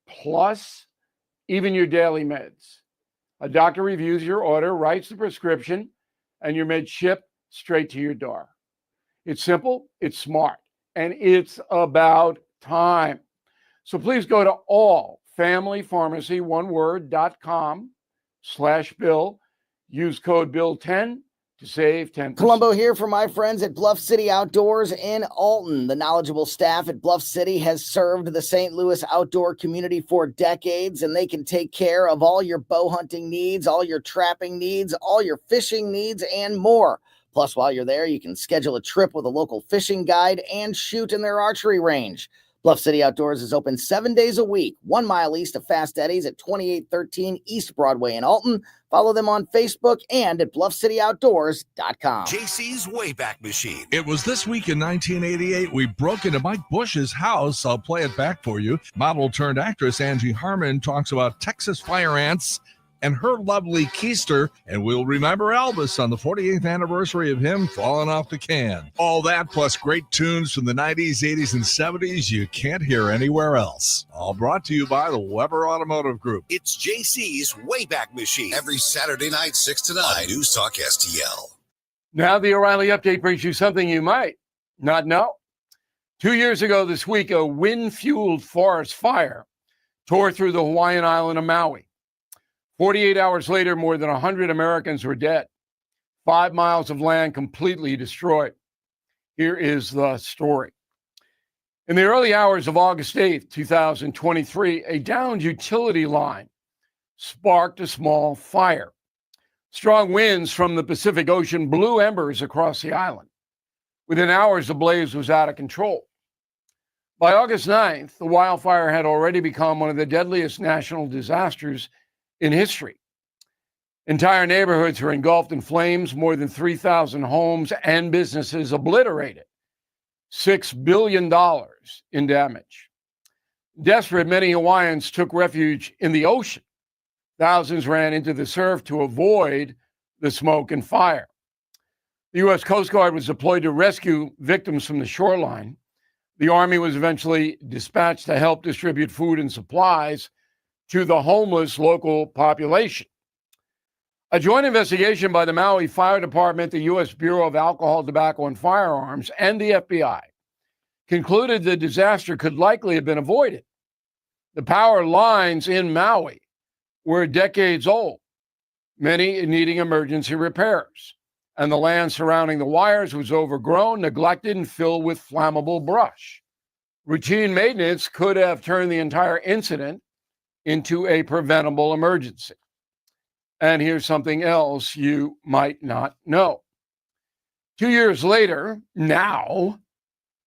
plus even your daily meds. A doctor reviews your order, writes the prescription, and your meds ship straight to your door. It's simple, it's smart, and it's about time. So please go to allfamilypharmacy.com/Bill. Use code BILL10 to save 10%. Columbo here for my friends at Bluff City Outdoors in Alton. The knowledgeable staff at Bluff City has served the St. Louis outdoor community for decades, and they can take care of all your bow hunting needs, all your trapping needs, all your fishing needs, and more. Plus, while you're there, you can schedule a trip with a local fishing guide and shoot in their archery range. Bluff City Outdoors is open 7 days a week, 1 mile east of Fast Eddie's at 2813 East Broadway in Alton. Follow them on Facebook and at bluffcityoutdoors.com. JC's Wayback Machine. It was this week in 1988 we broke into Mike Bush's house. I'll play it back for you. Model turned actress Angie Harmon talks about Texas fire ants and her lovely keister, and we'll remember Elvis on the 48th anniversary of him falling off the can. All that plus great tunes from the 90s, 80s, and 70s you can't hear anywhere else. All brought to you by the Weber Automotive Group. It's JC's Wayback Machine. Every Saturday night, 6 to 9, on News Talk STL. Now the O'Reilly Update brings you something you might not know. 2 years ago this week, a wind-fueled forest fire tore through the Hawaiian island of Maui. 48 hours later, more than 100 Americans were dead. 5 miles of land completely destroyed. Here is the story. In the early hours of August 8th, 2023, a downed utility line sparked a small fire. Strong winds from the Pacific Ocean blew embers across the island. Within hours, the blaze was out of control. By August 9th, the wildfire had already become one of the deadliest national disasters in history. Entire neighborhoods were engulfed in flames, more than 3,000 homes and businesses obliterated, $6 billion in damage. Desperate, many Hawaiians took refuge in the ocean. Thousands ran into the surf to avoid the smoke and fire. The U.S. Coast Guard was deployed to rescue victims from the shoreline. The Army was eventually dispatched to help distribute food and supplies to the homeless local population. A joint investigation by the Maui Fire Department, the U.S. Bureau of Alcohol, Tobacco, and Firearms, and the FBI concluded the disaster could likely have been avoided. The power lines in Maui were decades old, many needing emergency repairs, and the land surrounding the wires was overgrown, neglected, and filled with flammable brush. Routine maintenance could have turned the entire incident into a preventable emergency. And here's something else you might not know. 2 years later, now,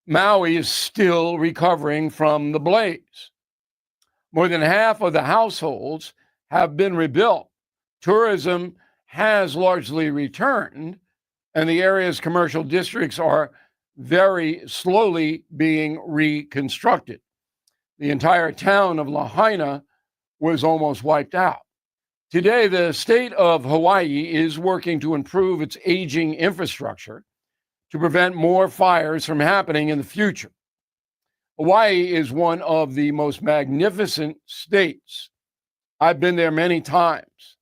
Maui is still recovering from the blaze. More than half of the households have been rebuilt. Tourism has largely returned, and the area's commercial districts are very slowly being reconstructed. The entire town of Lahaina was almost wiped out. Today, the state of Hawaii is working to improve its aging infrastructure to prevent more fires from happening in the future. Hawaii is one of the most magnificent states. I've been there many times.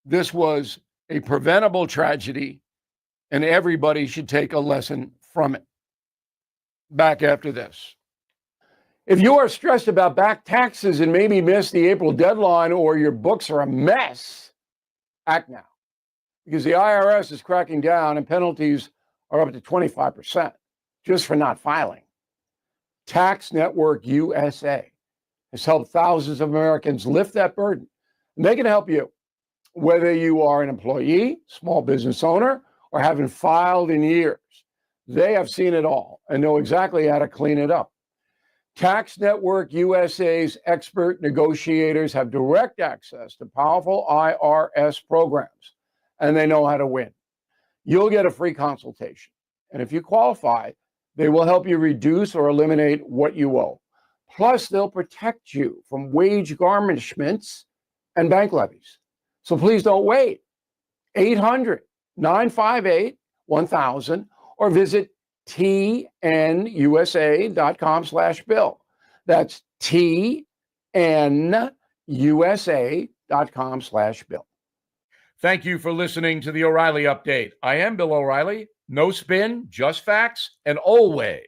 This was a preventable tragedy, and everybody should take a lesson from it. Back after this. If you are stressed about back taxes and maybe missed the April deadline, or your books are a mess, act now. Because the IRS is cracking down and penalties are up to 25% just for not filing. Tax Network USA has helped thousands of Americans lift that burden. And they can help you, whether you are an employee, small business owner, or haven't filed in years. They have seen it all and know exactly how to clean it up. Tax Network USA's expert negotiators have direct access to powerful IRS programs, and they know how to win. You'll get a free consultation, and if you qualify, they will help you reduce or eliminate what you owe. Plus, they'll protect you from wage garnishments and bank levies. So please don't wait. 800-958-1000 or visit tnusa.com/bill. That's tnusa.com/bill. Thank you for listening to the O'Reilly Update. I am Bill O'Reilly. No spin, just facts, and always.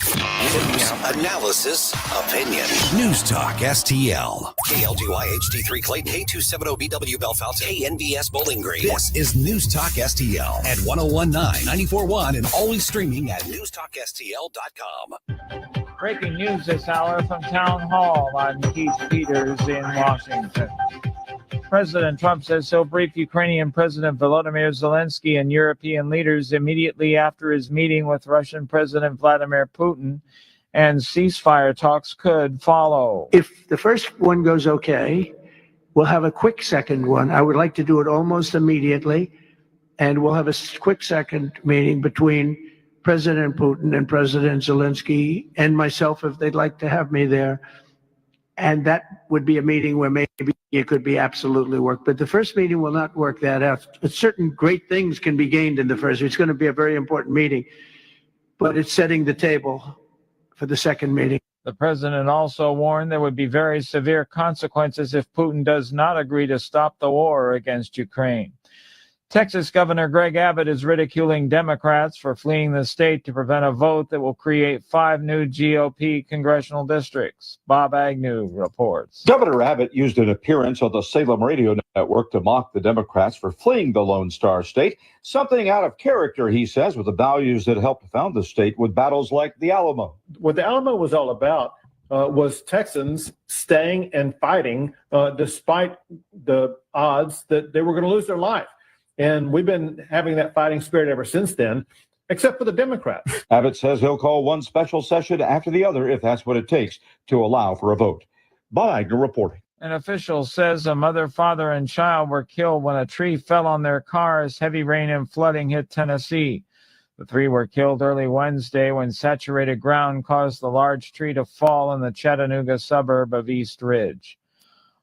News, analysis, opinion. News Talk STL. KLGY HD3 Clayton, K270BW Belfast, KNVS Bowling Green. This is News Talk STL at 1019, 94.1, and always streaming at newstalkstl.com. Breaking news this hour from Town Hall. I'm Keith Peters in Washington. President Trump says he'll brief Ukrainian President Volodymyr Zelensky and European leaders immediately after his meeting with Russian President Vladimir Putin, and ceasefire talks could follow. If the first one goes okay, we'll have a quick second one. I would like to do it almost immediately, and we'll have a quick second meeting between President Putin and President Zelensky and myself if they'd like to have me there. And that would be a meeting where maybe it could be absolutely work. But the first meeting will not work that out. Certain great things can be gained in the first. It's going to be a very important meeting, but it's setting the table for the second meeting. The president also warned there would be very severe consequences if Putin does not agree to stop the war against Ukraine. Texas Governor Greg Abbott is ridiculing Democrats for fleeing the state to prevent a vote that will create 5 new GOP congressional districts. Bob Agnew reports. Governor Abbott used an appearance on the Salem radio network to mock the Democrats for fleeing the Lone Star State, something out of character, he says, with the values that helped found the state with battles like the Alamo. What the Alamo was all about was Texans staying and fighting despite the odds that they were going to lose their life. And we've been having that fighting spirit ever since then, except for the Democrats. Abbott says he'll call one special session after the other if that's what it takes to allow for a vote. Bob Agnew reporting. An official says a mother, father, and child were killed when a tree fell on their car as heavy rain and flooding hit Tennessee. The 3 were killed early Wednesday when saturated ground caused the large tree to fall in the Chattanooga suburb of East Ridge.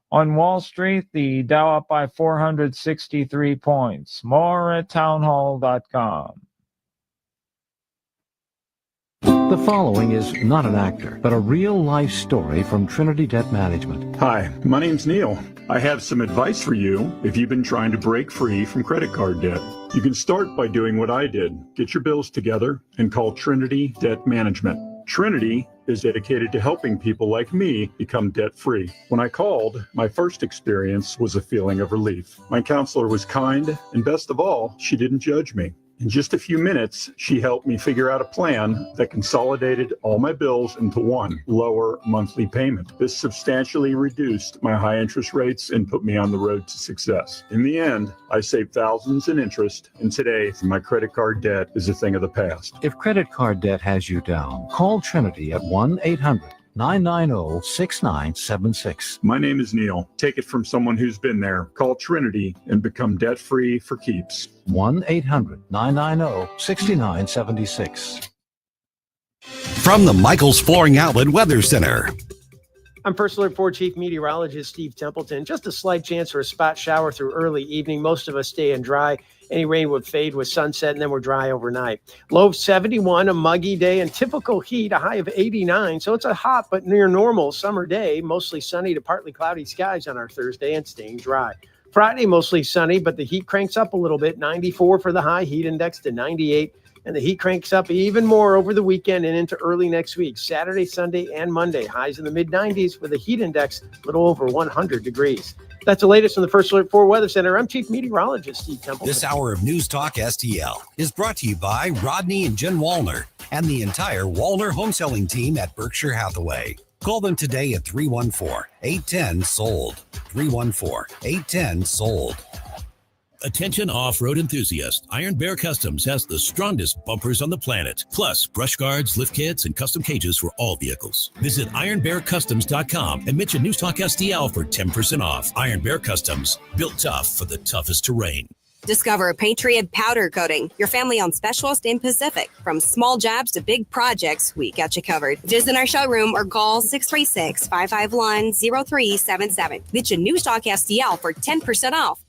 On Wall Street, the Dow up by 463 points. More at townhall.com. The following is not an actor, but a real-life story from Trinity Debt Management. Hi, my name's Neil. I have some advice for you if you've been trying to break free from credit card debt. You can start by doing what I did. Get your bills together and call Trinity Debt Management. Trinity is dedicated to helping people like me become debt-free. When I called, my first experience was a feeling of relief. My counselor was kind, and best of all, she didn't judge me. In just a few minutes, she helped me figure out a plan that consolidated all my bills into one lower monthly payment. This substantially reduced my high interest rates and put me on the road to success. In the end, I saved thousands in interest, and today my credit card debt is a thing of the past. If credit card debt has you down, call Trinity at 1-800-990-6976. My name is Neil. Take it from someone who's been there. Call Trinity and become debt-free for keeps. 1-800-990-6976. From the Michaels Flooring Outlet Weather Center. I'm First Alert 4 Chief Meteorologist Steve Templeton. Just a slight chance for a spot shower through early evening. Most of us stay in dry. Any rain would fade with sunset, and then we're dry overnight. Low of 71, a muggy day, and typical heat, a high of 89. So it's a hot but near normal summer day. Mostly sunny to partly cloudy skies on our Thursday and staying dry. Friday, mostly sunny, but the heat cranks up a little bit. 94 for the high, heat index to 98. And the heat cranks up even more over the weekend and into early next week. Saturday, Sunday, and Monday. Highs in the mid-90s with a heat index a little over 100 degrees. That's the latest from the First Alert 4 Weather Center. I'm Chief Meteorologist Steve Templeton. This hour of News Talk STL is brought to you by Rodney and Jen Wallner and the entire Wallner home selling team at Berkshire Hathaway. Call them today at 314-810-SOLD. 314-810-SOLD. Attention off-road enthusiasts. Iron Bear Customs has the strongest bumpers on the planet. Plus, brush guards, lift kits, and custom cages for all vehicles. Visit ironbearcustoms.com and mention News Talk STL for 10% off. Iron Bear Customs, built tough for the toughest terrain. Discover Patriot Powder Coating, your family-owned specialist in Pacific. From small jobs to big projects, we got you covered. Visit our showroom or call 636-551-0377. Mention News Talk STL for 10% off.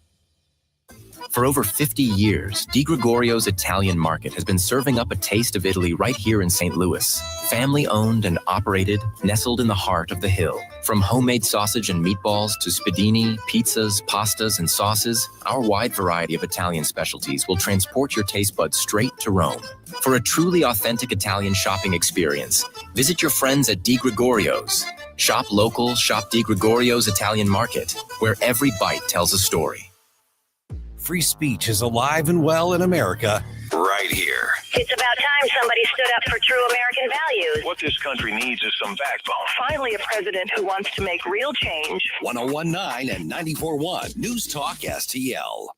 For over 50 years, Di Gregorio's Italian Market has been serving up a taste of Italy right here in St. Louis. Family owned and operated, nestled in the heart of the hill. From homemade sausage and meatballs to spadini, pizzas, pastas, and sauces, our wide variety of Italian specialties will transport your taste buds straight to Rome. For a truly authentic Italian shopping experience, visit your friends at Di Gregorio's. Shop local, shop Di Gregorio's Italian Market, where every bite tells a story. Free speech is alive and well in America right here. It's about time somebody stood up for true American values. What this country needs is some backbone. Finally, a president who wants to make real change. 101.9 and 94.1 News Talk STL.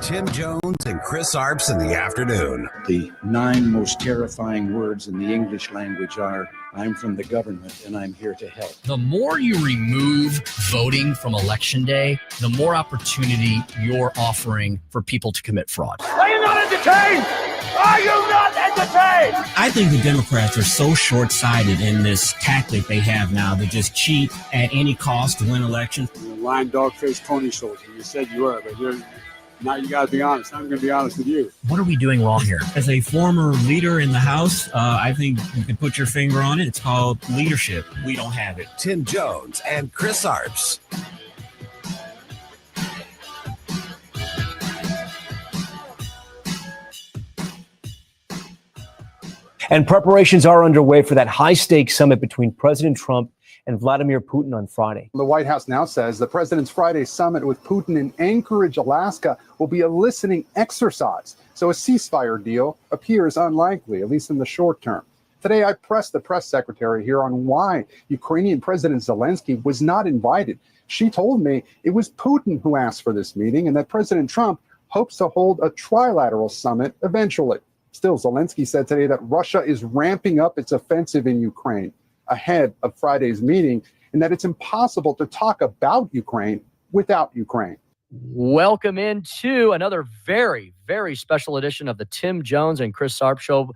Tim Jones and Chris Arps in the afternoon. The 9 most terrifying words in the English language are, I'm from the government and I'm here to help. The more you remove voting from Election Day, the more opportunity you're offering for people to commit fraud. Are you not entertained? Are you not entertained? I think the Democrats are so short-sighted in this tactic they have now to just cheat at any cost to win elections. You're a lying dog-faced pony soldier. You said you were, but now you got to be honest. I'm going to be honest with you. What are we doing wrong here? As a former leader in the House, I think you can put your finger on it. It's called leadership. We don't have it. Tim Jones and Chris Arps. And preparations are underway for that high-stakes summit between President Trump and Vladimir Putin on Friday. The White House now says the president's Friday summit with Putin in Anchorage, Alaska, will be a listening exercise. So a ceasefire deal appears unlikely, at least in the short term. Today, I pressed the press secretary here on why Ukrainian President Zelensky was not invited. She told me it was Putin who asked for this meeting and that President Trump hopes to hold a trilateral summit eventually. Still, Zelensky said today that Russia is ramping up its offensive in Ukraine ahead of Friday's meeting, and that it's impossible to talk about Ukraine without Ukraine. Welcome into another very, very special edition of the Tim Jones and Chris Arp Show.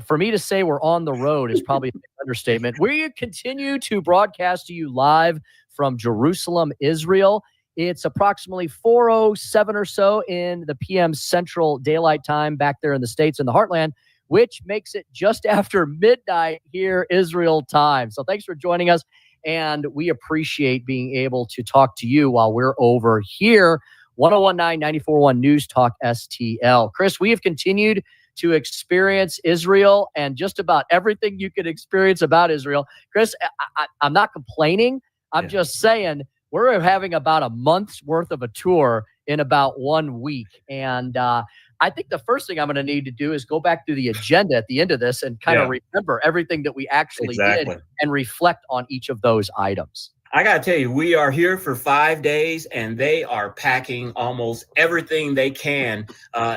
For me to say we're on the road is probably an understatement. We continue to broadcast to you live from Jerusalem, Israel. It's approximately 4:07 or so in the PM Central Daylight Time back there in the States in the Heartland, which makes it just after midnight here, Israel time. So thanks for joining us, and we appreciate being able to talk to you while we're over here. 101.9, 94.1 News Talk STL. Chris, we have continued to experience Israel and just about everything you can experience about Israel. Chris, I'm not complaining. I'm just saying we're having about a month's worth of a tour in about 1 week. And I think the first thing I'm going to need to do is go back through the agenda at the end of this and kind of remember everything that we actually did and reflect on each of those items. I got to tell you, we are here for 5 days, and they are packing almost everything they can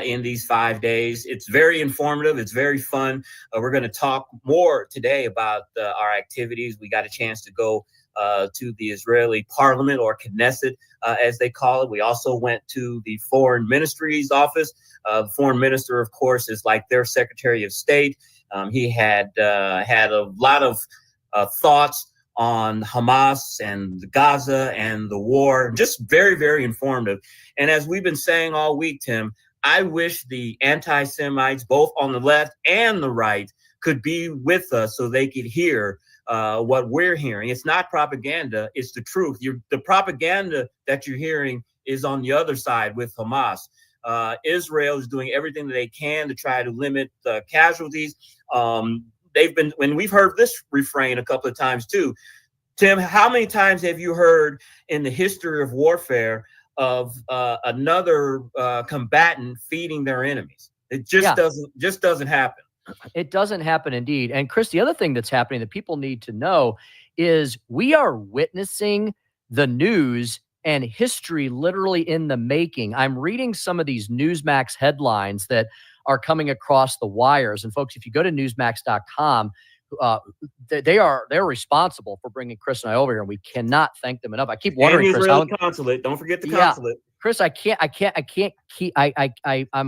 in these 5 days. It's very informative. It's very fun. We're going to talk more today about our activities. We got a chance to go to the Israeli parliament, or Knesset, as they call it. We also went to the foreign ministry's office. The foreign minister, of course, is like their secretary of state. He had a lot of thoughts on Hamas and Gaza and the war. Just very, very informative. And as we've been saying all week, Tim, I wish the anti-Semites, both on the left and the right, could be with us so they could hear what we're hearing. It's not propaganda, it's the truth. The propaganda that you're hearing is on the other side with Hamas. Israel is doing everything that they can to try to limit casualties. And we've heard this refrain a couple of times too. Tim, how many times have you heard in the history of warfare of another combatant feeding their enemies? It just doesn't happen. It doesn't happen indeed. And Chris, the other thing that's happening that people need to know is we are witnessing the news and history literally in the making. I'm reading some of these Newsmax headlines that are coming across the wires. And folks, if you go to newsmax.com, they're responsible for bringing Chris and I over here, and we cannot thank them enough. I keep wondering, Chris, Israeli consulate. Don't forget the consulate. Chris, I'm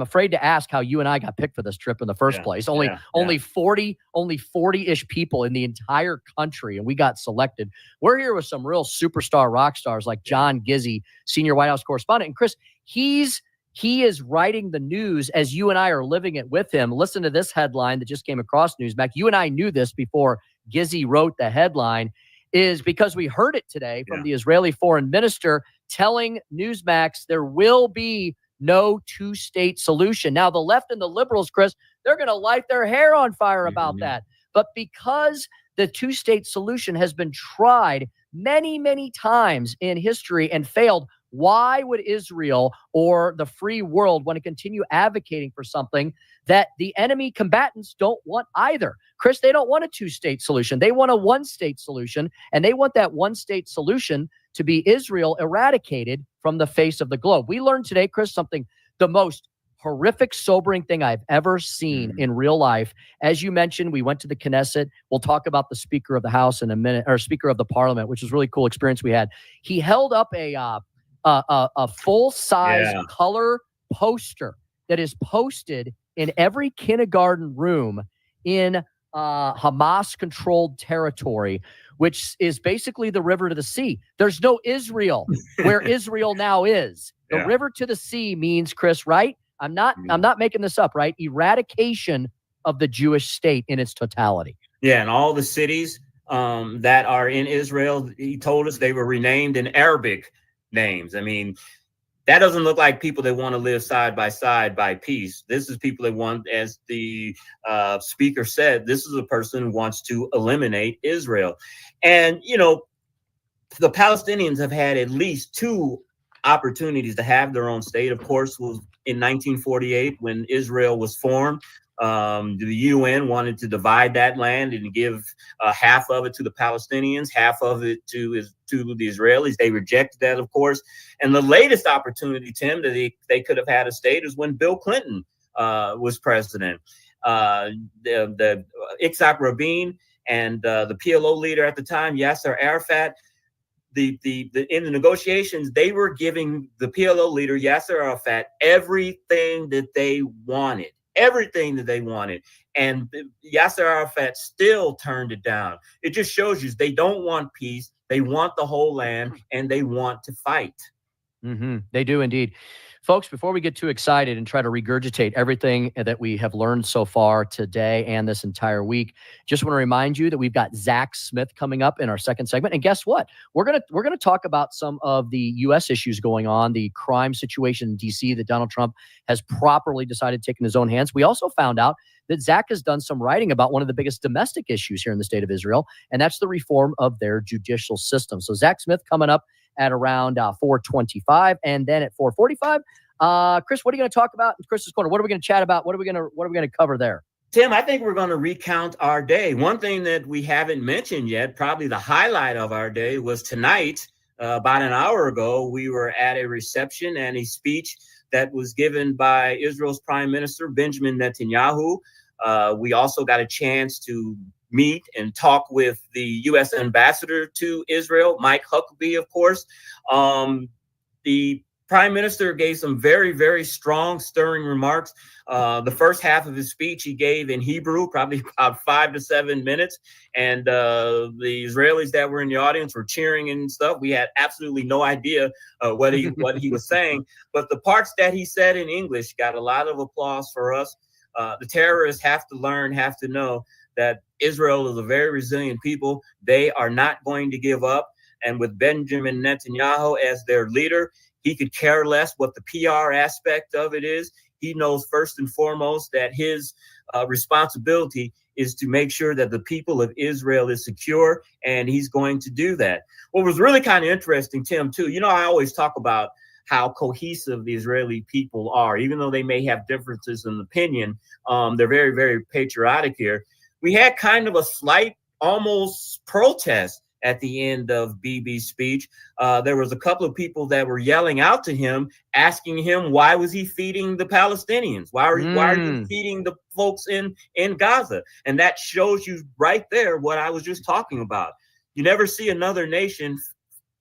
afraid to ask how you and I got picked for this trip in the first place. Only 40-ish people in the entire country, and we got selected. We're here with some real superstar rock stars like John Gizzi, senior White House correspondent. And Chris, he's He is writing the news as you and I are living it with him. Listen to this headline that just came across Newsmax. You and I knew this before Gizzy wrote the headline, is because we heard it today from the Israeli foreign minister telling Newsmax there will be no two-state solution. Now, the left and the liberals, Chris, they're going to light their hair on fire about that. But because the two-state solution has been tried many, many times in history and failed, why would Israel or the free world want to continue advocating for something that the enemy combatants don't want either? Chris, they don't want a two-state solution. They want a one-state solution, and they want that one-state solution to be Israel eradicated from the face of the globe. We learned today, Chris, something, the most horrific, sobering thing I've ever seen in real life. As you mentioned, we went to the Knesset. We'll talk about the Speaker of the House in a minute, or Speaker of the Parliament, which was a really cool experience we had. He held up a full-size color poster that is posted in every kindergarten room in Hamas-controlled territory, which is basically the river to the sea. There's no Israel where Israel now is. The river to the sea means, Chris, right? I'm not making this up, right? Eradication of the Jewish state in its totality. Yeah, and all the cities that are in Israel, he told us they were renamed in Arabic names. I mean, that doesn't look like people that want to live side by peace. This is people that want, as the speaker said, this is a person who wants to eliminate Israel. And, you know, the Palestinians have had at least two opportunities to have their own state. Of course, was in 1948 when Israel was formed. The UN wanted to divide that land and give half of it to the Palestinians, half of it to the Israelis. They rejected that, of course. And the latest opportunity, Tim, that they could have had a state is when Bill Clinton was president. The Yitzhak Rabin and the PLO leader at the time, Yasser Arafat, in the negotiations, they were giving the PLO leader, Yasser Arafat, everything that they wanted. Everything that they wanted. And Yasser Arafat still turned it down. It just shows you they don't want peace. They want the whole land, and they want to fight. They do indeed. Folks, before we get too excited and try to regurgitate everything that we have learned so far today and this entire week, just want to remind you that we've got Zach Smith coming up in our second segment. And guess what? We're gonna talk about some of the U.S. issues going on, the crime situation in D.C. that Donald Trump has properly decided to take in his own hands. We also found out that Zach has done some writing about one of the biggest domestic issues here in the state of Israel, and that's the reform of their judicial system. So Zach Smith coming up at around 4:25, and then at 4:45, Chris, what are you going to talk about in Chris's Corner? What are we going to chat about? What are we going to cover there? Tim, I think we're going to recount our day. One thing that we haven't mentioned yet, probably the highlight of our day, was tonight. About an hour ago, we were at a reception and a speech that was given by Israel's Prime Minister Benjamin Netanyahu. We also got a chance to meet and talk with the U.S. ambassador to Israel, Mike Huckabee, of course. The Prime Minister gave some very, very strong, stirring remarks. The first half of his speech he gave in Hebrew, probably about 5 to 7 minutes. And the Israelis that were in the audience were cheering and stuff. We had absolutely no idea what he was saying. But the parts that he said in English got a lot of applause for us. The terrorists have to know that Israel is a very resilient people. They are not going to give up. And with Benjamin Netanyahu as their leader, he could care less what the PR aspect of it is. He knows first and foremost that his responsibility is to make sure that the people of Israel is secure, and he's going to do that. What was really kind of interesting, Tim, too, you know, I always talk about how cohesive the Israeli people are. Even though they may have differences in opinion, they're very, very patriotic here. We had kind of a slight, almost protest at the end of Bibi's speech. There was a couple of people that were yelling out to him, asking him, why was he feeding the Palestinians? Why are you feeding the folks in Gaza? And that shows you right there what I was just talking about. You never see another nation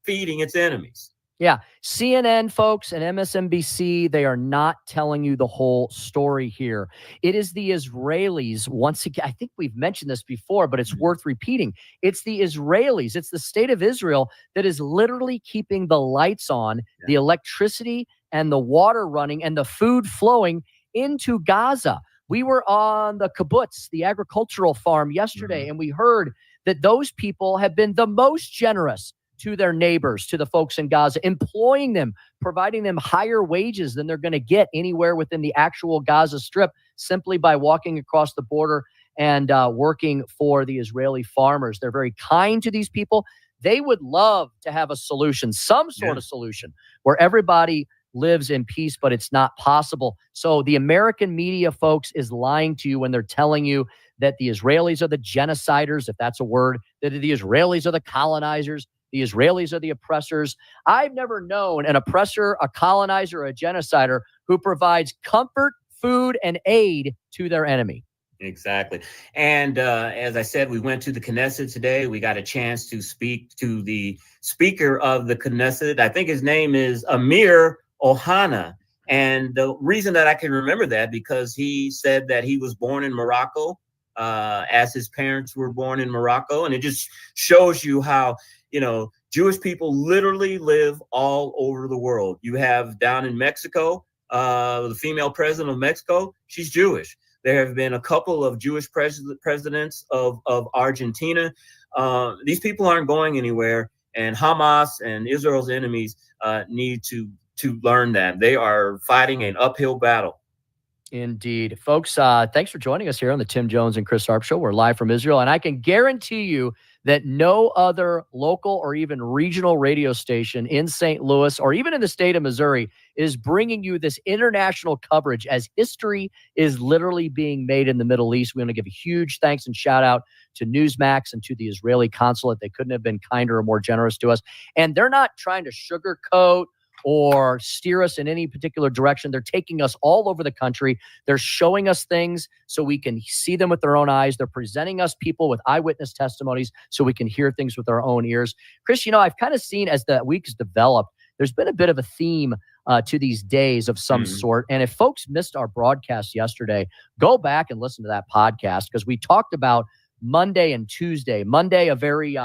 feeding its enemies. Yeah, CNN folks and MSNBC, they are not telling you the whole story here. It is the Israelis, once again, I think we've mentioned this before, but it's worth repeating. It's the Israelis, it's the state of Israel that is literally keeping the lights on, the electricity and the water running and the food flowing into Gaza. We were on the kibbutz, the agricultural farm yesterday, and we heard that those people have been the most generous to their neighbors, to the folks in Gaza, employing them, providing them higher wages than they're going to get anywhere within the actual Gaza Strip simply by walking across the border and working for the Israeli farmers. They're very kind to these people. They would love to have a solution, some sort of solution where everybody lives in peace, but it's not possible. So the American media, folks, is lying to you when they're telling you that the Israelis are the genociders, if that's a word, that the Israelis are the colonizers, the Israelis are the oppressors. I've never known an oppressor, a colonizer, or a genocider who provides comfort, food, and aid to their enemy. Exactly. And as I said, we went to the Knesset today. We got a chance to speak to the speaker of the Knesset. I think his name is Amir Ohana. And the reason that I can remember that, because he said that he was born in Morocco, as his parents were born in Morocco. And it just shows you how, Jewish people literally live all over the world. You have down in Mexico, the female president of Mexico, she's Jewish. There have been a couple of Jewish presidents of Argentina. These people aren't going anywhere, and Hamas and Israel's enemies need to learn that. They are fighting an uphill battle. Indeed. Folks, thanks for joining us here on the Tim Jones and Chris Arp Show. We're live from Israel, and I can guarantee you that no other local or even regional radio station in St. Louis or even in the state of Missouri is bringing you this international coverage as history is literally being made in the Middle East. We want to give a huge thanks and shout out to Newsmax and to the Israeli consulate. They couldn't have been kinder or more generous to us. And they're not trying to sugarcoat or steer us in any particular direction. They're taking us all over the country. They're showing us things so we can see them with our own eyes. They're presenting us people with eyewitness testimonies so we can hear things with our own ears. Chris, I've kind of seen as the week has developed, there's been a bit of a theme to these days of some sort. And if folks missed our broadcast yesterday, go back and listen to that podcast, because we talked about Monday and Tuesday. Monday, a very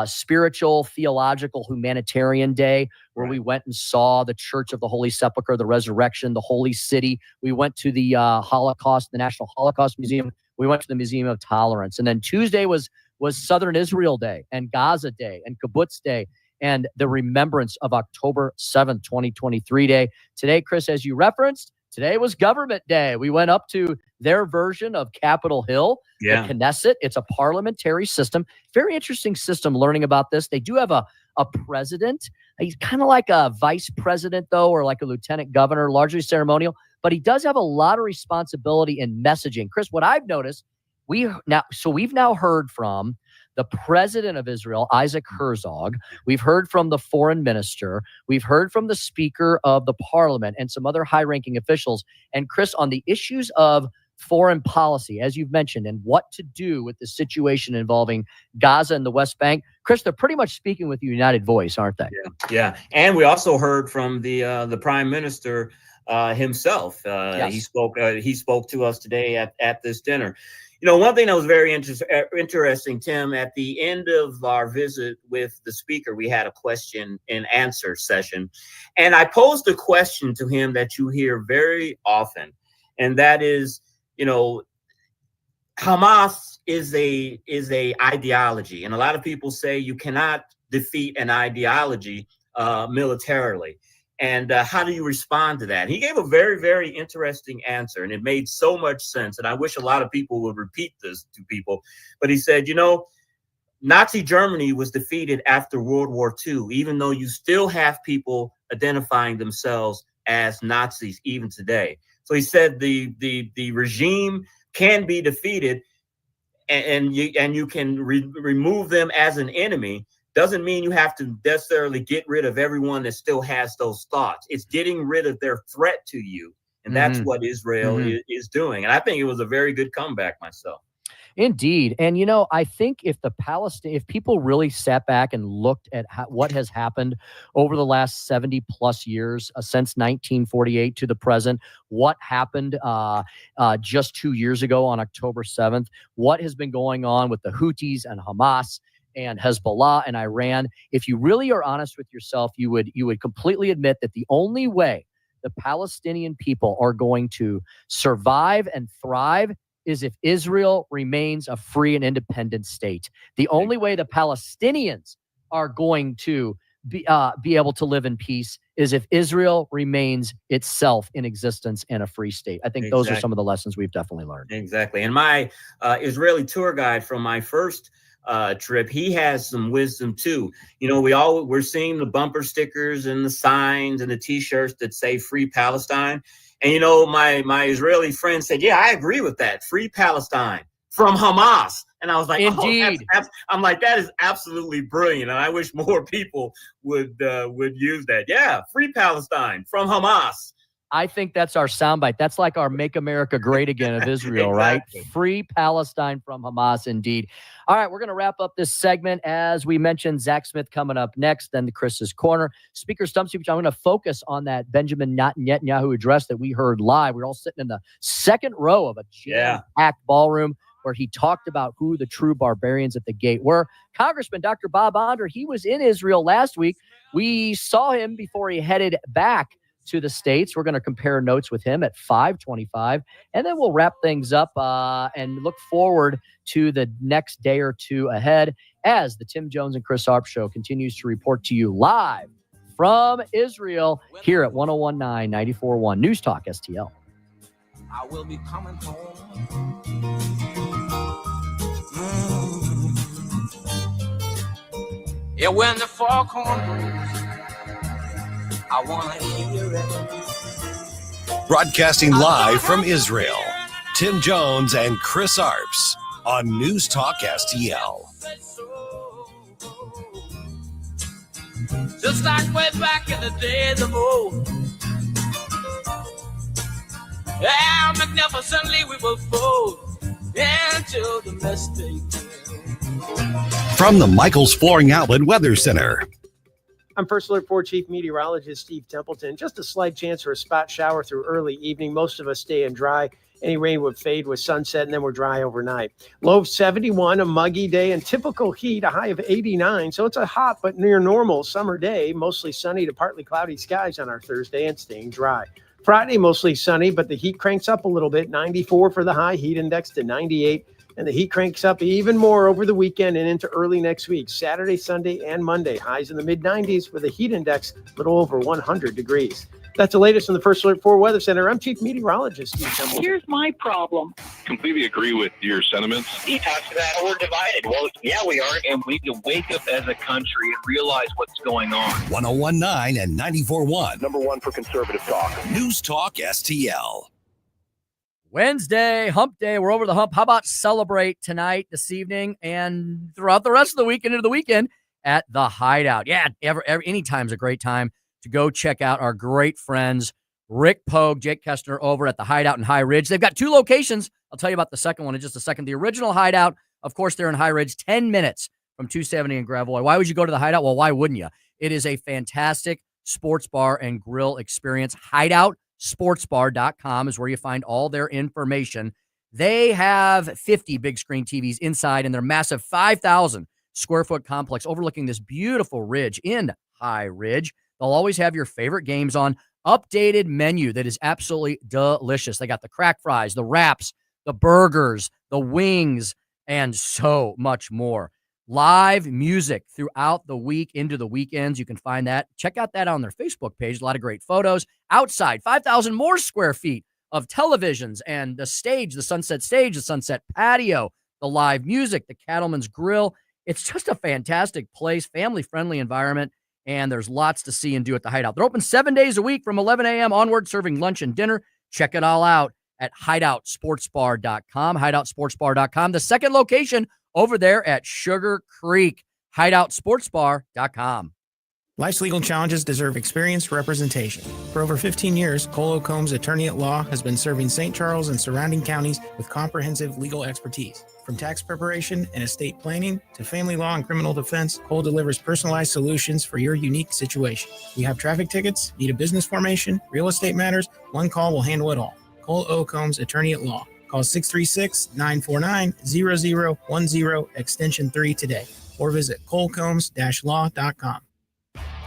spiritual, theological, humanitarian day where we went and saw the Church of the Holy Sepulchre, the Resurrection, the Holy City. We went to the Holocaust, the National Holocaust Museum. We went to the Museum of Tolerance. And then Tuesday was Southern Israel Day and Gaza Day and Kibbutz Day and the remembrance of October 7th, 2023 Day. Today, Chris, as you referenced, today was Government Day. We went up to their version of Capitol Hill, the Knesset. It's a parliamentary system. Very interesting system learning about this. They do have a president. He's kind of like a vice president, though, or like a lieutenant governor, largely ceremonial. But he does have a lot of responsibility in messaging. Chris, what I've noticed, we've now heard from the president of Israel, Isaac Herzog. We've heard from the foreign minister. We've heard from the speaker of the parliament and some other high-ranking officials. And Chris, on the issues of foreign policy, as you've mentioned, and what to do with the situation involving Gaza and the West Bank, Chris, they're pretty much speaking with a united voice, aren't they? Yeah. And we also heard from the prime minister himself. He spoke to us today at this dinner. One thing that was very interesting, Tim, at the end of our visit with the speaker, we had a question and answer session. And I posed a question to him that you hear very often. And that is, Hamas is a ideology. And a lot of people say you cannot defeat an ideology militarily. And how do you respond to that? He gave a very, very interesting answer, and it made so much sense. And I wish a lot of people would repeat this to people. But he said, Nazi Germany was defeated after World War II, even though you still have people identifying themselves as Nazis even today. So he said the regime can be defeated, and you can remove them as an enemy. Doesn't mean you have to necessarily get rid of everyone that still has those thoughts. It's getting rid of their threat to you. And that's what Israel is doing. And I think it was a very good comeback myself. Indeed. And, I think if people really sat back and looked at what has happened over the last 70 plus years since 1948 to the present, what happened just 2 years ago on October 7th, what has been going on with the Houthis and Hamas, and Hezbollah and Iran. If you really are honest with yourself, you would completely admit that the only way the Palestinian people are going to survive and thrive is if Israel remains a free and independent state. The only way the Palestinians are going to be able to live in peace is if Israel remains itself in existence and a free state. I think those are some of the lessons we've definitely learned. Exactly. And my Israeli tour guide from my first trip, he has some wisdom too. We're seeing the bumper stickers and the signs and the T-shirts that say "Free Palestine." And my Israeli friend said, "Yeah, I agree with that. Free Palestine from Hamas." And I was like, Indeed. I'm like, that is absolutely brilliant. And I wish more people would use that. Yeah, free Palestine from Hamas. I think that's our soundbite. That's like our Make America Great Again of Israel, Exactly. right? Free Palestine from Hamas, indeed. All right, we're going to wrap up this segment. As we mentioned, Zach Smith coming up next, then the Chris's Corner. Speaker Stump Speech, I'm going to focus on that Benjamin Netanyahu address that we heard live. We were all sitting in the second row of a jam-packed ballroom where he talked about who the true barbarians at the gate were. Congressman Dr. Bob Onder, he was in Israel last week. We saw him before he headed back to the States. We're going to compare notes with him at 5:25, and then we'll wrap things up and look forward to the next day or two ahead as the Tim Jones and Chris Arp Show continues to report to you live from Israel here at 101.9 94.1 News Talk STL. I will be coming home. Yeah, when the foghorn blows, I want to hear it. Broadcasting live from Israel, Tim Jones and Chris Arps on News Talk STL. Just like way back in the days of old. How magnificently we will fold into the mistake. From the Michaels Flooring Outlet Weather Center. I'm First Alert 4 Chief Meteorologist Steve Templeton. Just a slight chance for a spot shower through early evening. Most of us staying dry. Any rain would fade with sunset, and then we're dry overnight. Low of 71, a muggy day, and typical heat, a high of 89. So it's a hot but near normal summer day. Mostly sunny to partly cloudy skies on our Thursday and staying dry. Friday, mostly sunny, but the heat cranks up a little bit. 94 for the high, heat index to 98. And the heat cranks up even more over the weekend and into early next week. Saturday, Sunday, and Monday. Highs in the mid-90s with a heat index a little over 100 degrees. That's the latest from the First Alert 4 Weather Center. I'm Chief Meteorologist Steve Templeton. Here's my problem. Completely agree with your sentiments. He talks about we're divided. Well, yeah, we are. And we need to wake up as a country and realize what's going on. 101.9 and 94.1. Number one for conservative talk. News Talk STL. Wednesday, hump day. We're over the hump. How about celebrate tonight, this evening, and throughout the rest of the week and into the weekend at the Hideout? Yeah, any time's a great time to go check out our great friends, Rick Pogue, Jake Kestner over at the Hideout in High Ridge. They've got two locations. I'll tell you about the second one in just a second. The original Hideout, of course, they're in High Ridge, 10 minutes from 270 and Gravois. Why would you go to the Hideout? Well, why wouldn't you? It is a fantastic sports bar and grill experience. HideoutSportsBar.com is where you find all their information. They have 50 big screen TVs inside in their massive 5,000 square foot complex overlooking this beautiful ridge in High Ridge. They'll always have your favorite games on. Updated menu that is absolutely delicious. They got the crack fries, the wraps, the burgers, the wings, and so much more. Live music throughout the week into the weekends. You can find that. Check out that on their Facebook page. A lot of great photos. Outside, 5,000 more square feet of televisions and the stage, the sunset stage, the sunset patio, the live music, the Cattleman's Grill. It's just a fantastic place, family-friendly environment, and there's lots to see and do at the Hideout. They're open 7 days a week from 11 a.m. onward, serving lunch and dinner. Check it all out at HideoutSportsBar.com, HideoutSportsBar.com. The second location over there at Sugar Creek, HideoutSportsBar.com. Life's legal challenges deserve experienced representation. For over 15 years, Cole Combs Attorney at Law has been serving St. Charles and surrounding counties with comprehensive legal expertise. From tax preparation and estate planning to family law and criminal defense, Cole delivers personalized solutions for your unique situation. You have traffic tickets, need a business formation, real estate matters, one call will handle it all. Cole O. Combs Attorney at Law. Call 636-949-0010, extension 3 today. or visit colecombs-law.com.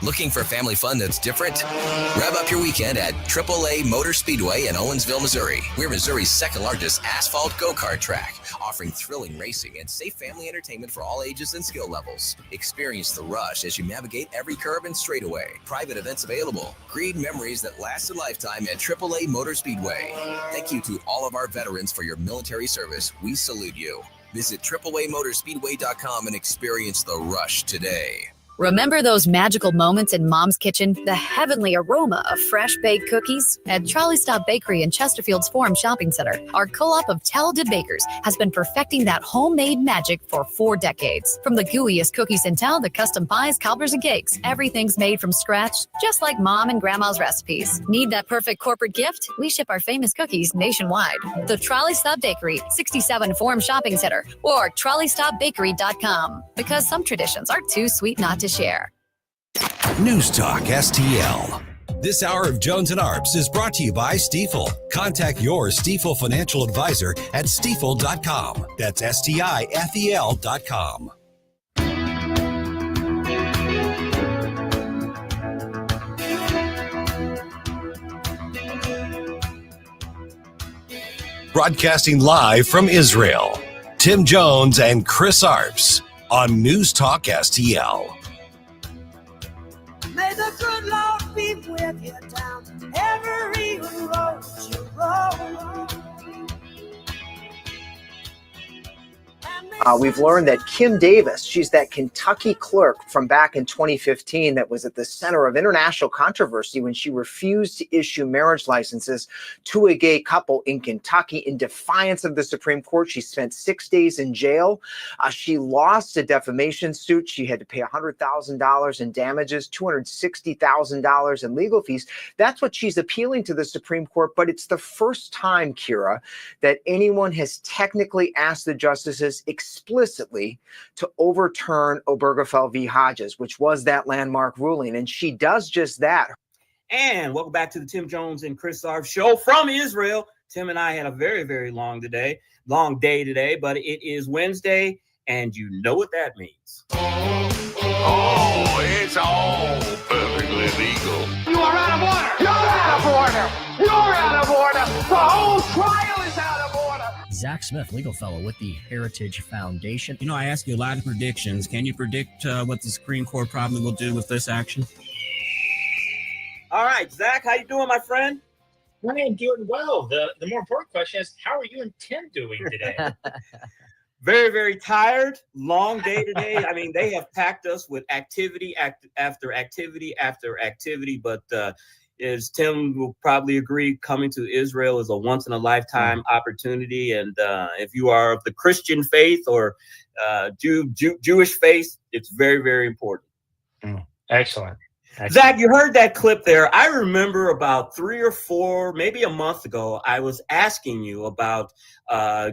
Looking for family fun that's different? Rev up your weekend at AAA Motor Speedway in Owensville, Missouri. We're Missouri's second largest asphalt go-kart track, offering thrilling racing and safe family entertainment for all ages and skill levels. Experience the rush as you navigate every curve and straightaway. Private events available. Create memories that last a lifetime at AAA Motor Speedway. Thank you to all of our veterans for your military service. We salute you. Visit AAAMotorspeedway.com and experience the rush today. Remember those magical moments in Mom's kitchen? The heavenly aroma of fresh baked cookies? At Trolley Stop Bakery in Chesterfield's Forum Shopping Center, our co-op of talented bakers has been perfecting that homemade magic for 4 decades. From the gooeyest cookies in town to custom pies, cobblers, and cakes, everything's made from scratch, just like Mom and Grandma's recipes. Need that perfect corporate gift? We ship our famous cookies nationwide. The Trolley Stop Bakery, 67 Forum Shopping Center, or TrolleyStopBakery.com. Because some traditions are too sweet not to share. News Talk STL. This hour of Jones and Arps is brought to you by Stifel. Contact your Stifel financial advisor at stifel.com. That's STIFEL.com. Broadcasting live from Israel, Tim Jones and Chris Arps on News Talk STL. May the good Lord be with you down every road you roll. We've learned that Kim Davis, she's that Kentucky clerk from back in 2015 that was at the center of international controversy when she refused to issue marriage licenses to a gay couple in Kentucky in defiance of the Supreme Court. She spent 6 days in jail. She lost a defamation suit. She had to pay $100,000 in damages, $260,000 in legal fees. That's what she's appealing to the Supreme Court. But it's the first time, Kira, that anyone has technically asked the justices explicitly to overturn Obergefell v. Hodges, which was that landmark ruling. And she does just that. And welcome back to the Tim Jones and Chris Arp show from Israel. Tim and I had a very, very long day today, but it is Wednesday, and you know what that means. Oh, it's all perfectly legal. You are out of order. You're out of order. You're out of order. The whole trial is out of order. Zach Smith, legal fellow with the Heritage Foundation. You know, I ask you a lot of predictions. Can you predict what the Supreme Court probably will do with this action? All right, Zach, how you doing, my friend? I am doing well. The more important question is, how are you and Tim doing today? Very, very tired. Long day today. I mean, they have packed us with activity after activity after activity, but as Tim will probably agree, coming to Israel is a once-in-a-lifetime opportunity. And if you are of the Christian faith or Jewish faith, it's very, very important. Excellent. Zach, you heard that clip there. I remember about 3 or 4, maybe a month ago, I was asking you about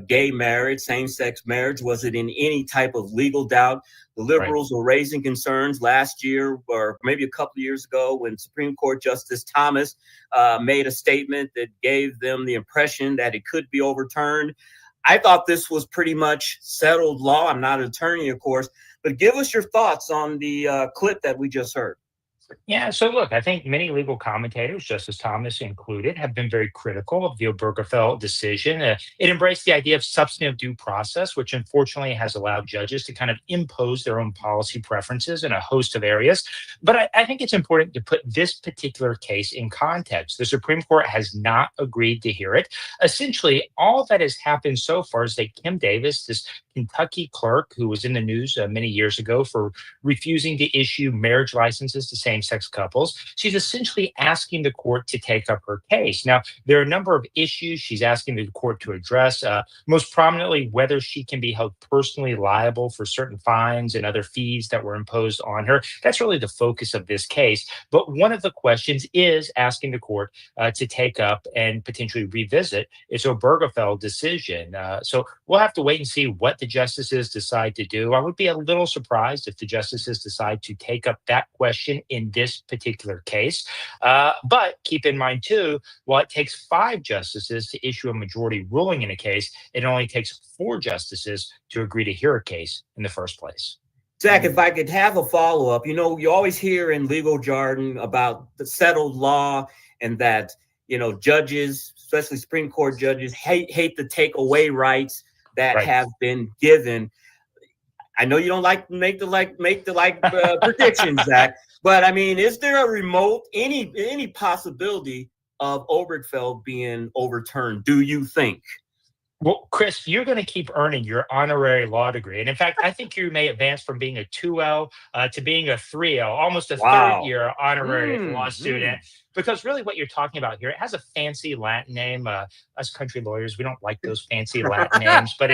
gay marriage, same-sex marriage. Was it in any type of legal doubt? The liberals were raising concerns last year or maybe a couple of years ago when Supreme Court Justice Thomas made a statement that gave them the impression that it could be overturned. I thought this was pretty much settled law. I'm not an attorney, of course, but give us your thoughts on the clip that we just heard. Yeah, so look, I think many legal commentators, Justice Thomas included, have been very critical of the Obergefell decision. It embraced the idea of substantive due process, which unfortunately has allowed judges to kind of impose their own policy preferences in a host of areas. But I think it's important to put this particular case in context. The Supreme Court has not agreed to hear it. Essentially, all that has happened so far is that Kim Davis, this Kentucky clerk who was in the news many years ago for refusing to issue marriage licenses to same-sex couples, she's essentially asking the court to take up her case. Now, there are a number of issues she's asking the court to address, most prominently whether she can be held personally liable for certain fines and other fees that were imposed on her. That's really the focus of this case. But one of the questions is asking the court to take up and potentially revisit its Obergefell decision. So we'll have to wait and see what the justices decide to do. I would be a little surprised if the justices decide to take up that question in this particular case. But keep in mind, too, while it takes 5 justices to issue a majority ruling in a case, it only takes 4 justices to agree to hear a case in the first place. Zach, if I could have a follow-up, you know, you always hear in legal jargon about the settled law and that, you know, judges, especially Supreme Court judges, hate to take away rights that have been given. I know you don't like to make the predictions, Zach, but I mean, is there a remote, any possibility of Obergefell being overturned, do you think? Well, Chris, you're going to keep earning your honorary law degree. And in fact, I think you may advance from being a 2L to being a 3L, almost a third year honorary law student. Because really what you're talking about here, it has a fancy Latin name. Us country lawyers, we don't like those fancy Latin names, but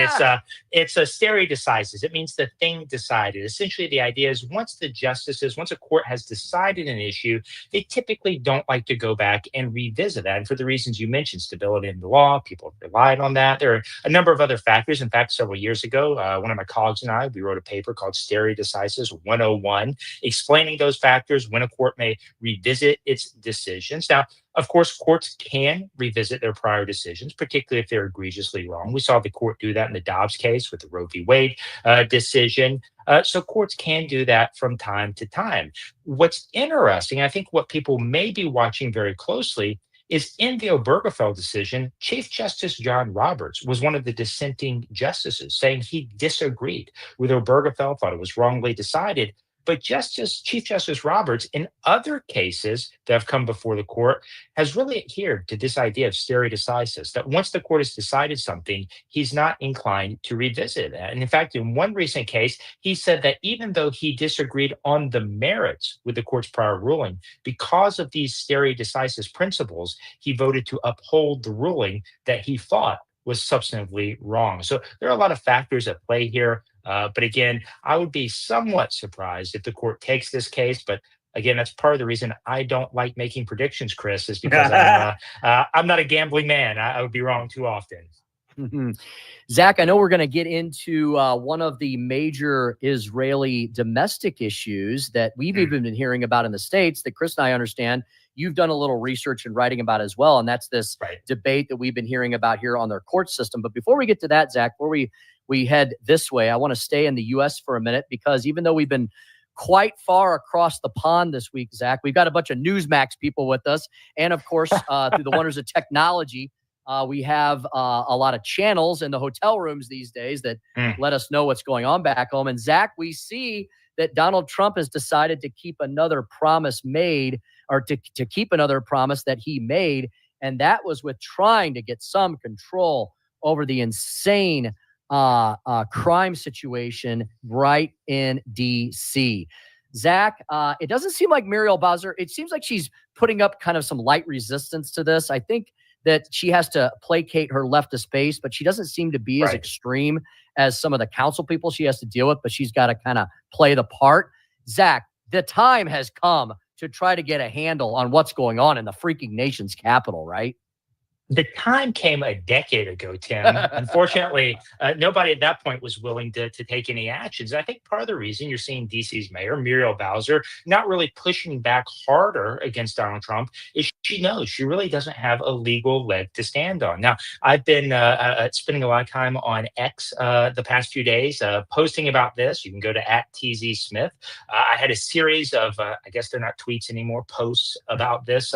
it's a stare decisis. It means the thing decided. Essentially, the idea is once a court has decided an issue, they typically don't like to go back and revisit that. And for the reasons you mentioned, stability in the law, people relied on that. There are a number of other factors. In fact, several years ago, one of my colleagues and I, we wrote a paper called Stare Decisis 101, explaining those factors when a court may revisit its decisions. Now, of course, courts can revisit their prior decisions, particularly if they're egregiously wrong. We saw the court do that in the Dobbs case with the Roe v. Wade decision. So courts can do that from time to time. What's interesting, I think what people may be watching very closely is in the Obergefell decision, Chief Justice John Roberts was one of the dissenting justices, saying he disagreed with Obergefell, thought it was wrongly decided. But Chief Justice Roberts, in other cases that have come before the court, has really adhered to this idea of stare decisis, that once the court has decided something, he's not inclined to revisit that. And in fact, in one recent case, he said that even though he disagreed on the merits with the court's prior ruling, because of these stare decisis principles, he voted to uphold the ruling that he thought was substantively wrong. So there are a lot of factors at play here. But again, I would be somewhat surprised if the court takes this case. But again, that's part of the reason I don't like making predictions, Chris, is because I'm not a gambling man. I would be wrong too often. Zach, I know we're going to get into one of the major Israeli domestic issues that we've even been hearing about in the States that Chris and I understand you've done a little research and writing about as well. And that's this debate that we've been hearing about here on their court system. But before we get to that, Zach, before we head this way, I want to stay in the U.S. for a minute, because even though we've been quite far across the pond this week, Zach, we've got a bunch of Newsmax people with us. And of course, through the wonders of technology, we have a lot of channels in the hotel rooms these days that let us know what's going on back home. And Zach, we see that Donald Trump has decided to keep another promise made, or to keep another promise that he made. And that was with trying to get some control over the insane crime situation right in D.C. Zach, it doesn't seem like Muriel Bowser. It seems like she's putting up kind of some light resistance to this. I think that she has to placate her leftist base, but she doesn't seem to be as extreme as some of the council people she has to deal with, but she's got to kind of play the part. Zach, the time has come to try to get a handle on what's going on in the freaking nation's capital, right? The time came a decade ago, Tim. Unfortunately, nobody at that point was willing to take any actions. I think part of the reason you're seeing DC's mayor, Muriel Bowser, not really pushing back harder against Donald Trump is she knows she really doesn't have a legal leg to stand on. Now, I've been spending a lot of time on X the past few days posting about this. You can go to @TZSmith. I had a series of, I guess they're not tweets anymore, posts about this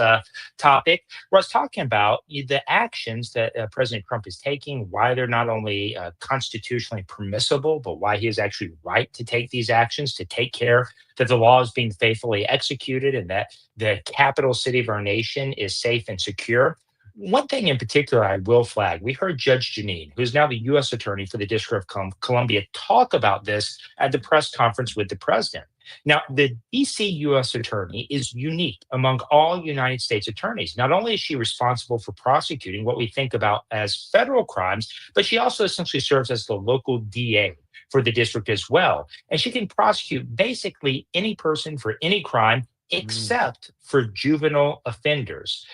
topic where I was talking about the actions that President Trump is taking, why they're not only constitutionally permissible, but why he is actually right to take these actions, to take care that the law is being faithfully executed and that the capital city of our nation is safe and secure. One thing in particular I will flag, we heard Judge Janine, who's now the U.S. Attorney for the District of Columbia, talk about this at the press conference with the president. Now, the D.C. U.S. Attorney is unique among all United States attorneys. Not only is she responsible for prosecuting what we think about as federal crimes, but she also essentially serves as the local DA for the district as well. And she can prosecute basically any person for any crime except for juvenile offenders.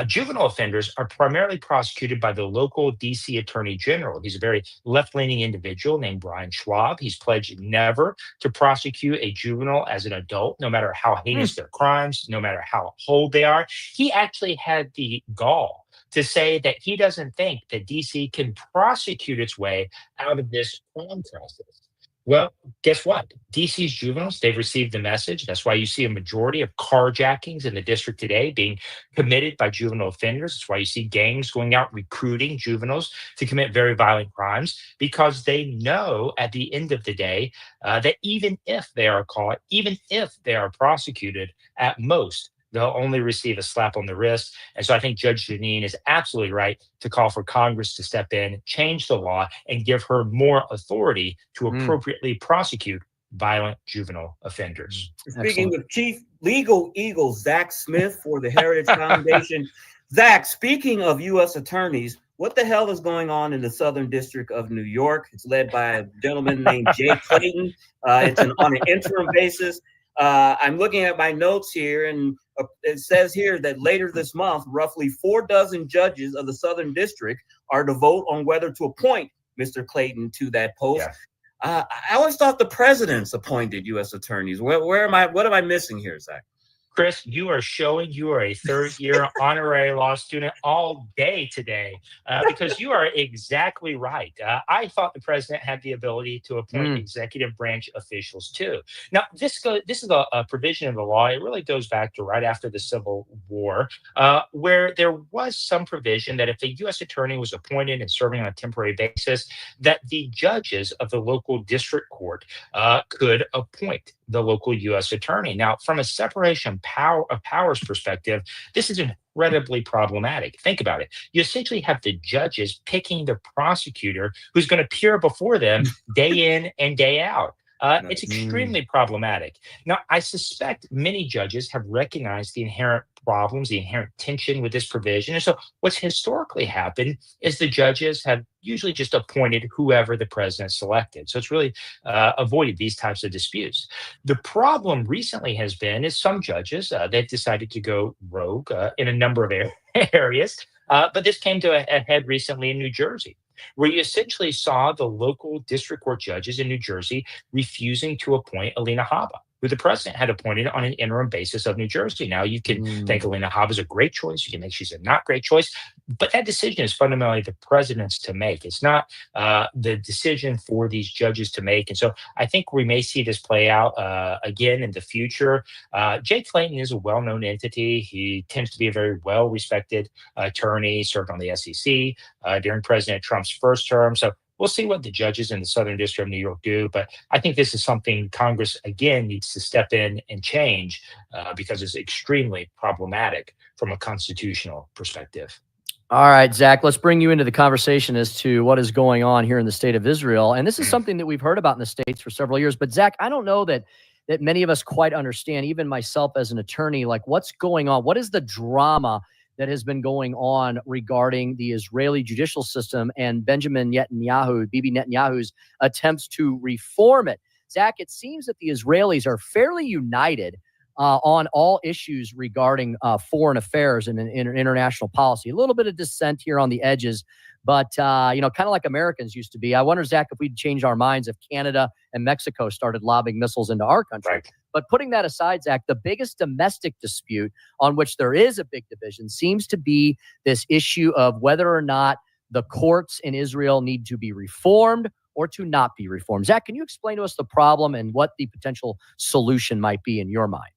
Juvenile offenders are primarily prosecuted by the local DC Attorney General. He's a very left-leaning individual named Brian Schwab. He's pledged never to prosecute a juvenile as an adult, no matter how heinous their crimes, no matter how old they are. He actually had the gall to say that he doesn't think that DC can prosecute its way out of this crime process. Well, guess what? DC's juveniles, they've received the message. That's why you see a majority of carjackings in the district today being committed by juvenile offenders. That's why you see gangs going out recruiting juveniles to commit very violent crimes, because they know at the end of the day that even if they are caught, even if they are prosecuted, at most, they'll only receive a slap on the wrist. And so I think Judge Janine is absolutely right to call for Congress to step in, change the law, and give her more authority to appropriately prosecute violent juvenile offenders. Speaking with Chief Legal Eagle Zach Smith for the Heritage Foundation. Zach, speaking of U.S. attorneys, what the hell is going on in the Southern District of New York? It's led by a gentleman named Jay Clayton. It's on an interim basis. I'm looking at my notes here, and it says here that later this month, roughly 4 dozen judges of the Southern District are to vote on whether to appoint Mr. Clayton to that post. Yeah. I always thought the presidents appointed U.S. attorneys. Where am I? What am I missing here, Zach? Chris, you are showing you are a third-year honorary law student all day today, because you are exactly right. I thought the president had the ability to appoint executive branch officials too. Now, this is a provision of the law. It really goes back to right after the Civil War, where there was some provision that if a U.S. attorney was appointed and serving on a temporary basis, that the judges of the local district court could appoint the local U.S. attorney. Now, from a separation of powers perspective, this is incredibly problematic. Think about it. You essentially have the judges picking the prosecutor who's going to appear before them day in and day out. It's extremely problematic. Now, I suspect many judges have recognized the inherent problems, the inherent tension with this provision. And so what's historically happened is the judges have usually just appointed whoever the president selected. So it's really avoided these types of disputes. The problem recently has been is some judges, they've decided to go rogue in a number of areas. But this came to a head recently in New Jersey, where you essentially saw the local district court judges in New Jersey refusing to appoint Alina Habba, who the president had appointed on an interim basis of New Jersey. Now, you can think Alina Habba is a great choice. You can think she's a not great choice. But that decision is fundamentally the president's to make. It's not the decision for these judges to make. And so I think we may see this play out again in the future. Jay Clayton is a well-known entity. He tends to be a very well-respected attorney, served on the SEC during President Trump's first term. So we'll see what the judges in the Southern District of New York do. But I think this is something Congress, again, needs to step in and change because it's extremely problematic from a constitutional perspective. All right, Zach, let's bring you into the conversation as to what is going on here in the state of Israel. And this is something that we've heard about in the States for several years. But, Zach, I don't know that many of us quite understand, even myself as an attorney, like what's going on. What is the drama that has been going on regarding the Israeli judicial system and Bibi Netanyahu's attempts to reform it? Zach, it seems that the Israelis are fairly united on all issues regarding foreign affairs and international policy. A little bit of dissent here on the edges, but kind of like Americans used to be. I wonder, Zach, if we'd change our minds if Canada and Mexico started lobbing missiles into our country. Right. But putting that aside, Zach, the biggest domestic dispute on which there is a big division seems to be this issue of whether or not the courts in Israel need to be reformed or to not be reformed. Zach, can you explain to us the problem and what the potential solution might be in your mind?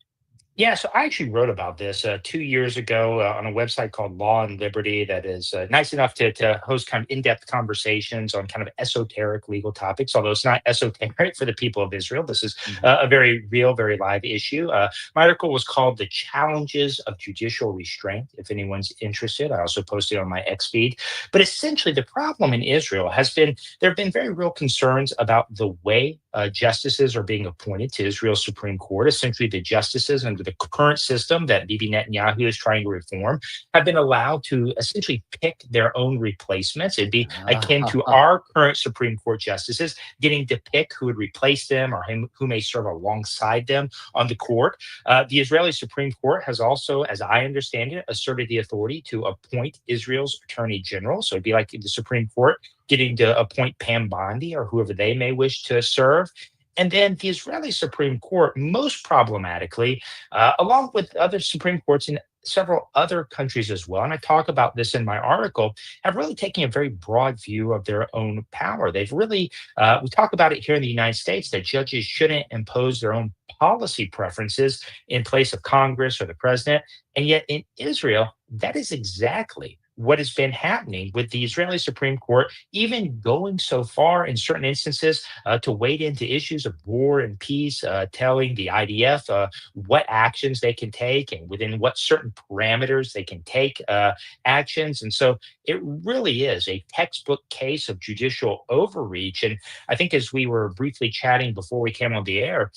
Yeah, so I actually wrote about this 2 years ago on a website called Law and Liberty that is nice enough to host kind of in-depth conversations on kind of esoteric legal topics, although it's not esoteric for the people of Israel. This is a very real, very live issue. My article was called The Challenges of Judicial Restraint, if anyone's interested. I also posted on my X feed. But essentially, the problem in Israel has been, there have been very real concerns about the way justices are being appointed to Israel's Supreme Court. Essentially, the justices under the current system that Bibi Netanyahu is trying to reform have been allowed to essentially pick their own replacements. It'd be akin to our current Supreme Court justices getting to pick who would replace them or who may serve alongside them on the court. The Israeli Supreme Court has also, as I understand it, asserted the authority to appoint Israel's Attorney General. So it'd be like the Supreme Court getting to appoint Pam Bondi or whoever they may wish to serve. And then the Israeli Supreme Court, most problematically, along with other Supreme Courts in several other countries as well, and I talk about this in my article, have really taken a very broad view of their own power. They've really, we talk about it here in the United States, that judges shouldn't impose their own policy preferences in place of Congress or the president. And yet in Israel, that is exactly what has been happening, with the Israeli Supreme Court even going so far in certain instances to wade into issues of war and peace, telling the IDF what actions they can take and within what certain parameters they can take actions. And so it really is a textbook case of judicial overreach. And I think, as we were briefly chatting before we came on the air,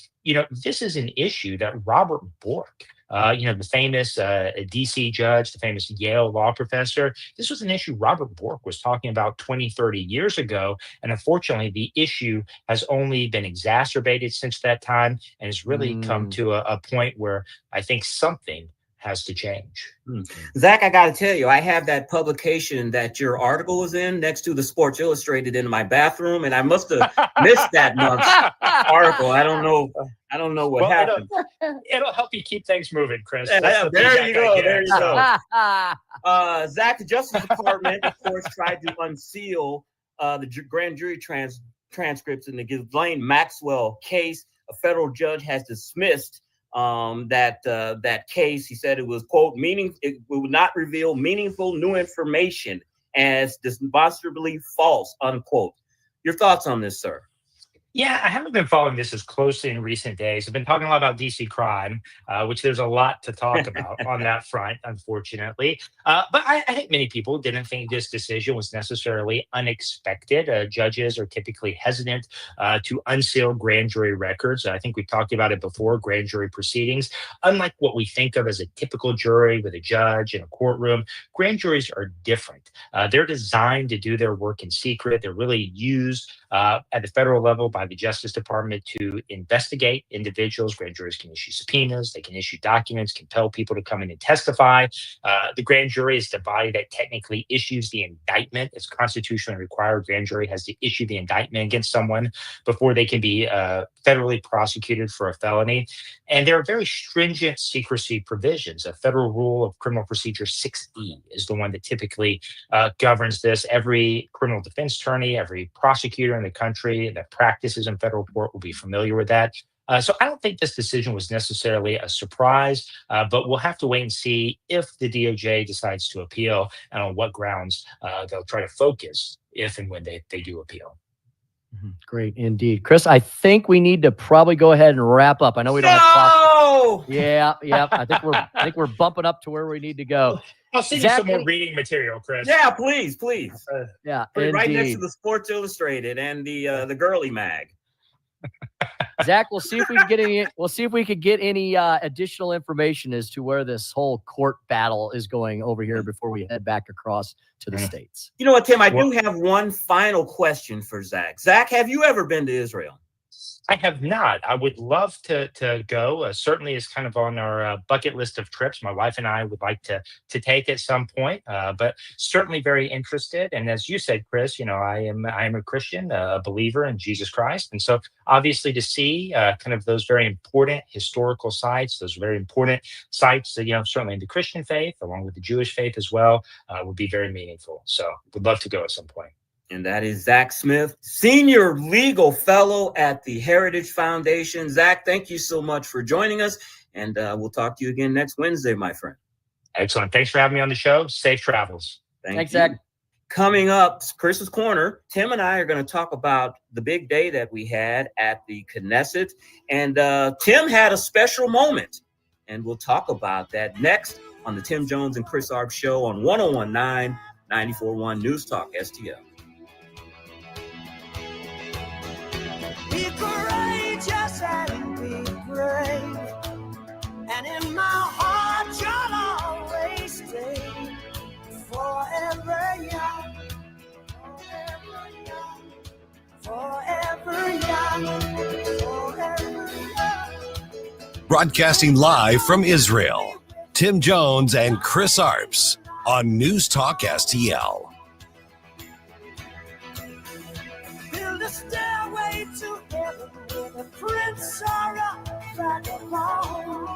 this is an issue that Robert Bork, the famous DC judge, the famous Yale law professor, this was an issue Robert Bork was talking about 20, 30 years ago. And unfortunately, the issue has only been exacerbated since that time and has really come to a point where I think something has to change. Zach, I got to tell you, I have that publication that your article was in next to the Sports Illustrated in my bathroom, and I must have missed that month's article. I don't know what happened. It'll help you keep things moving, Chris. There you go. There you go. Zach, the Justice Department, of course, tried to unseal the grand jury transcripts in the Ghislaine Maxwell case. A federal judge has dismissed that case. He said it was, quote, it would not reveal meaningful new information as demonstrably false, unquote. Your thoughts on this, sir? Yeah, I haven't been following this as closely in recent days. I've been talking a lot about DC crime, which there's a lot to talk about on that front, unfortunately. But I think many people didn't think this decision was necessarily unexpected. Judges are typically hesitant to unseal grand jury records. I think we've talked about it before, grand jury proceedings. Unlike what we think of as a typical jury with a judge in a courtroom, grand juries are different. They're designed to do their work in secret. They're really used at the federal level by the Justice Department to investigate individuals. Grand juries can issue subpoenas, they can issue documents, compel people to come in and testify. The grand jury is the body that technically issues the indictment. It's constitutionally required. Grand jury has to issue the indictment against someone before they can be federally prosecuted for a felony. And there are very stringent secrecy provisions. A federal rule of criminal procedure 6E is the one that typically governs this. Every criminal defense attorney, every prosecutor in the country that practices in federal court will be familiar with that. So I don't think this decision was necessarily a surprise, but we'll have to wait and see if the DOJ decides to appeal and on what grounds they'll try to focus if and when they do appeal. Great indeed. Chris, I think we need to probably go ahead and wrap up. I know we don't have clock. Yeah. I think we're bumping up to where we need to go. I'll send you some more reading material, Chris. Yeah, please. Yeah, put it right next to the Sports Illustrated and the Girly Mag. Zach, we'll see if we can get any. We'll see if we could get any additional information as to where this whole court battle is going over here before we head back across to the States. You know what, Tim? I do have one final question for Zach. Zach, have you ever been to Israel? I have not. I would love to go. Certainly is kind of on our bucket list of trips. My wife and I would like to take at some point, but certainly very interested. And as you said, Chris, I am a Christian, a believer in Jesus Christ. And so obviously to see kind of those very important historical sites, those very important sites that, certainly in the Christian faith, along with the Jewish faith as well, would be very meaningful. So would love to go at some point. And that is Zach Smith, Senior Legal Fellow at the Heritage Foundation. Zach, thank you so much for joining us, and we'll talk to you again next Wednesday, my friend. Excellent. Thanks for having me on the show. Safe travels. Thanks, Zach. Coming up, Chris's Corner, Tim and I are going to talk about the big day that we had at the Knesset, and Tim had a special moment, and we'll talk about that next on the Tim Jones and Chris Arp Show on 101.9, 94.1 News Talk STL. Be courageous and be brave, and in my heart you'll always stay forever young, forever young, forever young. Broadcasting live from Israel, Tim Jones and Chris Arps on News Talk STL. Build a stairway to heaven with a prince or a vagabond.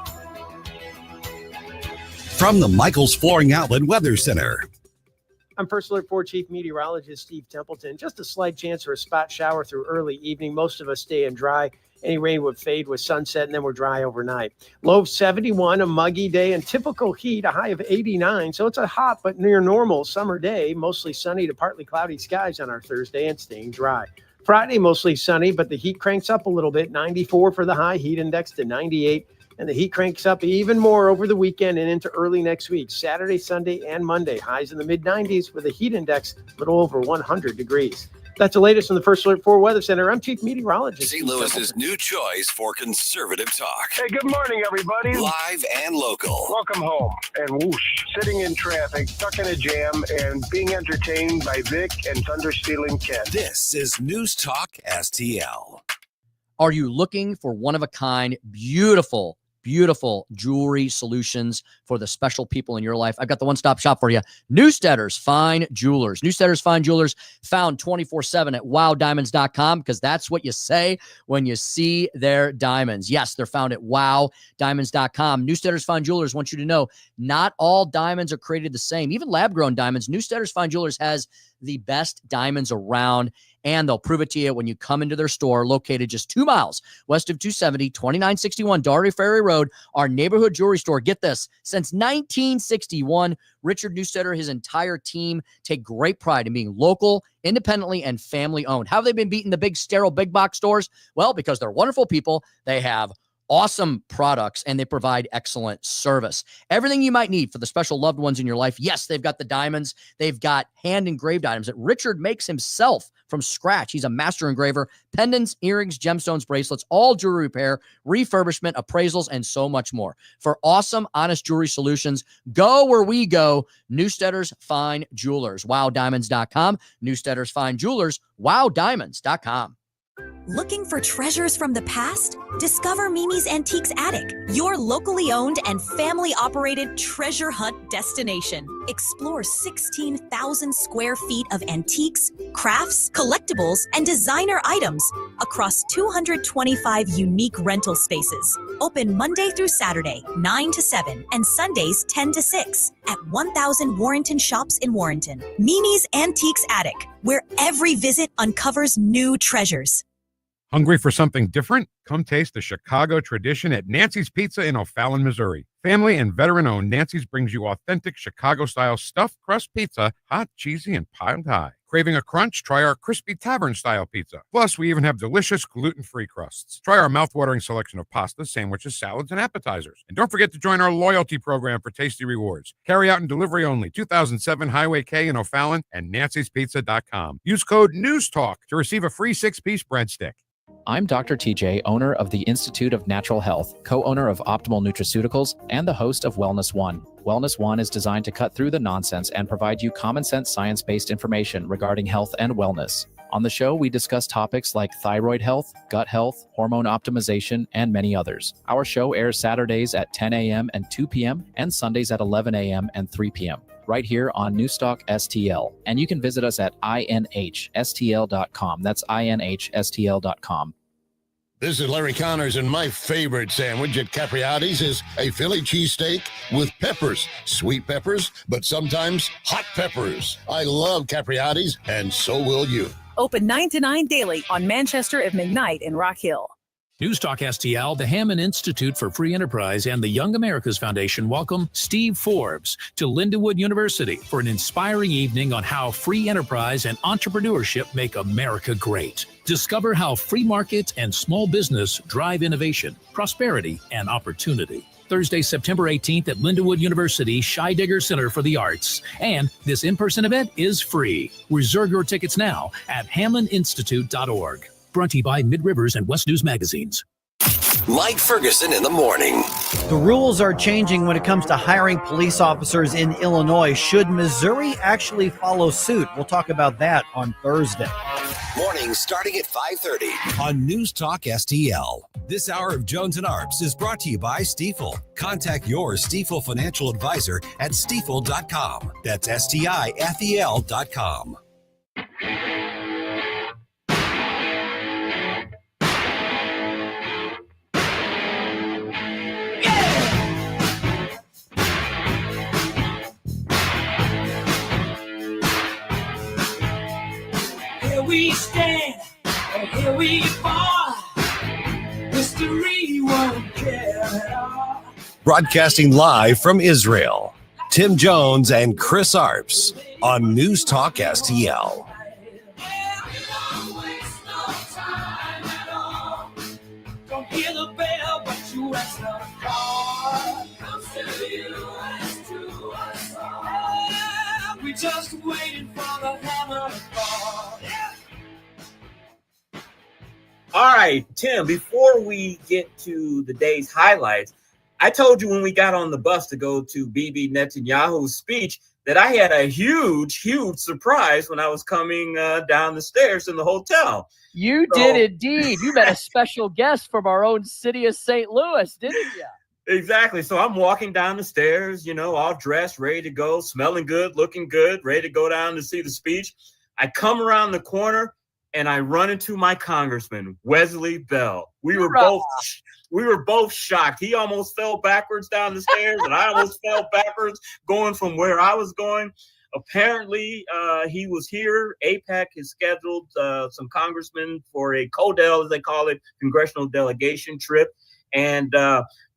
From the Michaels Flooring Outlet Weather Center. I'm First Alert 4 Chief Meteorologist Steve Templeton. Just a slight chance for a spot shower through early evening. Most of us stay in dry. Any rain would fade with sunset, and then we're dry overnight. Low of 71, a muggy day, and typical heat, a high of 89. So it's a hot but near normal summer day. Mostly sunny to partly cloudy skies on our Thursday and staying dry. Friday, mostly sunny, but the heat cranks up a little bit. 94 for the high, heat index to 98. And the heat cranks up even more over the weekend and into early next week. Saturday, Sunday, and Monday. Highs in the mid-90s with a heat index a little over 100 degrees. That's the latest from the First Alert 4 Weather Center. I'm Chief Meteorologist. St. Louis's new choice for conservative talk. Hey, good morning, everybody. Live and local. Welcome home. And whoosh, sitting in traffic, stuck in a jam, and being entertained by Vic and Thunder Stealing Ken. This is News Talk STL. Are you looking for one-of-a-kind, beautiful jewelry solutions for the special people in your life? I've got the one-stop shop for you. Newsteaders Fine Jewelers. Newsteaders Fine Jewelers, found 24/7 at wowdiamonds.com, because that's what you say when you see their diamonds. Yes, they're found at wowdiamonds.com. Newsteaders Fine Jewelers want you to know not all diamonds are created the same. Even lab-grown diamonds. Newsteaders Fine Jewelers has the best diamonds around, and they'll prove it to you when you come into their store, located just 2 miles west of 270, 2961 Daugherty Ferry Road, our neighborhood jewelry store. Get this, since 1961, Richard Newsteader, his entire team, take great pride in being local, independently, and family-owned. How have they been beating the big, sterile, big-box stores? Well, because they're wonderful people. They have awesome products, and they provide excellent service. Everything you might need for the special loved ones in your life. Yes, they've got the diamonds. They've got hand-engraved items that Richard makes himself from scratch. He's a master engraver. Pendants, earrings, gemstones, bracelets, all jewelry repair, refurbishment, appraisals, and so much more. For awesome, honest jewelry solutions, go where we go. Newsteaders Fine Jewelers. WowDiamonds.com. Newsteaders Fine Jewelers. WowDiamonds.com. Looking for treasures from the past? Discover Mimi's Antiques Attic, your locally owned and family-operated treasure hunt destination. Explore 16,000 square feet of antiques, crafts, collectibles, and designer items across 225 unique rental spaces. Open Monday through Saturday, 9 to 7, and Sundays, 10 to 6 at 1000 Warrenton Shops in Warrenton. Mimi's Antiques Attic, where every visit uncovers new treasures. Hungry for something different? Come taste the Chicago tradition at Nancy's Pizza in O'Fallon, Missouri. Family and veteran-owned Nancy's brings you authentic Chicago-style stuffed crust pizza, hot, cheesy, and piled high. Craving a crunch? Try our crispy tavern-style pizza. Plus, we even have delicious gluten-free crusts. Try our mouth-watering selection of pastas, sandwiches, salads, and appetizers. And don't forget to join our loyalty program for tasty rewards. Carry out and delivery only. 2007 Highway K in O'Fallon and nancyspizza.com. Use code NEWSTALK to receive a free 6-piece breadstick. I'm Dr. TJ, owner of the Institute of Natural Health, co-owner of Optimal Nutraceuticals, and the host of Wellness One. Wellness One is designed to cut through the nonsense and provide you common sense, science-based information regarding health and wellness. On the show, we discuss topics like thyroid health, gut health, hormone optimization, and many others. Our show airs Saturdays at 10 a.m. and 2 p.m. and Sundays at 11 a.m. and 3 p.m. right here on Newstalk STL. And you can visit us at inhstl.com. That's inhstl.com. This is Larry Connors, and my favorite sandwich at Capriati's is a Philly cheesesteak with peppers, sweet peppers, but sometimes hot peppers. I love Capriati's, and so will you. Open 9 to 9 daily on Manchester at McKnight in Rock Hill. Newstalk STL, the Hammond Institute for Free Enterprise, and the Young America's Foundation welcome Steve Forbes to Lindenwood University for an inspiring evening on how free enterprise and entrepreneurship make America great. Discover how free markets and small business drive innovation, prosperity, and opportunity. Thursday, September 18th at Lindenwood University Scheidegger Center for the Arts. And this in-person event is free. Reserve your tickets now at hamlindinstitute.org. Brought to you by Mid-Rivers and West News Magazines. Mike Ferguson in the morning. The rules are changing when it comes to hiring police officers in Illinois. Should Missouri actually follow suit? We'll talk about that on Thursday. Mornings starting at 5:30 on News Talk STL. This hour of Jones and Arps is brought to you by Stifel. Contact your Stifel financial advisor at stifel.com. That's STIFEL.com. we stand, and here we fall. History won't care at all. Broadcasting live from Israel, Tim Jones and Chris Arps on News Talk STL. Don't hear the bell, but you answer the call. Comes to you as to us all. We just waiting for the hammer to fall. All right, Tim, before we get to the day's highlights, I told you when we got on the bus to go to Bibi Netanyahu's speech that I had a huge surprise when I was coming down the stairs in the hotel. You did indeed. You met a special guest from our own city of St. Louis, didn't you? Exactly. So I'm walking down the stairs, you know, all dressed, ready to go, smelling good, looking good, ready to go down to see the speech. I come around the corner and I run into my congressman, Wesley Bell. We were both shocked. He almost fell backwards down the stairs, and I almost fell backwards going from where I was going. Apparently, he was here. AIPAC has scheduled some congressmen for a CODEL, as they call it, congressional delegation trip. And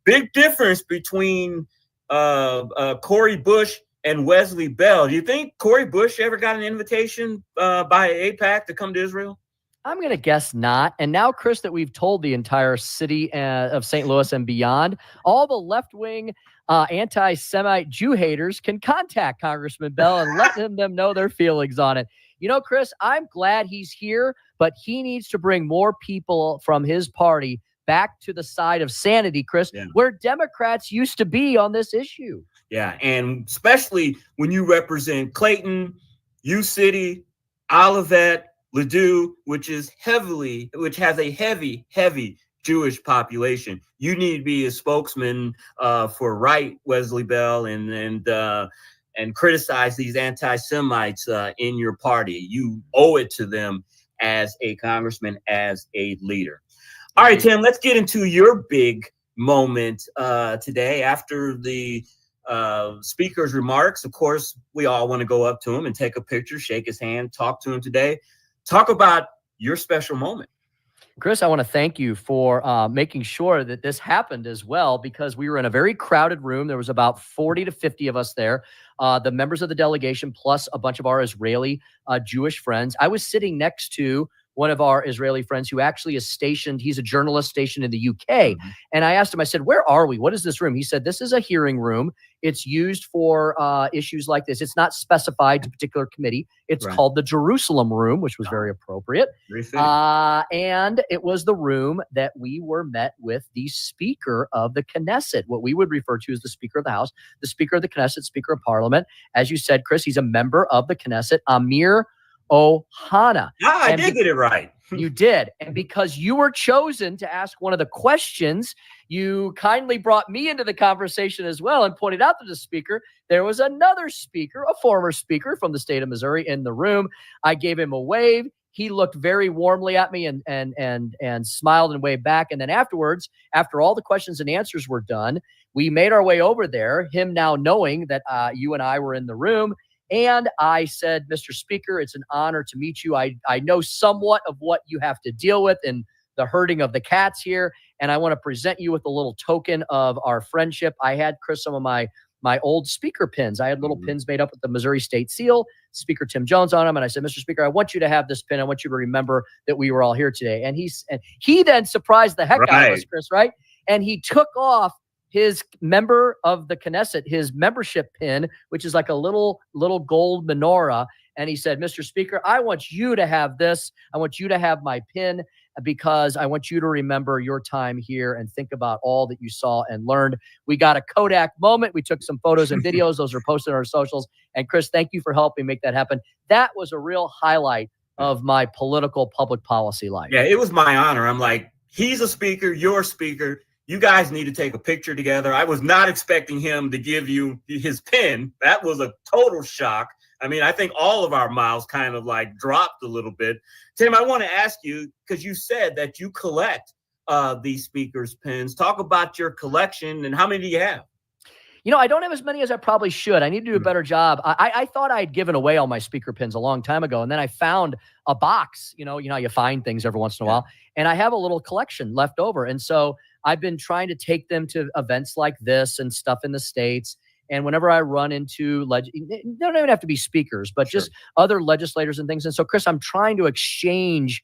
big difference between Cori Bush and Wesley Bell. Do you think Cori Bush ever got an invitation by AIPAC to come to Israel? I'm going to guess not. And now, Chris, that we've told the entire city of St. Louis and beyond, all the left-wing anti-Semite Jew haters can contact Congressman Bell and let them know their feelings on it. You know, Chris, I'm glad he's here, but he needs to bring more people from his party back to the side of sanity, Chris, where Democrats used to be on this issue. Yeah, and especially when you represent Clayton, U-City, Olivet, Ladue, which has a heavy Jewish population. You need to be a spokesman for right Wesley Bell and criticize these anti-Semites in your party. You owe it to them as a congressman, as a leader. All right, Tim, let's get into your big moment today after the speaker's remarks. Of course, we all want to go up to him and take a picture, shake his hand, talk to him today. Talk about your special moment. Chris, I want to thank you for making sure that this happened as well, because we were in a very crowded room. There was about 40 to 50 of us there, the members of the delegation, plus a bunch of our Israeli Jewish friends. I was sitting next to one of our Israeli friends who actually is stationed. He's a journalist stationed in the UK. Mm-hmm. And I asked him, I said, where are we? What is this room? He said, this is a hearing room. It's used for issues like this. It's not specified to a particular committee. It's called the Jerusalem room, which was very appropriate. And it was the room that we were met with the Speaker of the Knesset, what we would refer to as the Speaker of the House, the Speaker of the Knesset, Speaker of Parliament. As you said, Chris, he's a member of the Knesset, Amir Ohana. I did get it right. You did. And because you were chosen to ask one of the questions, you kindly brought me into the conversation as well and pointed out to the speaker there was another speaker, a former speaker from the state of Missouri, in the room. I gave him a wave. He looked very warmly at me and smiled and waved back. And then afterwards, after all the questions and answers were done, we made our way over there, him now knowing that you and I were in the room. And I said, Mr. Speaker, it's an honor to meet you. I know somewhat of what you have to deal with in the herding of the cats here. And I want to present you with a little token of our friendship. I had, Chris, some of my old speaker pins. I had little pins made up with the Missouri State Seal, Speaker Tim Jones on them. And I said, Mr. Speaker, I want you to have this pin. I want you to remember that we were all here today. And he then surprised the heck out of us, Chris, right? And he took off his member of the Knesset, his membership pin, which is like a little gold menorah. And he said, Mr. Speaker, I want you to have this. I want you to have my pin because I want you to remember your time here and think about all that you saw and learned. We got a Kodak moment. We took some photos and videos. Those are posted on our socials. And Chris, thank you for helping make that happen. That was a real highlight of my political public policy life. Yeah, it was my honor. I'm like, he's a speaker, you're a speaker. You guys need to take a picture together. I was not expecting him to give you his pin. That was a total shock. I mean, I think all of our mouths kind of like dropped a little bit. Tim, I want to ask you, because you said that you collect these speakers' pins. Talk about your collection and how many do you have? I don't have as many as I probably should. I need to do a better job. I thought I'd given away all my speaker pins a long time ago, and then I found a box. You know how you find things every once in a while, and I have a little collection left over. And so I've been trying to take them to events like this and stuff in the States. And whenever I run into they don't even have to be speakers, but just other legislators and things. And so, Chris, I'm trying to exchange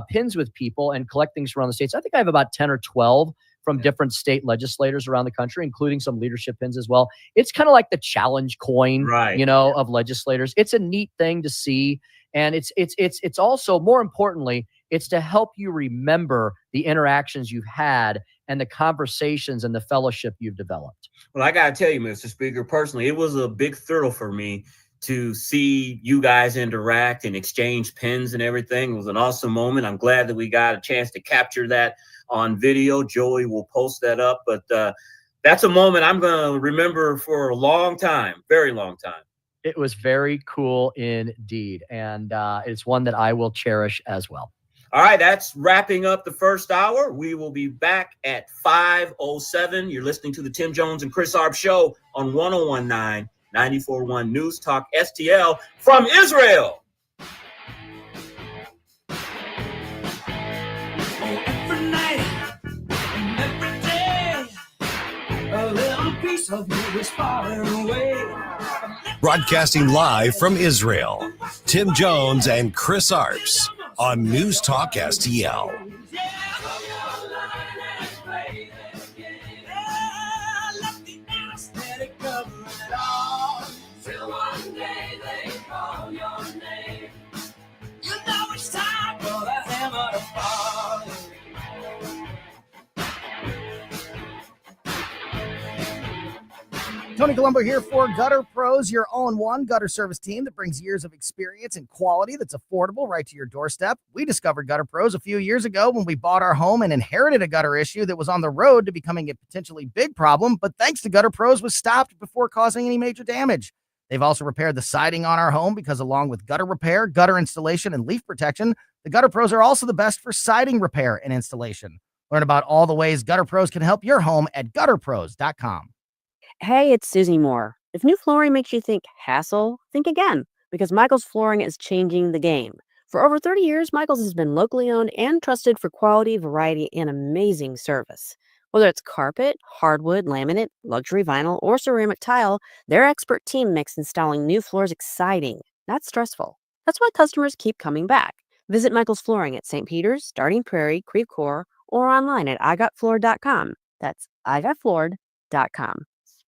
pins with people and collect things from around the States. I think I have about 10 or 12 from different state legislators around the country, including some leadership pins as well. It's kind of like the challenge coin, of legislators. It's a neat thing to see. And it's also, more importantly, it's to help you remember the interactions you've had and the conversations and the fellowship you've developed. Well, I got to tell you, Mr. Speaker, personally, it was a big thrill for me to see you guys interact and exchange pins and everything. It was an awesome moment. I'm glad that we got a chance to capture that on video. Joey will post that up, but that's a moment I'm going to remember for a long time, very long time. It was very cool indeed, and it's one that I will cherish as well. All right, that's wrapping up the first hour. We will be back at 5:07. You're listening to the Tim Jones and Chris Arp Show on 101.9, 94.1 News Talk STL from Israel. Every night and every day, a little piece of you is far away. Broadcasting live from Israel, Tim Jones and Chris Arps on News Talk STL. Till one day they call your name. You know it's time for the hammer to fall. Tony Colombo here for Gutter Pros, your all-in-one gutter service team that brings years of experience and quality that's affordable right to your doorstep. We discovered Gutter Pros a few years ago when we bought our home and inherited a gutter issue that was on the road to becoming a potentially big problem, but thanks to Gutter Pros was stopped before causing any major damage. They've also repaired the siding on our home because along with gutter repair, gutter installation, and leaf protection, the Gutter Pros are also the best for siding repair and installation. Learn about all the ways Gutter Pros can help your home at gutterpros.com. Hey, it's Susie Moore. If new flooring makes you think hassle, think again, because Michael's Flooring is changing the game. For over 30 years, Michael's has been locally owned and trusted for quality, variety, and amazing service. Whether it's carpet, hardwood, laminate, luxury vinyl, or ceramic tile, their expert team makes installing new floors exciting, not stressful. That's why customers keep coming back. Visit Michael's Flooring at St. Peter's, Starting Prairie, Creve Coeur, or online at igotfloored.com. That's igotfloored.com.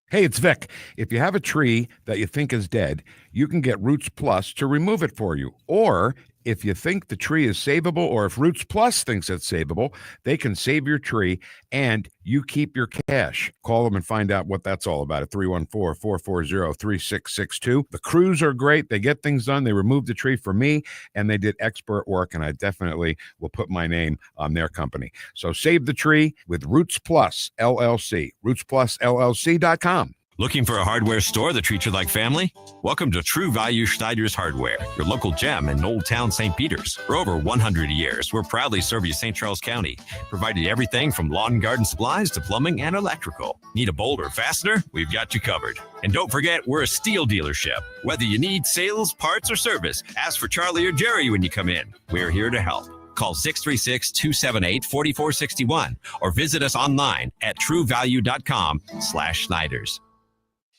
Hey, it's Vic. If you have a tree that you think is dead, you can get Roots Plus to remove it for you. Or if you think the tree is savable, or if Roots Plus thinks it's savable, they can save your tree and you keep your cash. Call them and find out what that's all about at 314-440-3662. The crews are great. They get things done. They removed the tree for me and they did expert work, and I definitely will put my name on their company. So save the tree with Roots Plus LLC, rootsplusllc.com. Looking for a hardware store that treats you like family? Welcome to True Value Schneider's Hardware, your local gem in Old Town St. Peter's. For over 100 years, we're proudly serving St. Charles County, providing everything from lawn and garden supplies to plumbing and electrical. Need a bolt or fastener? We've got you covered. And don't forget, we're a steel dealership. Whether you need sales, parts, or service, ask for Charlie or Jerry when you come in. We're here to help. Call 636-278-4461 or visit us online at truevalue.com/Schneiders.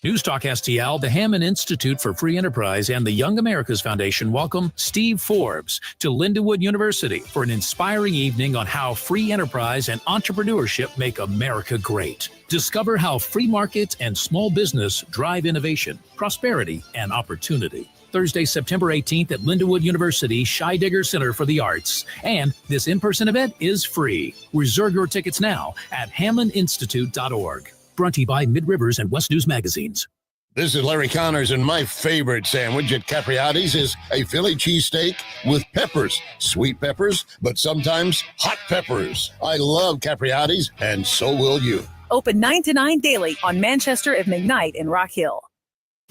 News Talk STL, the Hammond Institute for Free Enterprise, and the Young America's Foundation welcome Steve Forbes to Lindenwood University for an inspiring evening on how free enterprise and entrepreneurship make America great. Discover how free markets and small business drive innovation, prosperity, and opportunity. Thursday, September 18th at Lindenwood University Scheidegger Center for the Arts. And this in-person event is free. Reserve your tickets now at hammondinstitute.org. Brought to you by Mid-Rivers and West News Magazines. This is Larry Connors, and my favorite sandwich at Capriati's is a Philly cheesesteak with peppers, sweet peppers, but sometimes hot peppers. I love Capriati's, and so will you. Open 9 to 9 daily on Manchester at McKnight in Rock Hill.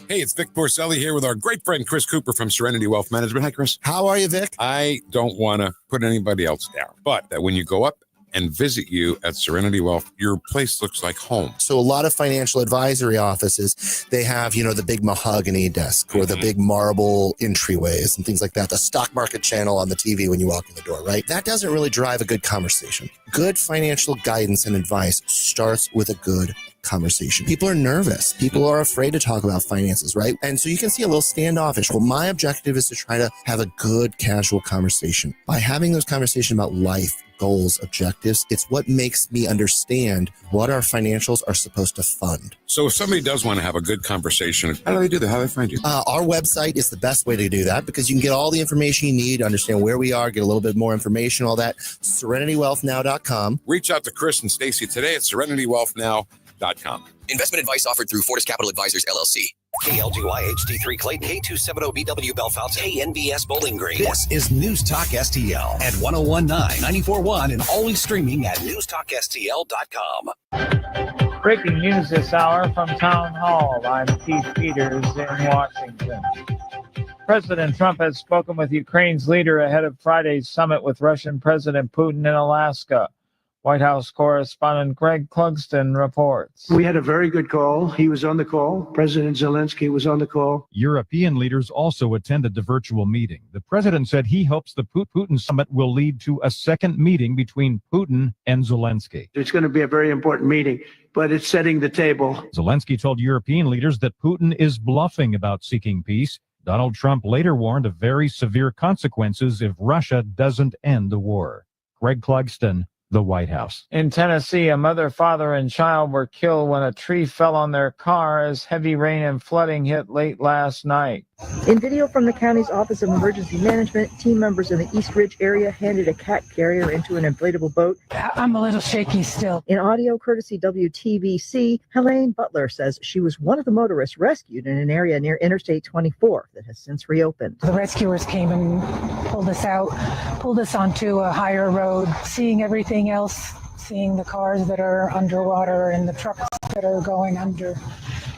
Hey, it's Vic Porcelli here with our great friend Chris Cooper from Serenity Wealth Management. Hi, Chris. How are you, Vic? I don't want to put anybody else down, but that when you go up and visit you at Serenity Wealth, your place looks like home. So a lot of financial advisory offices, they have, the big mahogany desk or the big marble entryways and things like that. The stock market channel on the TV when you walk in the door, right? That doesn't really drive a good conversation. Good financial guidance and advice starts with a good conversation. People are nervous. People are afraid to talk about finances, right? And so you can see a little standoffish. Well, my objective is to try to have a good casual conversation. By having those conversations about life, goals, objectives, it's what makes me understand what our financials are supposed to fund. So if somebody does want to have a good conversation, how do they do that? How do they find you? Our website is the best way to do that because you can get all the information you need, understand where we are, get a little bit more information, all that. SerenityWealthNow.com. Reach out to Chris and Stacy today at SerenityWealthNow.com. Investment advice offered through Fortis Capital Advisors, LLC. KLGY HD3 Clayton, K270BW Bellefonte, KNBS Bowling Green. This is News Talk STL at 1019, 94.1, and always streaming at newstalkstl.com. Breaking news this hour from Town Hall. I'm Keith Peters in Washington. President Trump has spoken with Ukraine's leader ahead of Friday's summit with Russian President Putin in Alaska. White House correspondent Greg Clugston reports. We had a very good call. He was on the call. President Zelensky was on the call. European leaders also attended the virtual meeting. The president said he hopes the Putin summit will lead to a second meeting between Putin and Zelensky. It's going to be a very important meeting, but it's setting the table. Zelensky told European leaders that Putin is bluffing about seeking peace. Donald Trump later warned of very severe consequences if Russia doesn't end the war. Greg Clugston, the White House. In Tennessee, a mother, father, and child were killed when a tree fell on their car as heavy rain and flooding hit late last night. In video from the county's Office of Emergency Management, team members in the East Ridge area handed a cat carrier into an inflatable boat. I'm a little shaky still. In audio courtesy WTBC, Helene Butler says she was one of the motorists rescued in an area near Interstate 24 that has since reopened. The rescuers came and pulled us out, pulled us onto a higher road, seeing everything else, seeing the cars that are underwater and the trucks that are going under.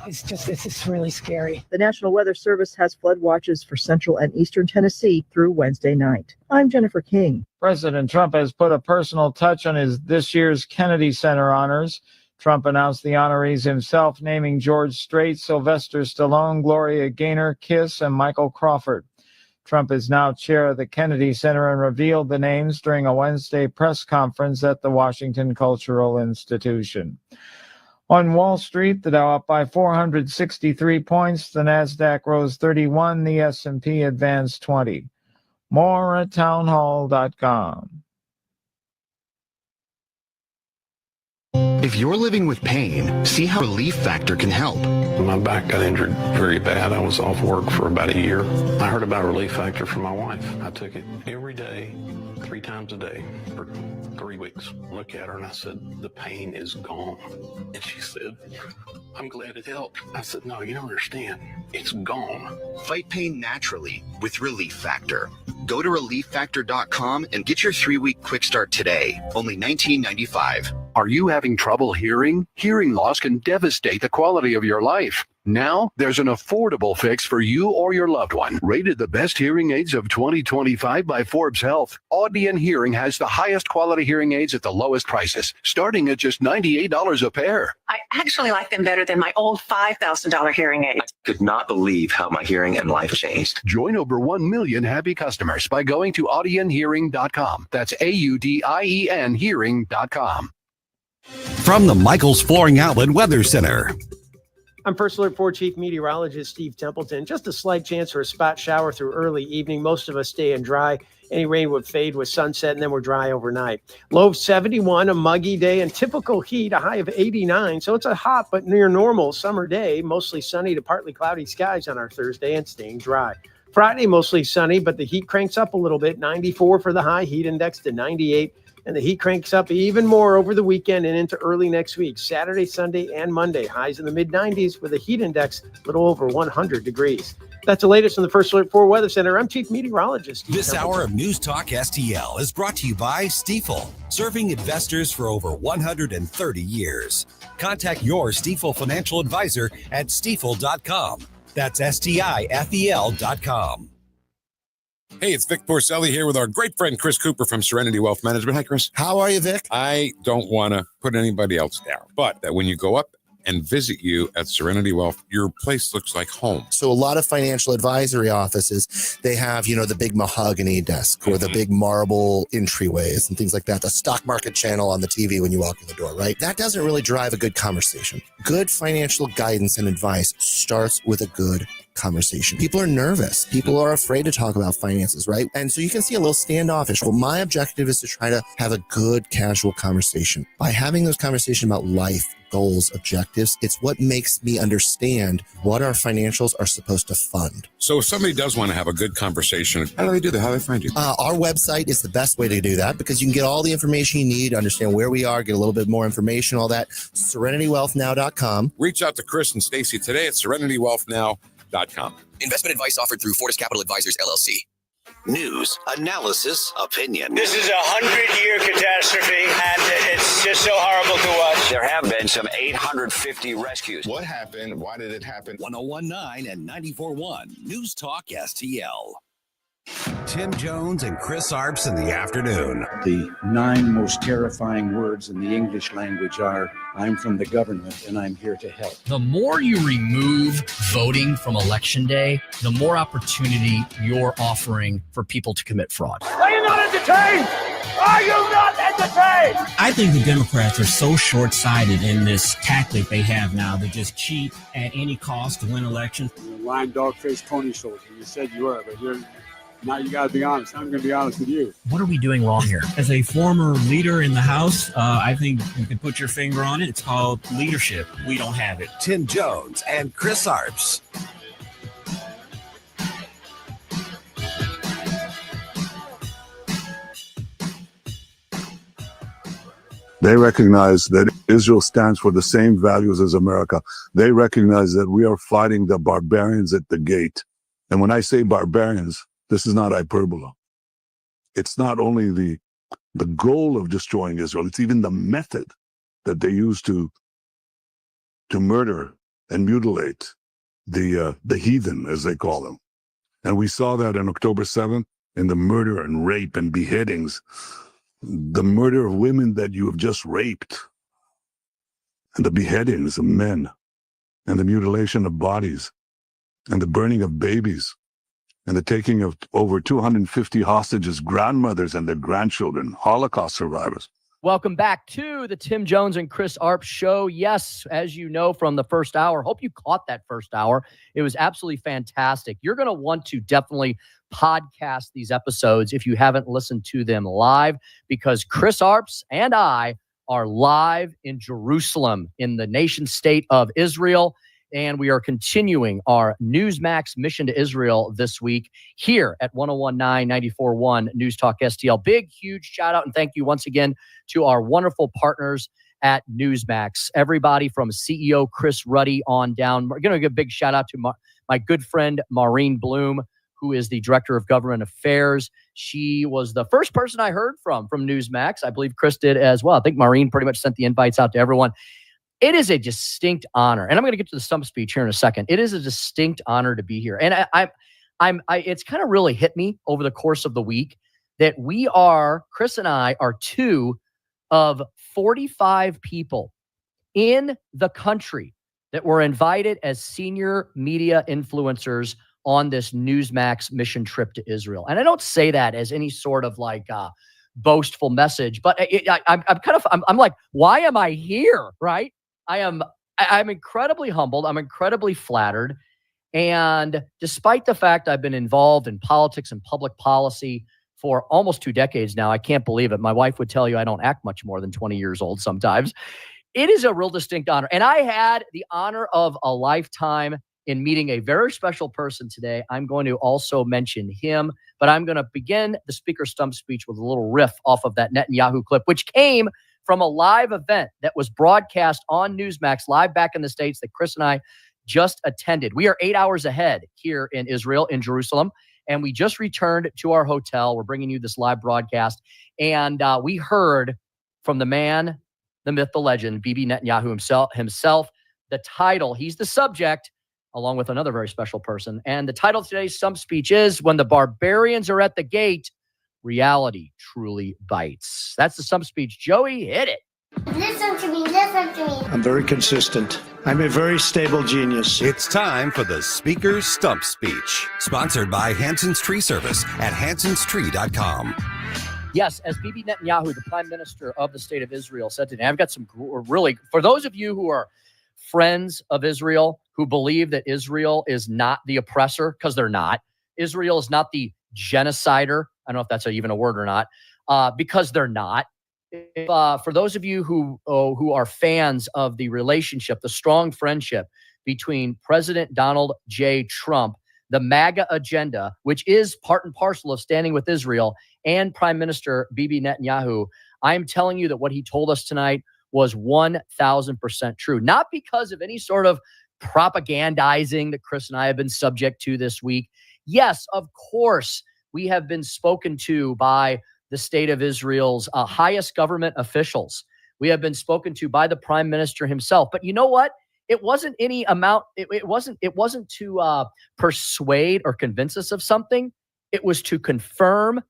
It's just really scary. The National Weather Service has flood watches for central and eastern Tennessee through Wednesday night. I'm Jennifer King. President Trump has put a personal touch on this year's Kennedy Center honors. Trump announced the honorees himself, naming George Strait, Sylvester Stallone, Gloria Gaynor, Kiss, and Michael Crawford. Trump is now chair of the Kennedy Center and revealed the names during a Wednesday press conference at the Washington Cultural Institution. On Wall Street, the Dow up by 463 points, the Nasdaq rose 31, the S&P advanced 20. More at townhall.com. If you're living with pain, see how Relief Factor can help. My back got injured very bad. I was off work for about a year. I heard about Relief Factor from my wife. I took it every day, 3 times a day for 3 weeks. Look at her and I said, the pain is gone. And she said, I'm glad it helped. I said, no, you don't understand. It's gone. Fight pain naturally with Relief Factor. Go to ReliefFactor.com and get your 3-week quick start today. Only $19.95. Are you having trouble hearing? Hearing loss can devastate the quality of your life. Now, there's an affordable fix for you or your loved one. Rated the best hearing aids of 2025 by Forbes Health, Audion Hearing has the highest quality hearing aids at the lowest prices, starting at just $98 a pair. I actually like them better than my old $5,000 hearing aids. I could not believe how my hearing and life changed. Join over 1 million happy customers by going to audionhearing.com. That's AUDIEN hearing.com. From the Michaels Flooring Outlet Weather Center. I'm First Alert 4 Chief Meteorologist Steve Templeton. Just a slight chance for a spot shower through early evening. Most of us staying dry. Any rain would fade with sunset, and then we're dry overnight. Low 71, a muggy day, and typical heat, a high of 89. So it's a hot but near normal summer day. Mostly sunny to partly cloudy skies on our Thursday and staying dry. Friday, mostly sunny, but the heat cranks up a little bit. 94 for the high, heat index to 98. And the heat cranks up even more over the weekend and into early next week. Saturday, Sunday, and Monday. Highs in the mid-90s with a heat index a little over 100 degrees. That's the latest from the First Alert 4 Weather Center. I'm Chief Meteorologist Steve This Templeton. hour of News Talk STL is brought to you by Stifel, serving investors for over 130 years. Contact your Stifel financial advisor at stifel.com. That's STIFEL.com. Hey, it's Vic Porcelli here with our great friend Chris Cooper from Serenity Wealth Management. Hi, Chris. How are you, Vic? I don't want to put anybody else down, but that when you go up and visit you at Serenity Wealth, your place looks like home. So a lot of financial advisory offices, they have, the big mahogany desk or the big marble entryways and things like that. The stock market channel on the TV when you walk in the door, right? That doesn't really drive a good conversation. Good financial guidance and advice starts with a good conversation. People are nervous. People are afraid to talk about finances, right? And so you can see a little standoffish. Well, my objective is to try to have a good casual conversation. By having those conversations about life, goals, objectives, it's what makes me understand what our financials are supposed to fund. So if somebody does want to have a good conversation, how do they do that? How do they find you? Our website is the best way to do that because you can get all the information you need, understand where we are, get a little bit more information, all that. SerenityWealthNow.com. Reach out to Chris and Stacy today at SerenityWealthNow.com. Investment advice offered through Fortis Capital Advisors, LLC. News, analysis, opinion. This is a 100-year catastrophe, and it's just so horrible to watch. There have been some 850 rescues. What happened? Why did it happen? 101.9 and 94.1 News Talk STL. Tim Jones and Chris Arps in the afternoon. The 9 most terrifying words in the English language are, I'm from the government and I'm here to help. The more you remove voting from Election Day, the more opportunity you're offering for people to commit fraud. Are you not entertained? Are you not entertained? I think the Democrats are so short-sighted in this tactic they have now to just cheat at any cost to win elections. You're a lying dog-faced pony soldier. You said you were, but now you got to be honest. I'm going to be honest with you. What are we doing wrong here? As a former leader in the House, I think you can put your finger on it. It's called leadership. We don't have it. Tim Jones and Chris Arps. They recognize that Israel stands for the same values as America. They recognize that we are fighting the barbarians at the gate. And when I say barbarians, this is not hyperbole. It's not only the goal of destroying Israel, it's even the method that they use to murder and mutilate the heathen, as they call them. And we saw that on October 7th in the murder and rape and beheadings, the murder of women that you have just raped, and the beheadings of men, and the mutilation of bodies, and the burning of babies, and the taking of over 250 hostages, grandmothers and their grandchildren, Holocaust survivors. Welcome back to the Tim Jones and Chris Arps show. Yes, as you know from the first hour, hope you caught that first hour. It was absolutely fantastic. You're going to want to definitely podcast these episodes if you haven't listened to them live, because Chris Arps and I are live in Jerusalem in the nation state of Israel. And we are continuing our Newsmax mission to Israel this week here at 101.9, 94.1 News Talk STL. Big, huge shout out and thank you once again to our wonderful partners at Newsmax. Everybody from CEO Chris Ruddy on down. We're going to give a big shout out to my good friend Maureen Bloom, who is the Director of Government Affairs. She was the first person I heard from Newsmax. I believe Chris did as well. I think Maureen pretty much sent the invites out to everyone. It is a distinct honor, and I'm going to get to the stump speech here in a second. It is a distinct honor to be here, and it's kind of really hit me over the course of the week that Chris and I are 2 of 45 people in the country that were invited as senior media influencers on this Newsmax mission trip to Israel. And I don't say that as any sort of boastful message, but I'm like, why am I here? Right? I'm incredibly humbled. I'm incredibly flattered. And despite the fact I've been involved in politics and public policy for almost 2 decades now, I can't believe it. My wife would tell you I don't act much more than 20 years old sometimes. It is a real distinct honor. And I had the honor of a lifetime in meeting a very special person today. I'm going to also mention him, but I'm going to begin the Speaker Stump speech with a little riff off of that Netanyahu clip, which came from a live event that was broadcast on Newsmax live back in the States that Chris and I just attended. We are 8 hours ahead here in Israel, in Jerusalem, and we just returned to our hotel. We're bringing you this live broadcast, and we heard from the man, the myth, the legend, Bibi Netanyahu himself. The title, he's the subject, along with another very special person. And the title of today's stump speech is When the Barbarians Are at the Gate, Reality Truly Bites. That's the stump speech. Joey, hit it. Listen to me, listen to me. I'm very consistent. I'm a very stable genius. It's time for the Speaker's Stump Speech, sponsored by Hanson's Tree Service at hansonstree.com. Yes, as Bibi Netanyahu, the prime minister of the state of Israel, said today, I've got some really, for those of you who are friends of Israel, who believe that Israel is not the oppressor, because they're not. Israel is not the genocider. I don't know if that's even a word or not, because they're not. For those of you who are fans of the relationship, the strong friendship between President Donald J. Trump, the MAGA agenda, which is part and parcel of standing with Israel, and Prime Minister Bibi Netanyahu, I'm telling you that what he told us tonight was 1,000% true. Not because of any sort of propagandizing that Chris and I have been subject to this week. Yes, of course, we have been spoken to by the state of Israel's highest government officials. We have been spoken to by the prime minister himself. But you know what? It wasn't any amount. It wasn't to persuade or convince us of something. It was to confirm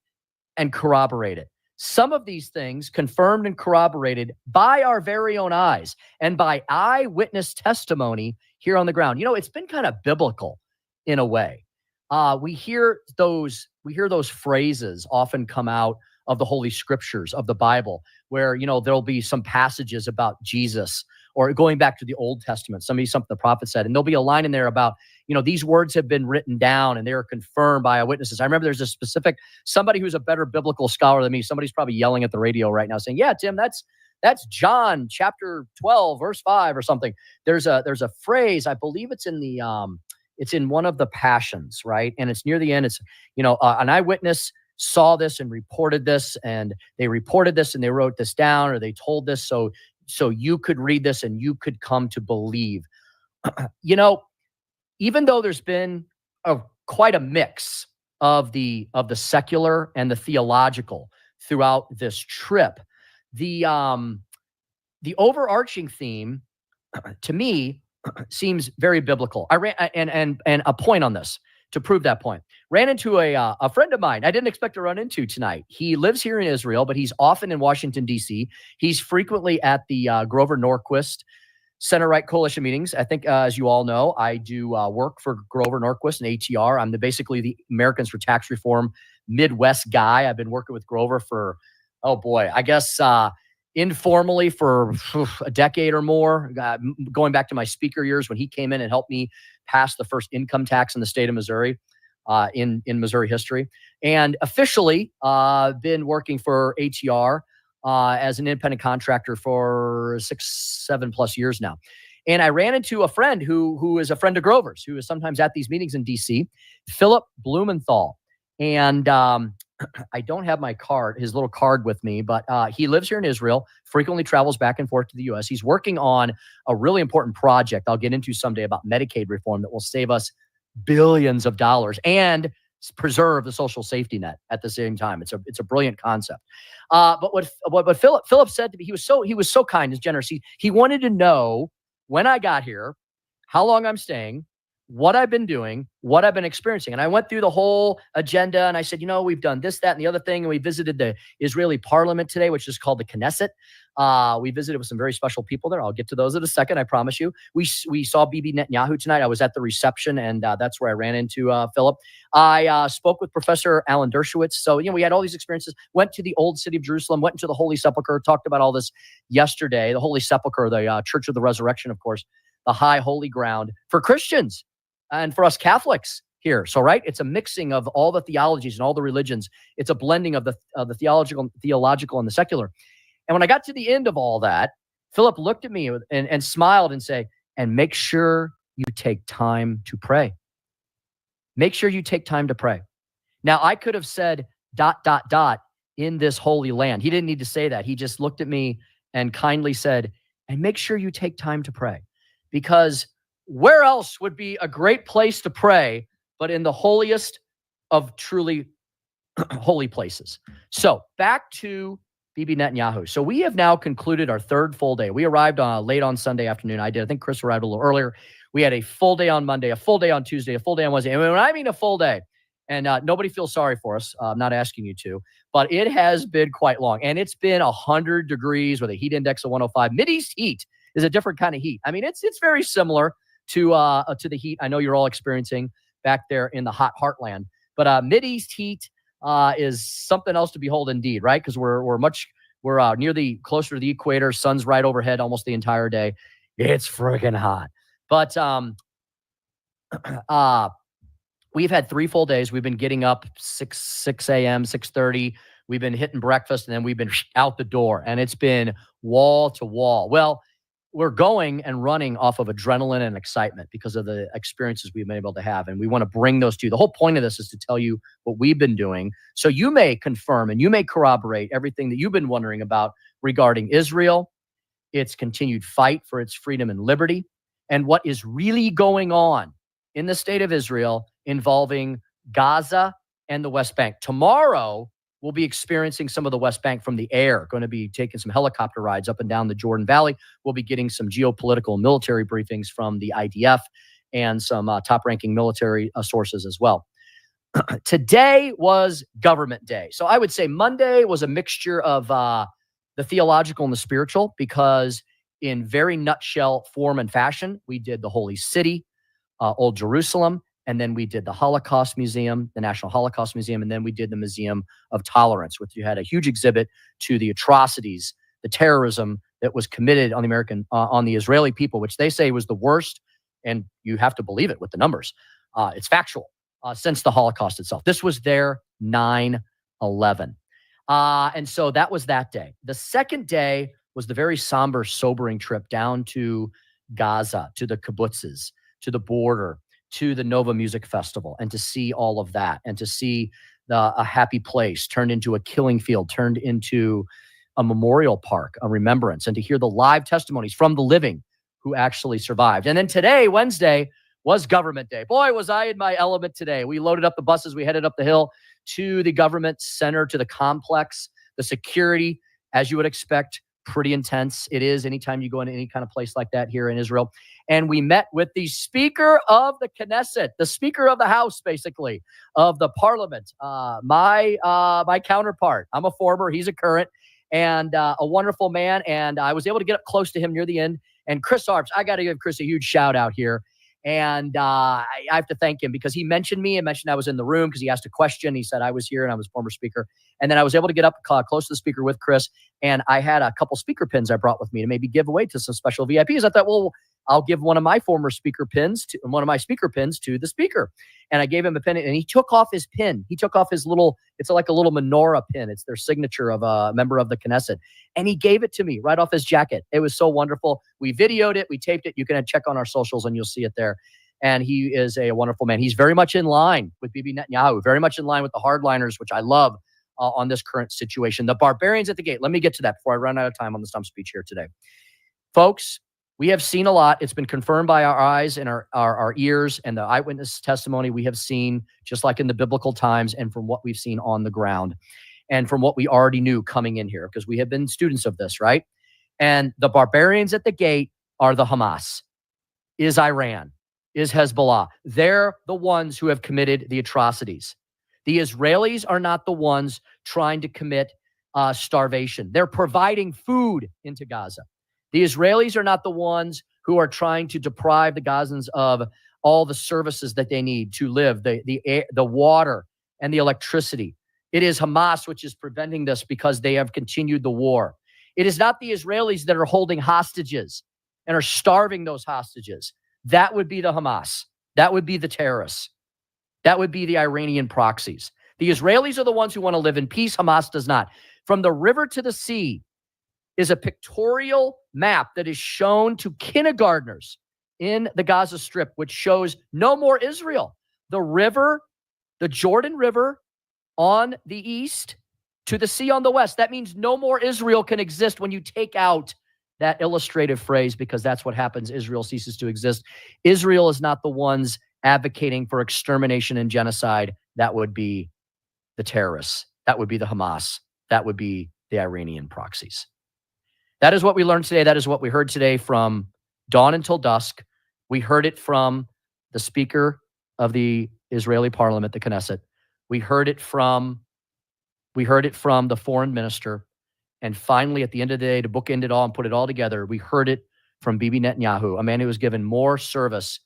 and corroborate it. Some of these things confirmed and corroborated by our very own eyes and by eyewitness testimony here on the ground. You know, it's been kind of biblical in a way. We hear those phrases often come out of the Holy Scriptures of the Bible, where, you know, there'll be some passages about Jesus, or going back to the Old Testament, something the prophet said, and there'll be a line in there about, you know, these words have been written down and they are confirmed by eyewitnesses. I remember there's a specific, somebody who's a better biblical scholar than me, somebody's probably yelling at the radio right now saying, yeah, Tim, that's John chapter 12, verse 5 or something. There's a phrase, I believe it's in one of the Passions, right? And it's near the end. It's, you know, an eyewitness saw this and reported this, and they reported this and they wrote this down, or they told this so you could read this and you could come to believe. You know, even though there's been quite a mix of the secular and the theological throughout this trip, the overarching theme to me seems very biblical. I ran and a point on this to prove that point. Ran into a friend of mine I didn't expect to run into tonight. He lives here in Israel, but he's often in Washington, D.C. He's frequently at the Grover Norquist center-right coalition meetings. I think, as you all know, I do work for Grover Norquist and ATR. I'm basically the Americans for Tax Reform Midwest guy. I've been working with Grover for, oh boy, I guess informally for a decade or more, going back to my speaker years when he came in and helped me pass the first income tax in the state of Missouri, in Missouri history. And officially been working for ATR as an independent contractor for 6-7+ years now. And I ran into a friend who is a friend of Grover's, who is sometimes at these meetings in DC, Philip Blumenthal. And I don't have my card, his little card with me, but he lives here in Israel, frequently travels back and forth to the U.S. He's working on a really important project I'll get into someday about Medicaid reform that will save us billions of dollars and preserve the social safety net at the same time. It's a brilliant concept. But what Philip said to me, he was so kind and generous. He wanted to know when I got here, how long I'm staying, what I've been doing, what I've been experiencing. And I went through the whole agenda and I said, you know, we've done this, that, and the other thing. And we visited the Israeli parliament today, which is called the Knesset. We visited with some very special people there. I'll get to those in a second, I promise you. We saw Bibi Netanyahu tonight. I was at the reception, and that's where I ran into Philip. I spoke with Professor Alan Dershowitz. So, you know, we had all these experiences, went to the old city of Jerusalem, went into the Holy Sepulchre, talked about all this yesterday. The Holy Sepulchre, the Church of the Resurrection, of course, the high holy ground for Christians and for us Catholics here. So, right, it's a mixing of all the theologies and all the religions. It's a blending of the theological and the secular. And when I got to the end of all that, Philip looked at me and smiled and said, and make sure you take time to pray. Make sure you take time to pray. Now, I could have said ... in this holy land. He didn't need to say that. He just looked at me and kindly said, and make sure you take time to pray. Because where else would be a great place to pray but in the holiest of truly holy places? So back to Bibi Netanyahu. So we have now concluded our third full day. We arrived late on Sunday afternoon. I think Chris arrived a little earlier. We had a full day on Monday, a full day on Tuesday, a full day on Wednesday. And when I mean a full day, and nobody feels sorry for us, I'm not asking you to, but it has been quite long. And it's been 100 degrees with a heat index of 105. Mideast heat is a different kind of heat. I mean, it's very similar to the heat I know you're all experiencing back there in the hot heartland. But Mideast heat is something else to behold indeed, right? Because we're closer to the equator. Sun's right overhead almost the entire day. It's friggin' hot. But we've had 3 full days. We've been getting up 6 a.m., 6:30. We've been hitting breakfast, and then we've been out the door. And it's been wall to wall. Well, we're going and running off of adrenaline and excitement because of the experiences we've been able to have. And we want to bring those to you. The whole point of this is to tell you what we've been doing so you may confirm and you may corroborate everything that you've been wondering about regarding Israel, its continued fight for its freedom and liberty, and what is really going on in the state of Israel involving Gaza and the West Bank. Tomorrow, we'll be experiencing some of the West Bank from the air, going to be taking some helicopter rides up and down the Jordan Valley. We'll be getting some geopolitical and military briefings from the IDF and some top-ranking military sources as well. Today was Government Day. So I would say Monday was a mixture of the theological and the spiritual, because in very nutshell form and fashion, we did the Holy City, Old Jerusalem, and then we did the Holocaust Museum, the National Holocaust Museum, and then we did the Museum of Tolerance, which you had a huge exhibit to the atrocities, the terrorism that was committed on the Israeli people, which they say was the worst, and you have to believe it with the numbers. It's factual since the Holocaust itself. This was their 9/11. And so that was that day. The second day was the very somber, sobering trip down to Gaza, to the kibbutzes, to the border, to the Nova Music Festival, and to see all of that, and to see a happy place turned into a killing field, turned into a memorial park, a remembrance, and to hear the live testimonies from the living who actually survived. And then today, Wednesday, was Government Day. Boy, was I in my element today. We loaded up the buses. We headed up the hill to the government center, to the complex. The security, as you would expect, pretty intense. It is anytime you go into any kind of place like that here in Israel. And we met with the Speaker of the Knesset, the Speaker of the House, basically, of the Parliament. My counterpart. I'm a former, he's a current, and a wonderful man. And I was able to get up close to him near the end. And Chris Arps, I got to give Chris a huge shout out here. And I have to thank him because he mentioned me and mentioned I was in the room because he asked a question. He said I was here and I was former speaker. And then I was able to get up close to the speaker with Chris. And I had a couple speaker pins I brought with me to maybe give away to some special VIPs. I thought, well, I'll give one of my former speaker pins to one of my speaker pins to the speaker. And I gave him a pin and he took off his pin. He took off his little, it's like a little menorah pin. It's their signature of a member of the Knesset. And he gave it to me right off his jacket. It was so wonderful. We videoed it. We taped it. You can check on our socials and you'll see it there. And he is a wonderful man. He's very much in line with Bibi Netanyahu, very much in line with the hardliners, which I love on this current situation. The barbarians at the gate. Let me get to that before I run out of time on the stump speech here today. Folks, we have seen a lot. It's been confirmed by our eyes and our ears and the eyewitness testimony we have seen, just like in the biblical times, and from what we've seen on the ground and from what we already knew coming in here, because we have been students of this, right? And the barbarians at the gate are the Hamas, is Iran, is Hezbollah. They're the ones who have committed the atrocities. The Israelis are not the ones trying to commit starvation. They're providing food into Gaza. The Israelis are not the ones who are trying to deprive the Gazans of all the services that they need to live, the air, the water, and the electricity. It is Hamas which is preventing this because they have continued the war. It is not the Israelis that are holding hostages and are starving those hostages. That would be the Hamas. That would be the terrorists. That would be the Iranian proxies. The Israelis are the ones who want to live in peace. Hamas does not. From the river to the sea is a pictorial map that is shown to kindergartners in the Gaza Strip, which shows no more Israel. The river, the Jordan River on the east to the sea on the west. That means no more Israel can exist when you take out that illustrative phrase, because that's what happens. Israel ceases to exist. Israel is not the ones advocating for extermination and genocide. That would be the terrorists. That would be the Hamas. That would be the Iranian proxies. That is what we learned today. That is what we heard today from dawn until dusk We heard it from the Speaker of the Israeli Parliament, the Knesset. We heard it from the Foreign Minister. And finally, at the end of the day, to bookend it all and put it all together, we heard it from Bibi Netanyahu, a man who has given more service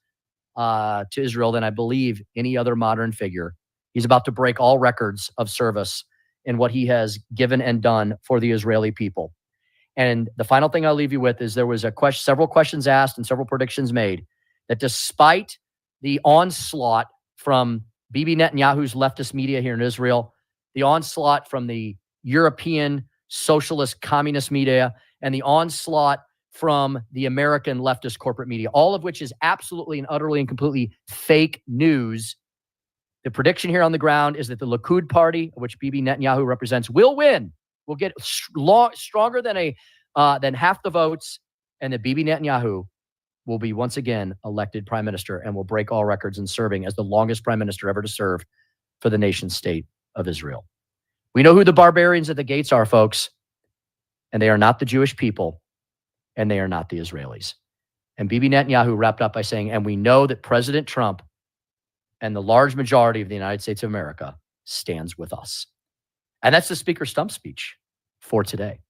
to Israel than I believe any other modern figure. He's about to break all records of service in what he has given and done for the Israeli people. And the final thing I'll leave you with is there was several questions asked and several predictions made that despite the onslaught from Bibi Netanyahu's leftist media here in Israel, the onslaught from the European socialist communist media, and the onslaught from the American leftist corporate media, all of which is absolutely and utterly and completely fake news. The prediction here on the ground is that the Likud party, which Bibi Netanyahu represents, will win. Will get stronger than half the votes, and that Bibi Netanyahu will be once again elected prime minister and will break all records in serving as the longest prime minister ever to serve for the nation state of Israel. We know who the barbarians at the gates are, folks, and they are not the Jewish people, and they are not the Israelis. And Bibi Netanyahu wrapped up by saying, and we know that President Trump and the large majority of the United States of America stands with us. And that's the Speaker's stump speech for today.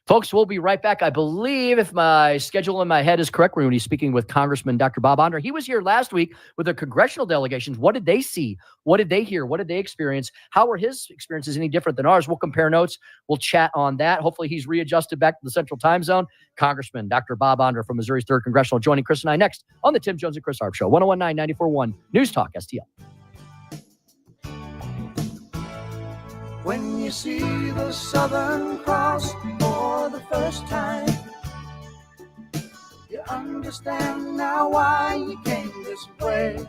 Folks, we'll be right back. I believe, if my schedule in my head is correct, we're going to be speaking with Congressman Dr. Bob Onder. He was here last week with the congressional delegations. What did they see? What did they hear? What did they experience? How were his experiences any different than ours? We'll compare notes. We'll chat on that. Hopefully he's readjusted back to the Central Time Zone. Congressman Dr. Bob Onder from Missouri's 3rd Congressional joining Chris and I next on the Tim Jones and Chris Harp Show, 1019-94.1 News Talk STL. When you see the Southern Cross for the first time, you understand now why you came this way.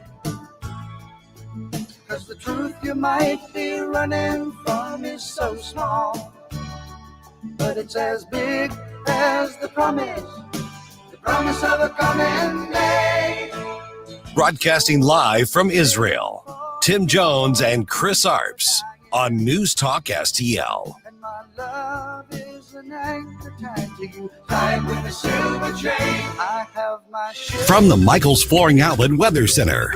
'Cause the truth you might be running from is so small, but it's as big as the promise of a coming day. Broadcasting live from Israel, Tim Jones and Chris Arps on News Talk STL. And my love is an anchor tied to you, tied with a silver chain. I have my ship. From the Michaels Flooring Outlet Weather Center.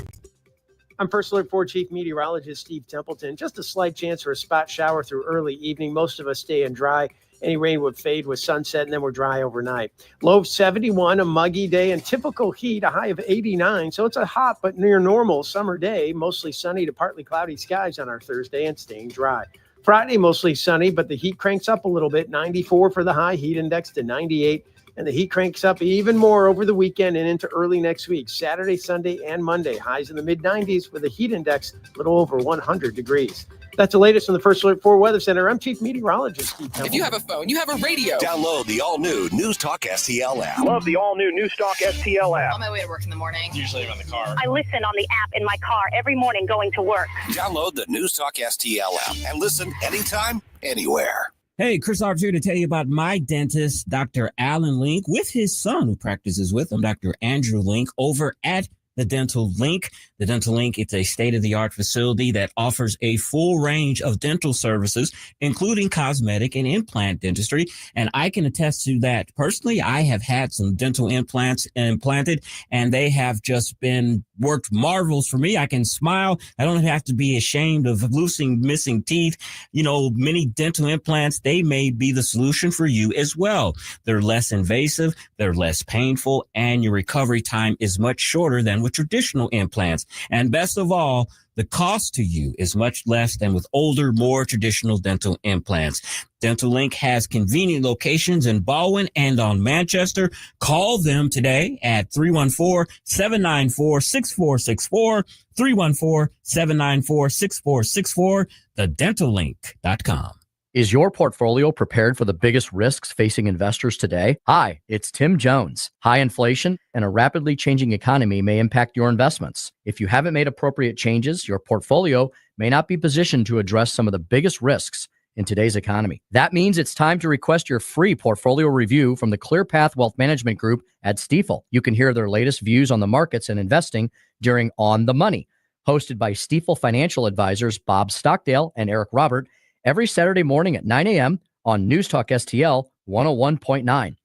I'm First Alert 4 Chief Meteorologist Steve Templeton. Just a slight chance for a spot shower through early evening. Most of us stay in dry. Any rain would fade with sunset, and then we're dry overnight. Low of 71, a muggy day, and typical heat, a high of 89. So it's a hot but near normal summer day. Mostly sunny to partly cloudy skies on our Thursday and staying dry. Friday, mostly sunny, but the heat cranks up a little bit. 94 for the high, heat index to 98. And the heat cranks up even more over the weekend and into early next week. Saturday, Sunday, and Monday. Highs in the mid-90s with a heat index a little over 100 degrees. That's the latest from the First Alert 4 Weather Center. I'm Chief Meteorologist Steve Templeton. If you have a phone, you have a radio. Download the all-new News Talk STL app. Love the all-new News Talk STL app. On my way to work in the morning. Usually I'm in the car. I listen on the app in my car every morning going to work. Download the News Talk STL app and listen anytime, anywhere. Hey, Chris Arps here to tell you about my dentist, Dr. Alan Link, with his son who practices with him, Dr. Andrew Link, over at the Dental Link. The Dental Link, it's a state-of-the-art facility that offers a full range of dental services, including cosmetic and implant dentistry. And I can attest to that. Personally, I have had some dental implants implanted, and they have just been worked marvelous for me. I can smile. I don't have to be ashamed of losing missing teeth. You know, many dental implants, they may be the solution for you as well. They're less invasive, they're less painful, and your recovery time is much shorter than with traditional implants. And best of all, the cost to you is much less than with older, more traditional dental implants. Dental Link has convenient locations in Baldwin and on Manchester. Call them today at 314-794-6464, 314-794-6464, thedentalink.com. Is your portfolio prepared for the biggest risks facing investors today? Hi, it's Tim Jones. High inflation and a rapidly changing economy may impact your investments. If you haven't made appropriate changes, your portfolio may not be positioned to address some of the biggest risks in today's economy. That means it's time to request your free portfolio review from the ClearPath Wealth Management Group at Stifel. You can hear their latest views on the markets and investing during On the Money, hosted by Stifel financial advisors Bob Stockdale and Eric Robert, every Saturday morning at 9 a.m. on News Talk STL 101.9.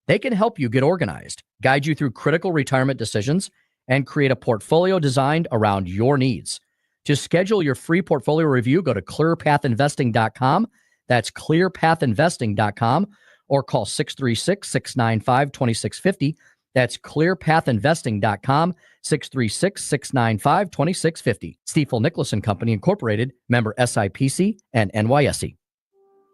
They can help you get organized, guide you through critical retirement decisions, and create a portfolio designed around your needs. To schedule your free portfolio review, go to clearpathinvesting.com. That's clearpathinvesting.com, or call 636-695-2650. That's clearpathinvesting.com, 636-695-2650. Stifel Nicholas & Company Incorporated, member SIPC and NYSE.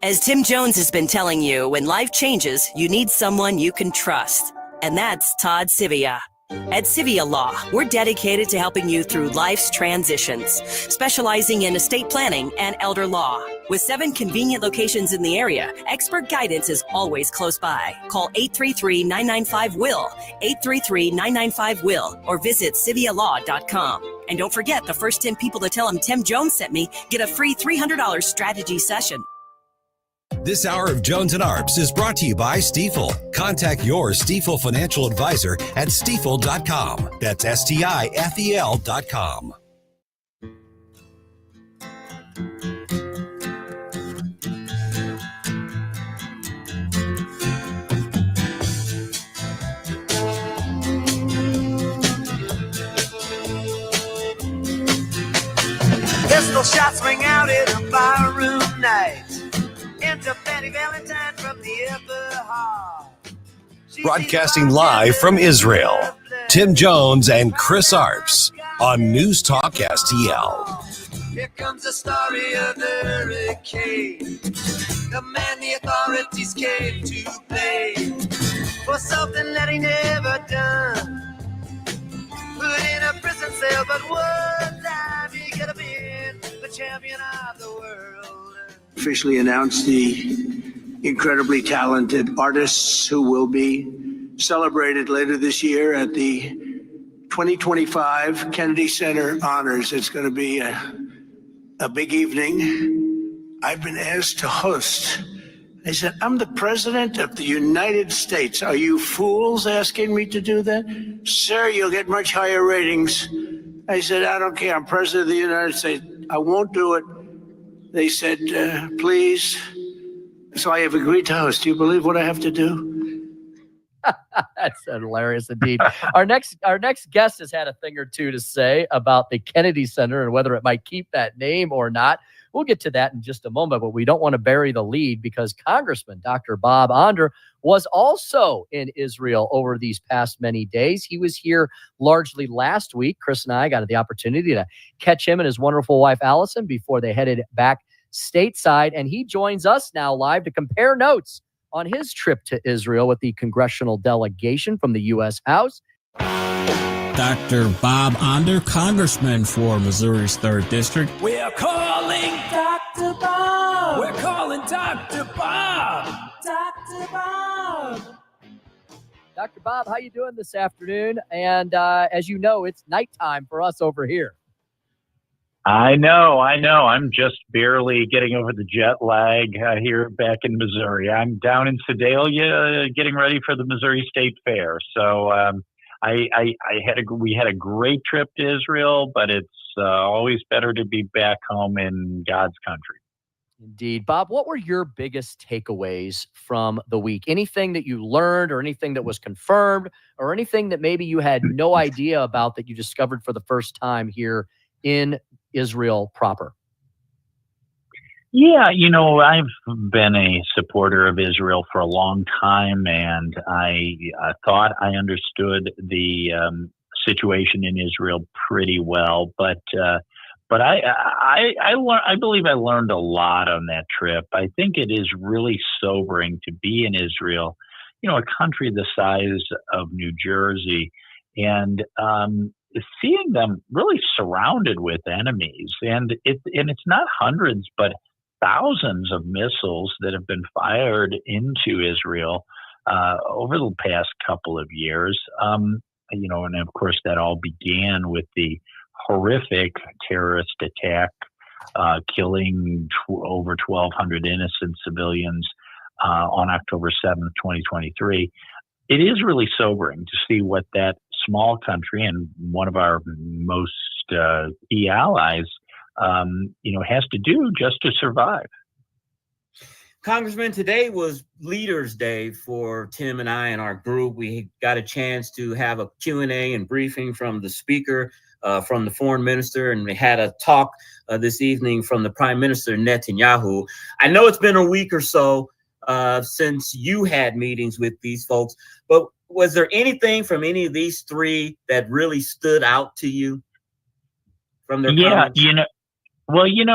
As Tim Jones has been telling you, when life changes, you need someone you can trust. And that's Todd Sivia. At Sivia Law, we're dedicated to helping you through life's transitions, specializing in estate planning and elder law. With 7 convenient locations in the area, expert guidance is always close by. Call 833-995-WILL, 833-995-WILL, or visit civialaw.com. And don't forget, the first 10 people to tell them Tim Jones sent me get a free $300 strategy session. This hour of Jones and Arps is brought to you by Stifel. Contact your Stifel financial advisor at stifel.com. That's STIFEL.com. Pistol shots ring out in a barroom night. Enter Betty Valentine from the upper hall. Broadcasting live from Israel, Tim Jones and Chris Arps on News Talk STL. Here comes the story of the hurricane. The man the authorities came to blame for something that he never done. Put in a prison cell, but one time he could have been the champion of the world. Officially announced the incredibly talented artists who will be celebrated later this year at the 2025 Kennedy Center Honors. It's going to be a big evening. I've been asked to host. I said, I'm the president of the United States. Are you fools asking me to do that? Sir, you'll get much higher ratings. I said, I don't care. I'm president of the United States. I won't do it. They said, please. So I have agreed to host. Do you believe what I have to do? That's hilarious indeed. Our next guest has had a thing or two to say about the Kennedy Center and whether it might keep that name or not. We'll get to that in just a moment, but we don't want to bury the lead because Congressman Dr. Bob Onder was also in Israel over these past many days. He was here largely last week. Chris and I got the opportunity to catch him and his wonderful wife, Allison, before they headed back stateside. And he joins us now live to compare notes on his trip to Israel with the congressional delegation from the U.S. House. Dr. Bob Onder, congressman for Missouri's 3rd District. We're calling Dr. Bob. We're calling Dr. Bob. Dr. Bob. Dr. Bob, how you doing this afternoon? And as you know, it's nighttime for us over here. I know. I'm just barely getting over the jet lag here back in Missouri. I'm down in Sedalia getting ready for the Missouri State Fair. So we had a great trip to Israel, but it's always better to be back home in God's country. Indeed. Bob, what were your biggest takeaways from the week? Anything that you learned or anything that was confirmed or anything that maybe you had no idea about that you discovered for the first time here in Israel proper? Yeah, I've been a supporter of Israel for a long time, and I thought I understood the situation in Israel pretty well. But I believe I learned a lot on that trip. I think it is really sobering to be in Israel, a country the size of New Jersey, and seeing them really surrounded with enemies. And it's not hundreds, but thousands of missiles that have been fired into Israel over the past couple of years. And of course that all began with the horrific terrorist attack, killing over 1,200 innocent civilians on October 7th, 2023. It is really sobering to see what that small country and one of our most key allies has to do just to survive. Congressman, today was Leaders Day for Tim and I and our group. We got a chance to have a Q&A and briefing from the speaker, from the foreign minister, and we had a talk this evening from the Prime Minister Netanyahu. I know it's been a week or so since you had meetings with these folks, but was there anything from any of these three that really stood out to you from their comments? Well, we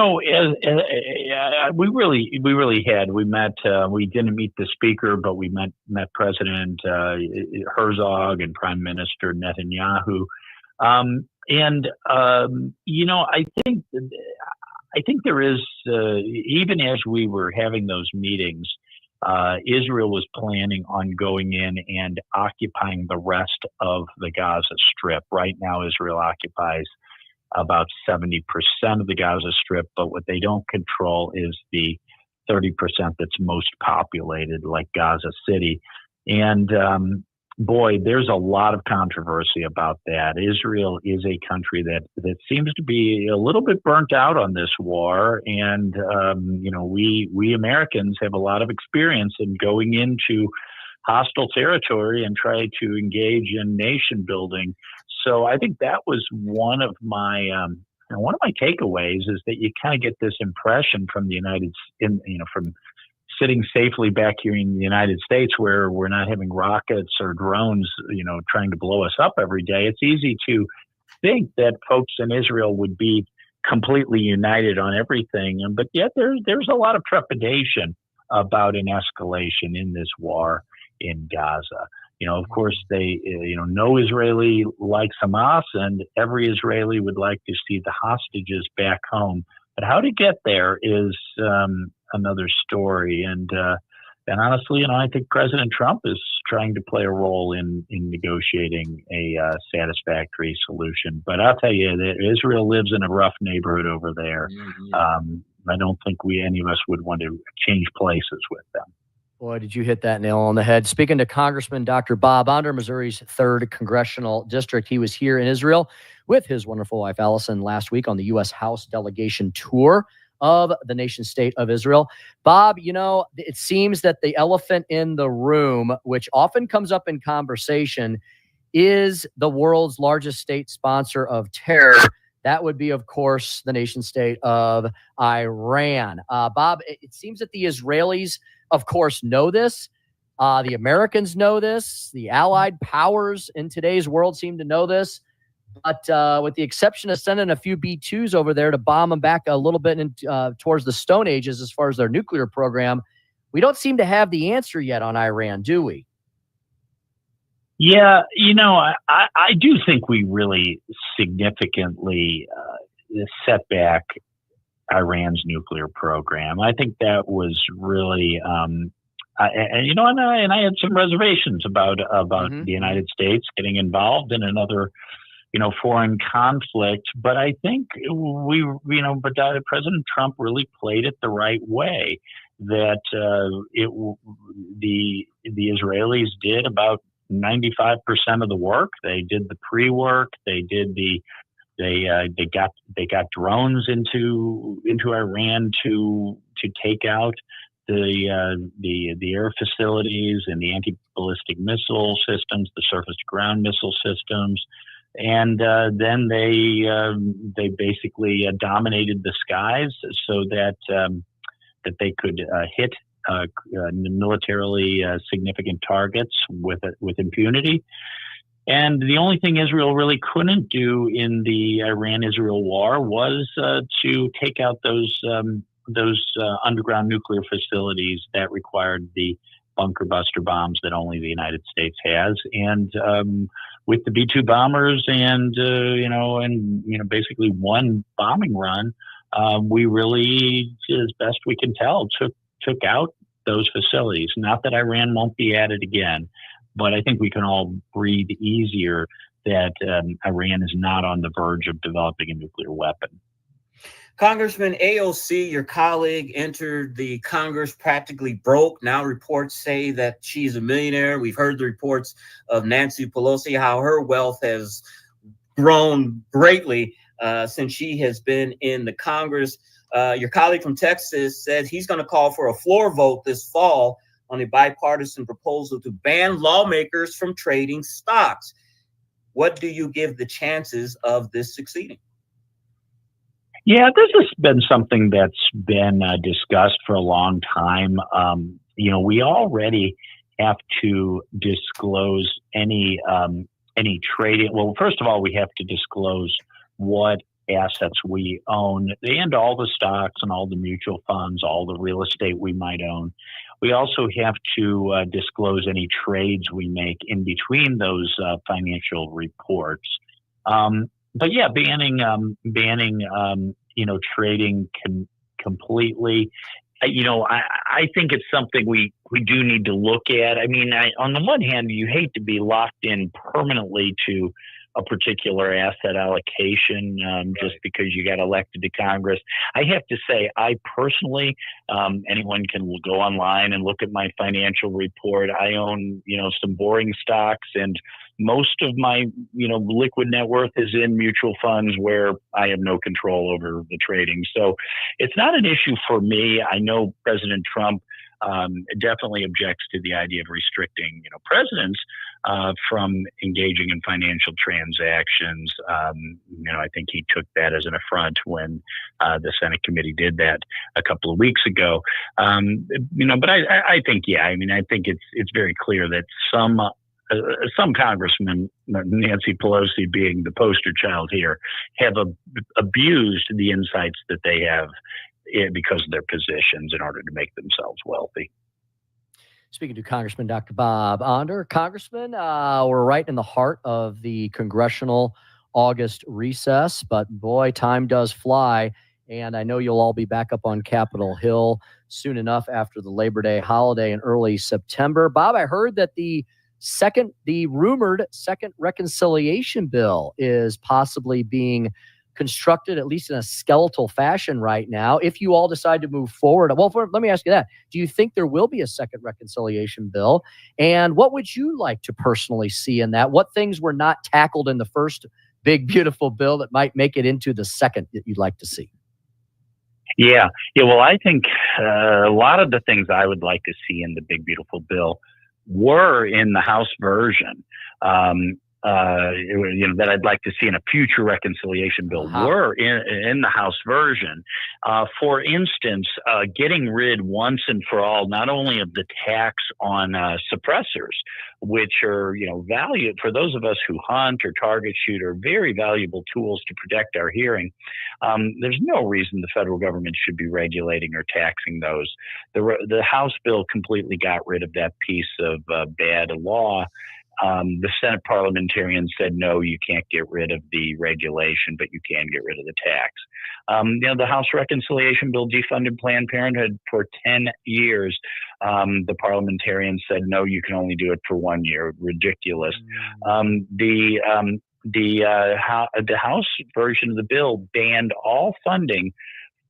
really had. We met. We didn't meet the speaker, but we met President Herzog and Prime Minister Netanyahu. I think there is, even as we were having those meetings, Israel was planning on going in and occupying the rest of the Gaza Strip. Right now, Israel occupies about 70% of the Gaza Strip, but what they don't control is the 30% that's most populated, like Gaza City. And boy, there's a lot of controversy about that. Israel is a country that seems to be a little bit burnt out on this war. And, we Americans have a lot of experience in going into hostile territory and try to engage in nation building. So I think that was one of my takeaways, is that you kind of get this impression from from sitting safely back here in the United States, where we're not having rockets or drones, trying to blow us up every day. It's easy to think that folks in Israel would be completely united on everything, but yet there's a lot of trepidation about an escalation in this war in Gaza. Of course, no Israeli likes Hamas, and every Israeli would like to see the hostages back home. But how to get there is another story. And honestly, I think President Trump is trying to play a role in negotiating a satisfactory solution. But I'll tell you that Israel lives in a rough neighborhood over there. I don't think any of us would want to change places with them. Boy, did you hit that nail on the head. Speaking to Congressman Dr. Bob Onder, Missouri's 3rd Congressional District, he was here in Israel with his wonderful wife, Allison, last week on the U.S. House delegation tour of the nation state of Israel. Bob, it seems that the elephant in the room, which often comes up in conversation, is the world's largest state sponsor of terror. That would be, of course, the nation state of Iran. Bob, it seems that the Israelis, of course, know this. The Americans know this. The allied powers in today's world seem to know this. But with the exception of sending a few B-2s over there to bomb them back a little bit towards the Stone Ages as far as their nuclear program, we don't seem to have the answer yet on Iran, do we? Yeah, I do think we really significantly set back Iran's nuclear program. I think that was really, and I had some reservations about the United States getting involved in another, foreign conflict. But I think President Trump really played it the right way. That the Israelis did about 95% of the work. They did the pre-work. They did they got drones into Iran to take out the air facilities and the anti-ballistic missile systems, the surface-to-ground missile systems, and then they basically dominated the skies so that they could hit militarily significant targets with impunity. And the only thing Israel really couldn't do in the Iran-Israel war was to take out those underground nuclear facilities that required the bunker buster bombs that only the United States has. And with the B-2 bombers and basically one bombing run, we really, as best we can tell, took out those facilities. Not that Iran won't be at it again, but I think we can all breathe easier that Iran is not on the verge of developing a nuclear weapon. Congressman, AOC, your colleague, entered the Congress practically broke. Now reports say that she's a millionaire. We've heard the reports of Nancy Pelosi, how her wealth has grown greatly since she has been in the Congress. Your colleague from Texas says he's going to call for a floor vote this fall on a bipartisan proposal to ban lawmakers from trading stocks. What do you give the chances of this succeeding? Yeah, this has been something that's been discussed for a long time. We already have to disclose any trading. Well, first of all, we have to disclose what assets we own and all the stocks and all the mutual funds, all the real estate we might own. We also have to disclose any trades we make in between those financial reports. But yeah, banning trading completely. I think it's something we do need to look at. I mean, on the one hand, you hate to be locked in permanently to a particular asset allocation just because you got elected to Congress. I have to say, I personally, anyone can go online and look at my financial report. I own, some boring stocks, and most of my, liquid net worth is in mutual funds where I have no control over the trading. So it's not an issue for me. I know President Trump definitely objects to the idea of restricting, presidents from engaging in financial transactions. I think he took that as an affront when the Senate committee did that a couple of weeks ago. But I think, I think it's very clear that some congressmen, Nancy Pelosi being the poster child here, have abused the insights that they have because of their positions in order to make themselves wealthy. Speaking to Congressman Dr. Bob Onder. Congressman, we're right in the heart of the congressional August recess, but boy, time does fly. And I know you'll all be back up on Capitol Hill soon enough after the Labor Day holiday in early September. Bob, I heard that the rumored second reconciliation bill is possibly being constructed, at least in a skeletal fashion right now. If you all decide to move forward, let me ask you that. Do you think there will be a second reconciliation bill? And what would you like to personally see in that? What things were not tackled in the first big, beautiful bill that might make it into the second that you'd like to see? Yeah. Well, I think a lot of the things I would like to see in the big, beautiful bill were in the House version. That I'd like to see in a future reconciliation bill were in the House version. For instance, getting rid once and for all, not only of the tax on suppressors, which are, valued for those of us who hunt or target shoot, are very valuable tools to protect our hearing. There's no reason the federal government should be regulating or taxing those. The House bill completely got rid of that piece of bad law. The Senate parliamentarians said, no, you can't get rid of the regulation, but you can get rid of the tax. The House reconciliation bill defunded Planned Parenthood for 10 years. The parliamentarians said, no, you can only do it for 1 year. Ridiculous. The House version of the bill banned all funding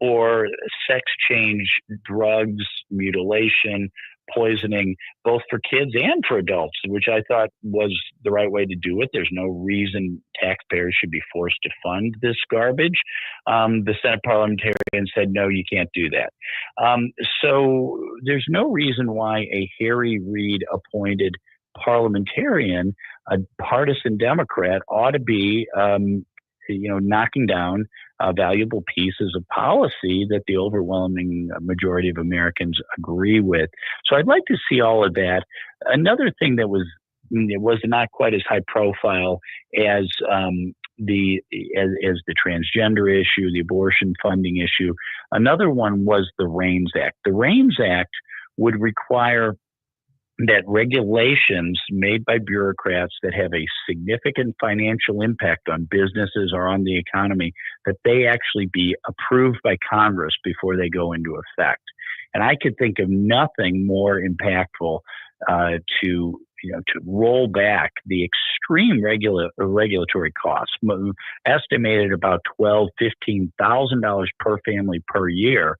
for sex change, drugs, mutilation, poisoning, both for kids and for adults, which I thought was the right way to do it. There's no reason taxpayers should be forced to fund this garbage. The Senate parliamentarians said, no, you can't do that. So there's no reason why a Harry Reid appointed parliamentarian, a partisan Democrat, ought to be knocking down valuable pieces of policy that the overwhelming majority of Americans agree with. So I'd like to see all of that. Another thing that was not quite as high profile as the transgender issue, the abortion funding issue. Another one was the REINS Act. The REINS Act would require that regulations made by bureaucrats that have a significant financial impact on businesses or on the economy, that they actually be approved by Congress before they go into effect. And I could think of nothing more impactful to roll back the extreme regulatory costs, estimated about $12,000-$15,000 per family per year,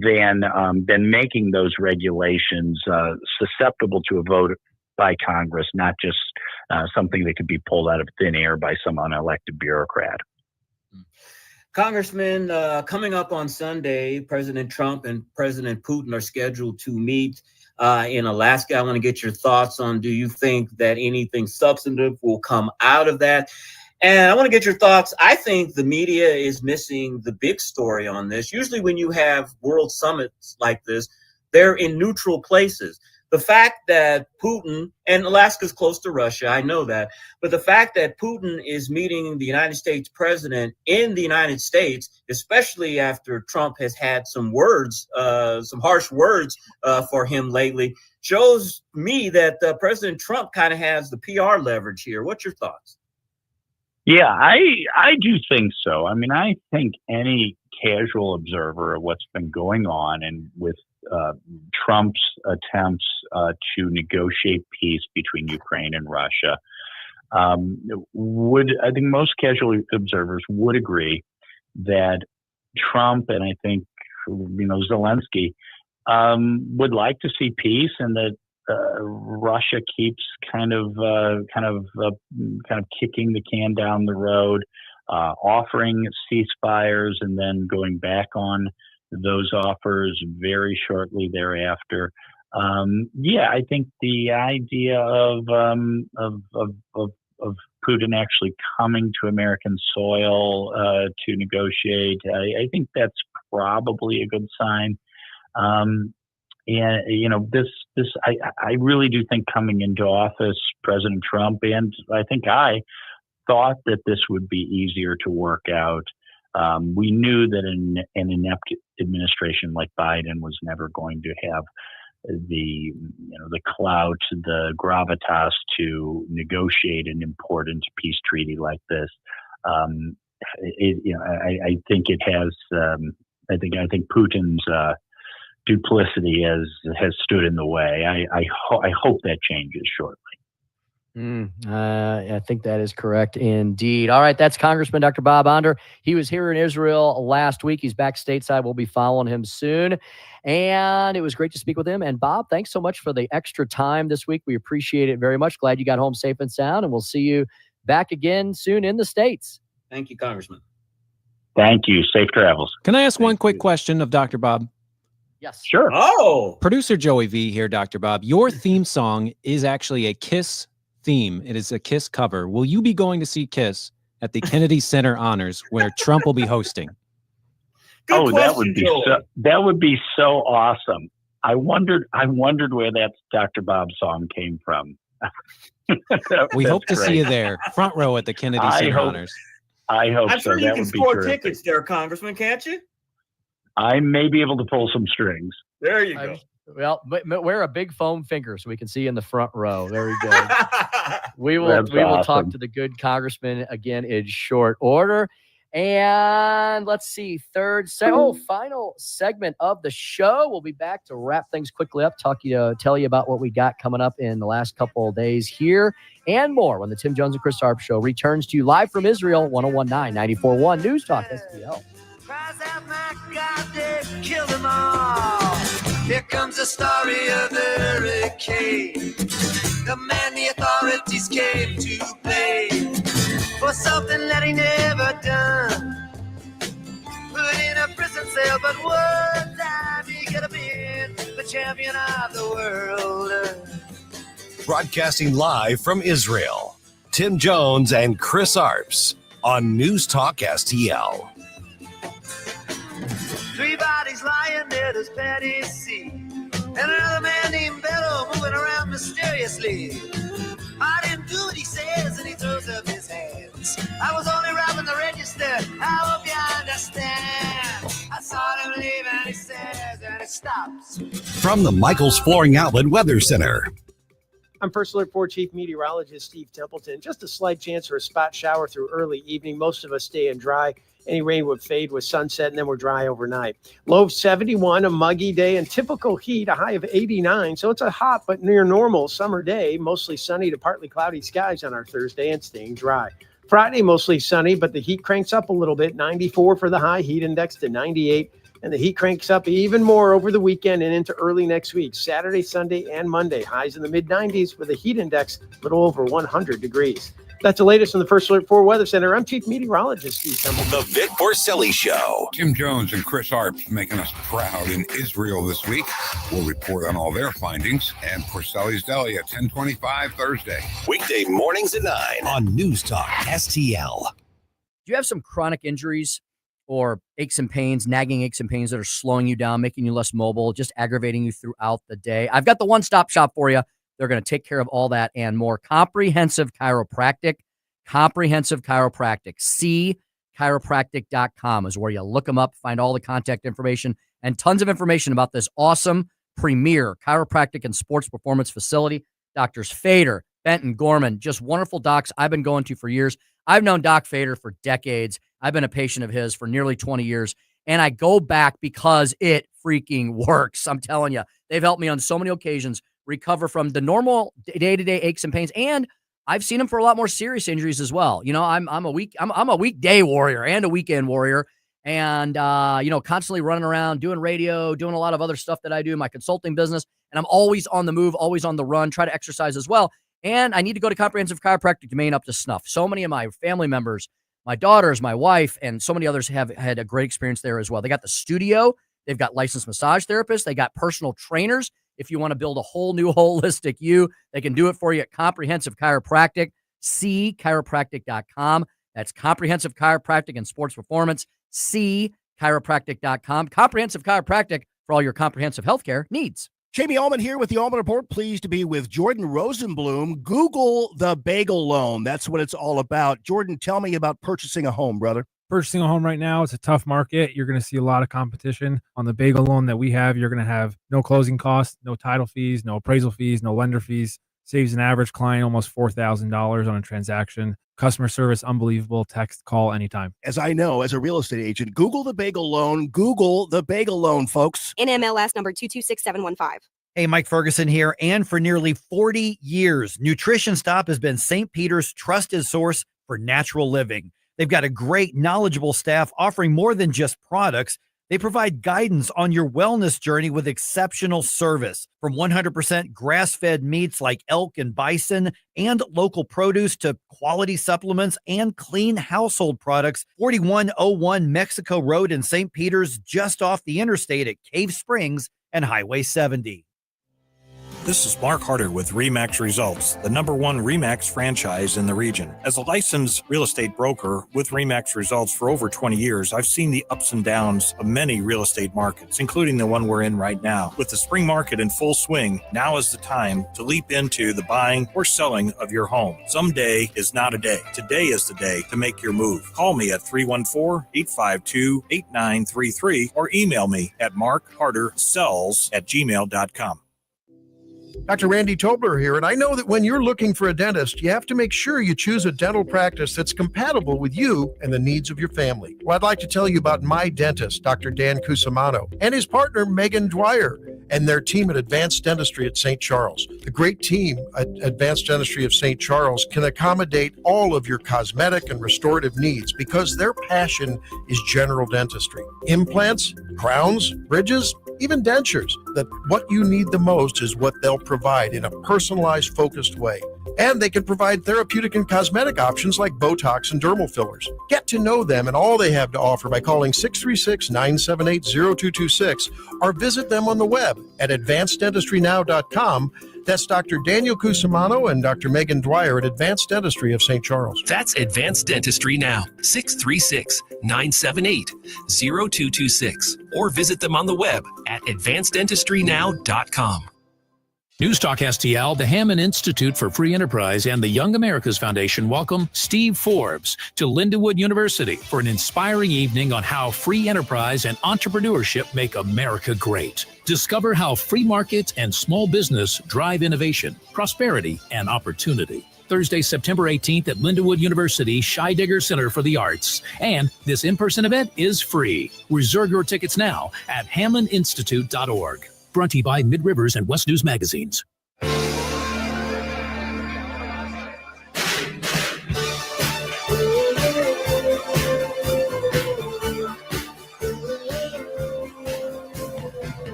than making those regulations susceptible to a vote by Congress, not just something that could be pulled out of thin air by some unelected bureaucrat. Congressman, coming up on Sunday, President Trump and President Putin are scheduled to meet in Alaska. I want to get your thoughts on, do you think that anything substantive will come out of that? And I want to get your thoughts. I think the media is missing the big story on this. Usually when you have world summits like this, they're in neutral places. The fact that Putin, and Alaska's close to Russia, I know that, but the fact that Putin is meeting the United States president in the United States, especially after Trump has had some words, some harsh words for him lately, shows me that President Trump kind of has the PR leverage here. What's your thoughts? Yeah, I do think so. I mean, I think any casual observer of what's been going on and with Trump's attempts to negotiate peace between Ukraine and Russia I think most casual observers would agree that Trump and I think Zelensky would like to see peace, and that Russia keeps kind of kicking the can down the road, offering ceasefires and then going back on those offers very shortly thereafter. I think the idea of Putin actually coming to American soil to negotiate, I think that's probably a good sign. I really do think coming into office, President Trump, and I think I thought that this would be easier to work out. We knew that an inept administration like Biden was never going to have the clout, the gravitas to negotiate an important peace treaty like this. I think it has. I think Putin's duplicity has stood in the way. I hope that changes shortly. I think that is correct indeed. All right, that's Congressman Dr. Bob Onder. He was here in Israel last week. He's back stateside. We'll be following him soon. And it was great to speak with him. And Bob, thanks so much for the extra time this week. We appreciate it very much. Glad you got home safe and sound. And we'll see you back again soon in the States. Thank you, Congressman. Thank you. Safe travels. Can I ask one quick question of Dr. Bob? Yes. Sure. Oh. Producer Joey V here, Dr. Bob. Your theme song is actually a Kiss theme. It is a Kiss cover. Will you be going to see Kiss at the Kennedy Center Honors, where Trump will be hosting? Good that question, would be so awesome. I wondered where that Dr. Bob song came from. We hope to see you there, front row at the Kennedy Center Honors. I hope I'm so. sure you That can would be score terrific. tickets there, Congressman, can't you? I may be able to pull some strings. There you go. Well, wear a big foam finger so we can see you in the front row. There we go. We will talk awesome. to the good congressman again in short order. And let's see, final segment of the show. We'll be back to wrap things quickly up, tell you about what we got coming up in the last couple of days here and more when the Tim Jones and Chris Harp Show returns to you live from Israel, 101.9, 94.1 News Talk STL. Kill them all. Here comes the story of the hurricane. The man the authorities came to blame for something that he never done. Put in a prison cell, but one time he could have been the champion of the world. Broadcasting live from Israel, Tim Jones and Chris Arps on News Talk STL. Three bodies lying near this petty sea, and another man named Bello moving around mysteriously. I didn't do what he says, and he throws up his hands. I was only robbing the register. I hope you understand. I saw him leave, and he says, and it stops. From the Michaels Flooring Outlet Weather Center. I'm First Alert 4 Chief Meteorologist Steve Templeton. Just a slight chance for a spot shower through early evening. Most of us stay in dry. Any rain would fade with sunset, and then we're dry overnight. Low of 71, a muggy day, and typical heat, a high of 89. So it's a hot but near normal summer day. Mostly sunny to partly cloudy skies on our Thursday and staying dry. Friday, mostly sunny, but the heat cranks up a little bit. 94 for the high, heat index to 98. And the heat cranks up even more over the weekend and into early next week. Saturday, Sunday, and Monday. Highs in the mid-90s with a heat index a little over 100 degrees. That's the latest in the First Alert 4 Weather Center. I'm Chief Meteorologist Steve Templeton. The Vic Porcelli Show. Tim Jones and Chris Arps making us proud in Israel this week. We'll report on all their findings. And Porcelli's Deli at 10:25 Thursday. Weekday mornings at 9 on News Talk STL. Do you have some chronic injuries or aches and pains, nagging aches and pains that are slowing you down, making you less mobile, just aggravating you throughout the day? I've got the one-stop shop for you. They're going to take care of all that and more. Comprehensive Chiropractic. Comprehensive Chiropractic. Chiropractic.com is where you look them up, find all the contact information, and tons of information about this awesome premier chiropractic and sports performance facility. Doctors Fader, Benton, Gorman, just wonderful docs I've been going to for years. I've known Doc Fader for decades. I've been a patient of his for nearly 20 years, and I go back because it freaking works. I'm telling you, they've helped me on so many occasions recover from the normal day-to-day aches and pains, and I've seen them for a lot more serious injuries as well. You know, I'm a weekday warrior and a weekend warrior, and constantly running around, doing radio, doing a lot of other stuff that I do in my consulting business, and I'm always on the move, always on the run, try to exercise as well. And I need to go to Comprehensive Chiropractic to remain up to snuff. So many of my family members, my daughters, my wife, and so many others have had a great experience there as well. They got the studio, they've got licensed massage therapists, they got personal trainers. If you want to build a whole new holistic you, they can do it for you at Comprehensive Chiropractic. Chiropractic.com. That's Comprehensive Chiropractic and Sports Performance. Chiropractic.com. Comprehensive Chiropractic for all your comprehensive healthcare needs. Jamie Allman here with the Allman Report. Pleased to be with Jordan Rosenblum. Google the bagel loan. That's what it's all about. Jordan, tell me about purchasing a home, brother. Purchasing a home right now, it's a tough market. You're going to see a lot of competition. On the bagel loan that we have, you're going to have no closing costs, no title fees, no appraisal fees, no lender fees. Saves an average client almost $4,000 on a transaction. Customer service, unbelievable. Text, call anytime. As I know, as a real estate agent, Google the bagel loan. Google the bagel loan, folks. NMLS number 226715. Hey, Mike Ferguson here. And for nearly 40 years, Nutrition Stop has been St. Peter's trusted source for natural living. They've got a great, knowledgeable staff offering more than just products. They provide guidance on your wellness journey with exceptional service. From 100% grass-fed meats like elk and bison and local produce to quality supplements and clean household products. 4101 Mexico Road in St. Peter's, just off the interstate at Cave Springs and Highway 70. This is Mark Harder with RE/MAX Results, the #1 RE/MAX franchise in the region. As a licensed real estate broker with RE/MAX Results for over 20 years, I've seen the ups and downs of many real estate markets, including the one we're in right now. With the spring market in full swing, now is the time to leap into the buying or selling of your home. Someday is not a day. Today is the day to make your move. Call me at 314-852-8933 or email me at markhardersells@gmail.com. Dr. Randy Tobler here, and I know that when you're looking for a dentist, you have to make sure you choose a dental practice that's compatible with you and the needs of your family. Well, I'd like to tell you about my dentist, Dr. Dan Cusimano, and his partner, Megan Dwyer, and their team at Advanced Dentistry at St. Charles. The great team at Advanced Dentistry of St. Charles can accommodate all of your cosmetic and restorative needs because their passion is general dentistry. Implants, crowns, bridges, even dentures. That what you need the most is what they'll provide in a personalized, focused way. And they can provide therapeutic and cosmetic options like Botox and dermal fillers. Get to know them and all they have to offer by calling 636-978-0226 or visit them on the web at advanceddentistrynow.com. That's Dr. Daniel Cusimano and Dr. Megan Dwyer at Advanced Dentistry of St. Charles. That's Advanced Dentistry Now, 636-978-0226. Or visit them on the web at advanceddentistrynow.com. News Talk STL, the Hammond Institute for Free Enterprise, and the Young America's Foundation welcome Steve Forbes to Lindenwood University for an inspiring evening on how free enterprise and entrepreneurship make America great. Discover how free markets and small business drive innovation, prosperity, and opportunity. Thursday, September 18th at Lindenwood University Scheidegger Center for the Arts. And this in-person event is free. Reserve your tickets now at hammondinstitute.org. Brought to you by Mid-Rivers and West News Magazines. Everybody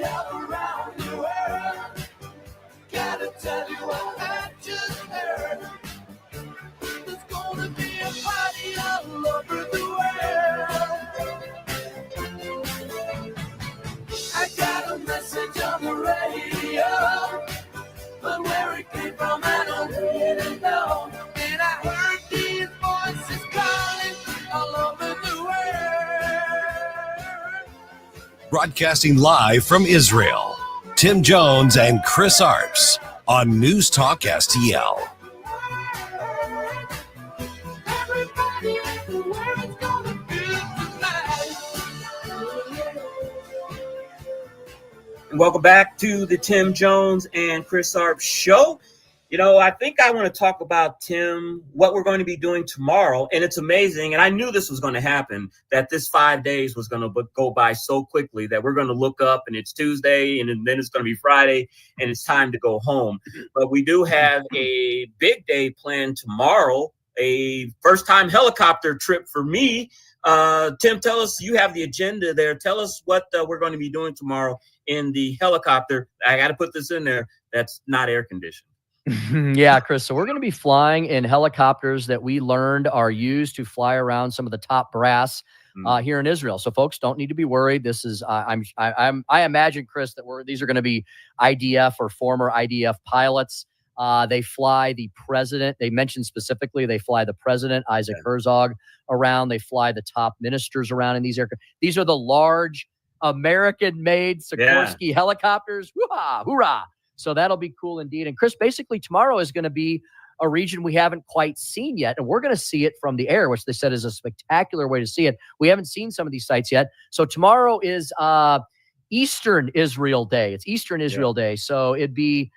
all around the world, gotta tell you what I just heard. Broadcasting live from Israel, Tim Jones and Chris Arps on News Talk STL. And welcome back to the Tim Jones and Chris Arps show. You know, I think I want to talk about, Tim, what we're going to be doing tomorrow. And it's amazing. And I knew this was going to happen, that this 5 days was going to go by so quickly that we're going to look up and it's Tuesday and then it's going to be Friday and it's time to go home. But we do have a big day planned tomorrow, a first-time helicopter trip for me. Tim, tell us, you have the agenda there. Tell us what we're going to be doing tomorrow in the helicopter. I got to put this in there. That's not air conditioned. Yeah, Chris. So we're going to be flying in helicopters that we learned are used to fly around some of the top brass here in Israel. So folks don't need to be worried. This is I imagine, Chris, that these are going to be IDF or former IDF pilots. They fly the president. They mentioned specifically they fly the president, Isaac Herzog, around. They fly the top ministers around in these aircraft. These are the large American-made Sikorsky helicopters. Woo-ha, hoorah! So that'll be cool indeed. And Chris, basically tomorrow is going to be a region we haven't quite seen yet. And we're going to see it from the air, which they said is a spectacular way to see it. We haven't seen some of these sites yet. So tomorrow is Eastern Israel Day. It's Eastern Israel Day. So it'd be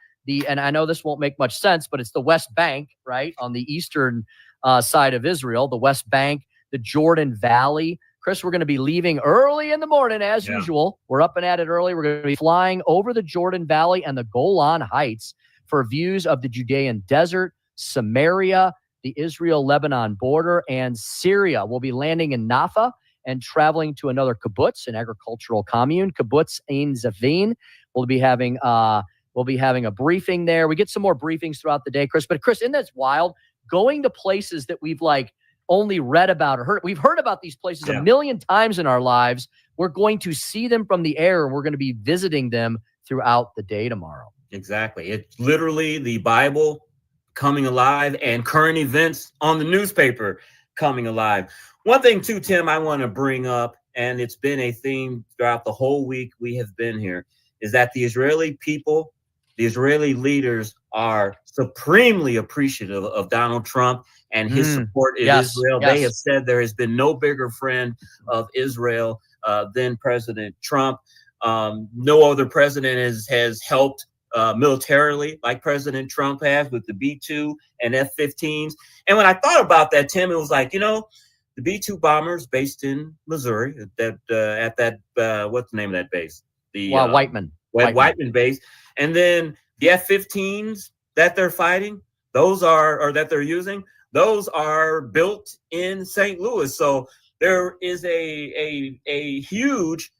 and I know this won't make much sense, but it's the West Bank, right? On the eastern side of Israel, the West Bank, the Jordan Valley. Chris, we're going to be leaving early in the morning as usual. We're up and at it early. We're going to be flying over the Jordan Valley and the Golan Heights for views of the Judean desert, Samaria, the Israel-Lebanon border, and Syria. We'll be landing in Nafa and traveling to another kibbutz, an agricultural commune, Kibbutz Ein Zavin. We'll be having a briefing there. We get some more briefings throughout the day, Chris. But Chris, isn't that wild? Going to places that we've only read about or heard. We've heard about these places a million times in our lives. We're going to see them from the air, and we're going to be visiting them throughout the day tomorrow. Exactly. It's literally the Bible coming alive and current events on the newspaper coming alive. One thing too, Tim, I want to bring up, and it's been a theme throughout the whole week we have been here, is that the Israeli people, the Israeli leaders are supremely appreciative of Donald Trump and his support in Israel. They have said there has been no bigger friend of Israel than President Trump. No other president has helped militarily like President Trump has with the B-2 and F-15s. And when I thought about that, Tim, it was like, the B-2 bombers based in Missouri, what's the name of that base? The Whiteman base. And then the F-15s that they're fighting, that they're using, those are built in St. Louis. So there is a huge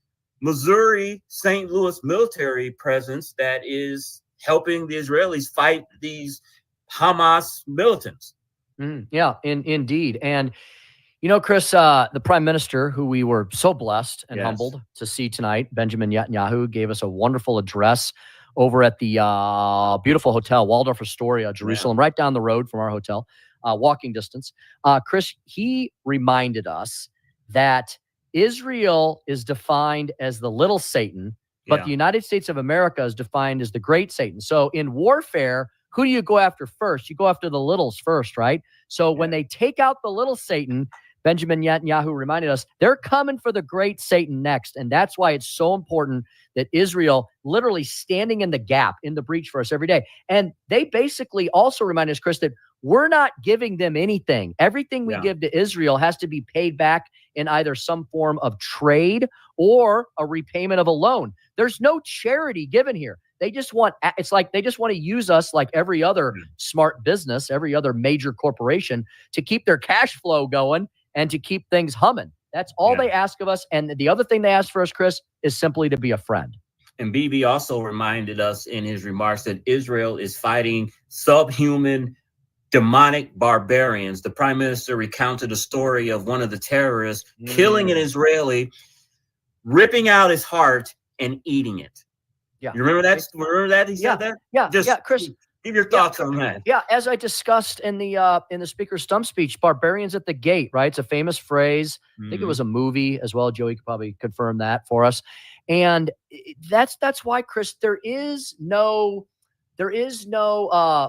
Missouri, St. Louis military presence that is helping the Israelis fight these Hamas militants. Indeed. And, Chris, the prime minister, who we were so blessed and humbled to see tonight, Benjamin Netanyahu, gave us a wonderful address over at the beautiful hotel, Waldorf Astoria, Jerusalem, right down the road from our hotel, walking distance. Chris, he reminded us that Israel is defined as the little Satan, but the United States of America is defined as the great Satan. So in warfare, who do you go after first? You go after the littles first, right? So when they take out the little Satan, Benjamin Netanyahu reminded us, they're coming for the great Satan next. And that's why it's so important that Israel literally standing in the gap, in the breach for us every day. And they basically also remind us, Chris, that we're not giving them anything. Everything we give to Israel has to be paid back in either some form of trade or a repayment of a loan. There's no charity given here. They just want to use us like every other smart business, every other major corporation, to keep their cash flow going and to keep things humming. That's all they ask of us. And the other thing they ask for us, Chris, is simply to be a friend. And BB also reminded us in his remarks that Israel is fighting subhuman, demonic barbarians. The prime minister recounted a story of one of the terrorists killing an Israeli, ripping out his heart and eating it. Yeah. You remember that? He said that? Yeah, Chris, Give your thoughts on that. Yeah, as I discussed in the speaker's stump speech, "Barbarians at the gate," right? It's a famous phrase. I think it was a movie as well. Joey could probably confirm that for us. And that's why, Chris, there is no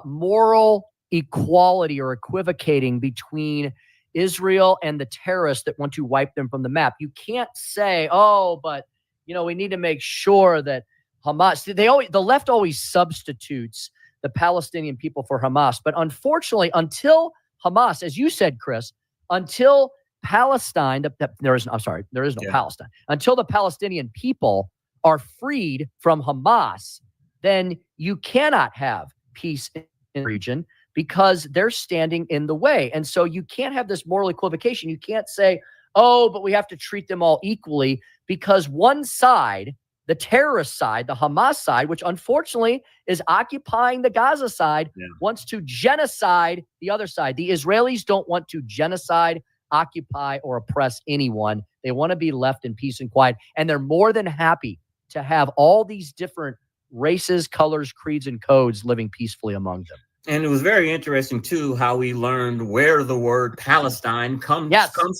moral equality or equivocating between Israel and the terrorists that want to wipe them from the map. You can't say, "Oh, but we need to make sure that Hamas." The left always substitutes the Palestinian people for Hamas. But unfortunately, until Hamas, as you said, Chris, until Palestine, there is no Palestine, until the Palestinian people are freed from Hamas, then you cannot have peace in the region because they're standing in the way. And so you can't have this moral equivocation. You can't say, "Oh, but we have to treat them all equally," because one side, the terrorist side, the Hamas side, which unfortunately is occupying the Gaza side, wants to genocide the other side. The Israelis don't want to genocide, occupy, or oppress anyone. They want to be left in peace and quiet. And they're more than happy to have all these different races, colors, creeds, and codes living peacefully among them. And it was very interesting, too, how we learned where the word Palestine comes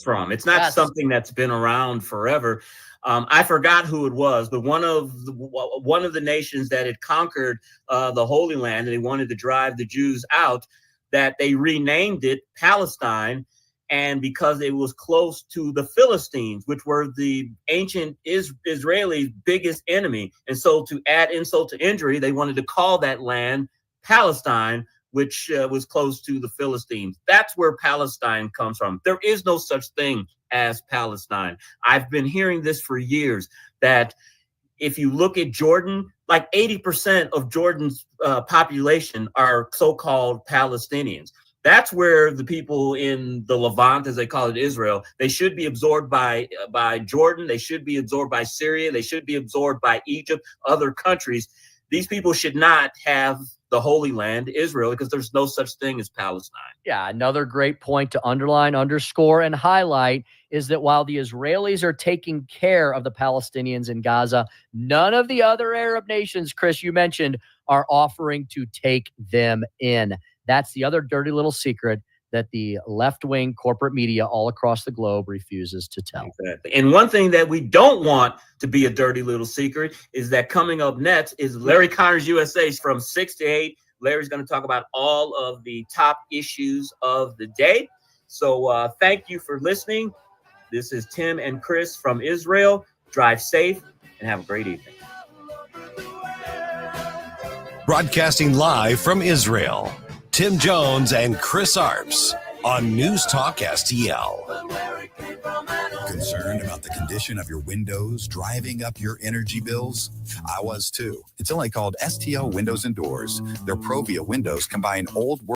from. It's not something that's been around forever. I forgot who it was, but one of the nations that had conquered the Holy Land, and they wanted to drive the Jews out, that they renamed it Palestine. And because it was close to the Philistines, which were the ancient Israelis' biggest enemy. And so to add insult to injury, they wanted to call that land Palestine, which was close to the Philistines. That's where Palestine comes from. There is no such thing as Palestine. I've been hearing this for years, that if you look at Jordan, like 80% of Jordan's population are so-called Palestinians. That's where the people in the Levant, as they call it, Israel, they should be absorbed by Jordan. They should be absorbed by Syria. They should be absorbed by Egypt, other countries. These people should not have the Holy Land, Israel, because there's no such thing as Palestine. Yeah, another great point to underline, underscore, and highlight is that while the Israelis are taking care of the Palestinians in Gaza, none of the other Arab nations, Chris, you mentioned, are offering to take them in. That's the other dirty little secret that the left-wing corporate media all across the globe refuses to tell. Exactly. And one thing that we don't want to be a dirty little secret is that coming up next is Larry Connor's USA from 6 to 8. Larry's going to talk about all of the top issues of the day. So thank you for listening. This is Tim and Chris from Israel. Drive safe and have a great evening. Broadcasting live from Israel, Tim Jones and Chris Arps on News Talk STL. Concerned about the condition of your windows driving up your energy bills? I was too. It's only called STL Windows and Doors. Their Provia windows combine old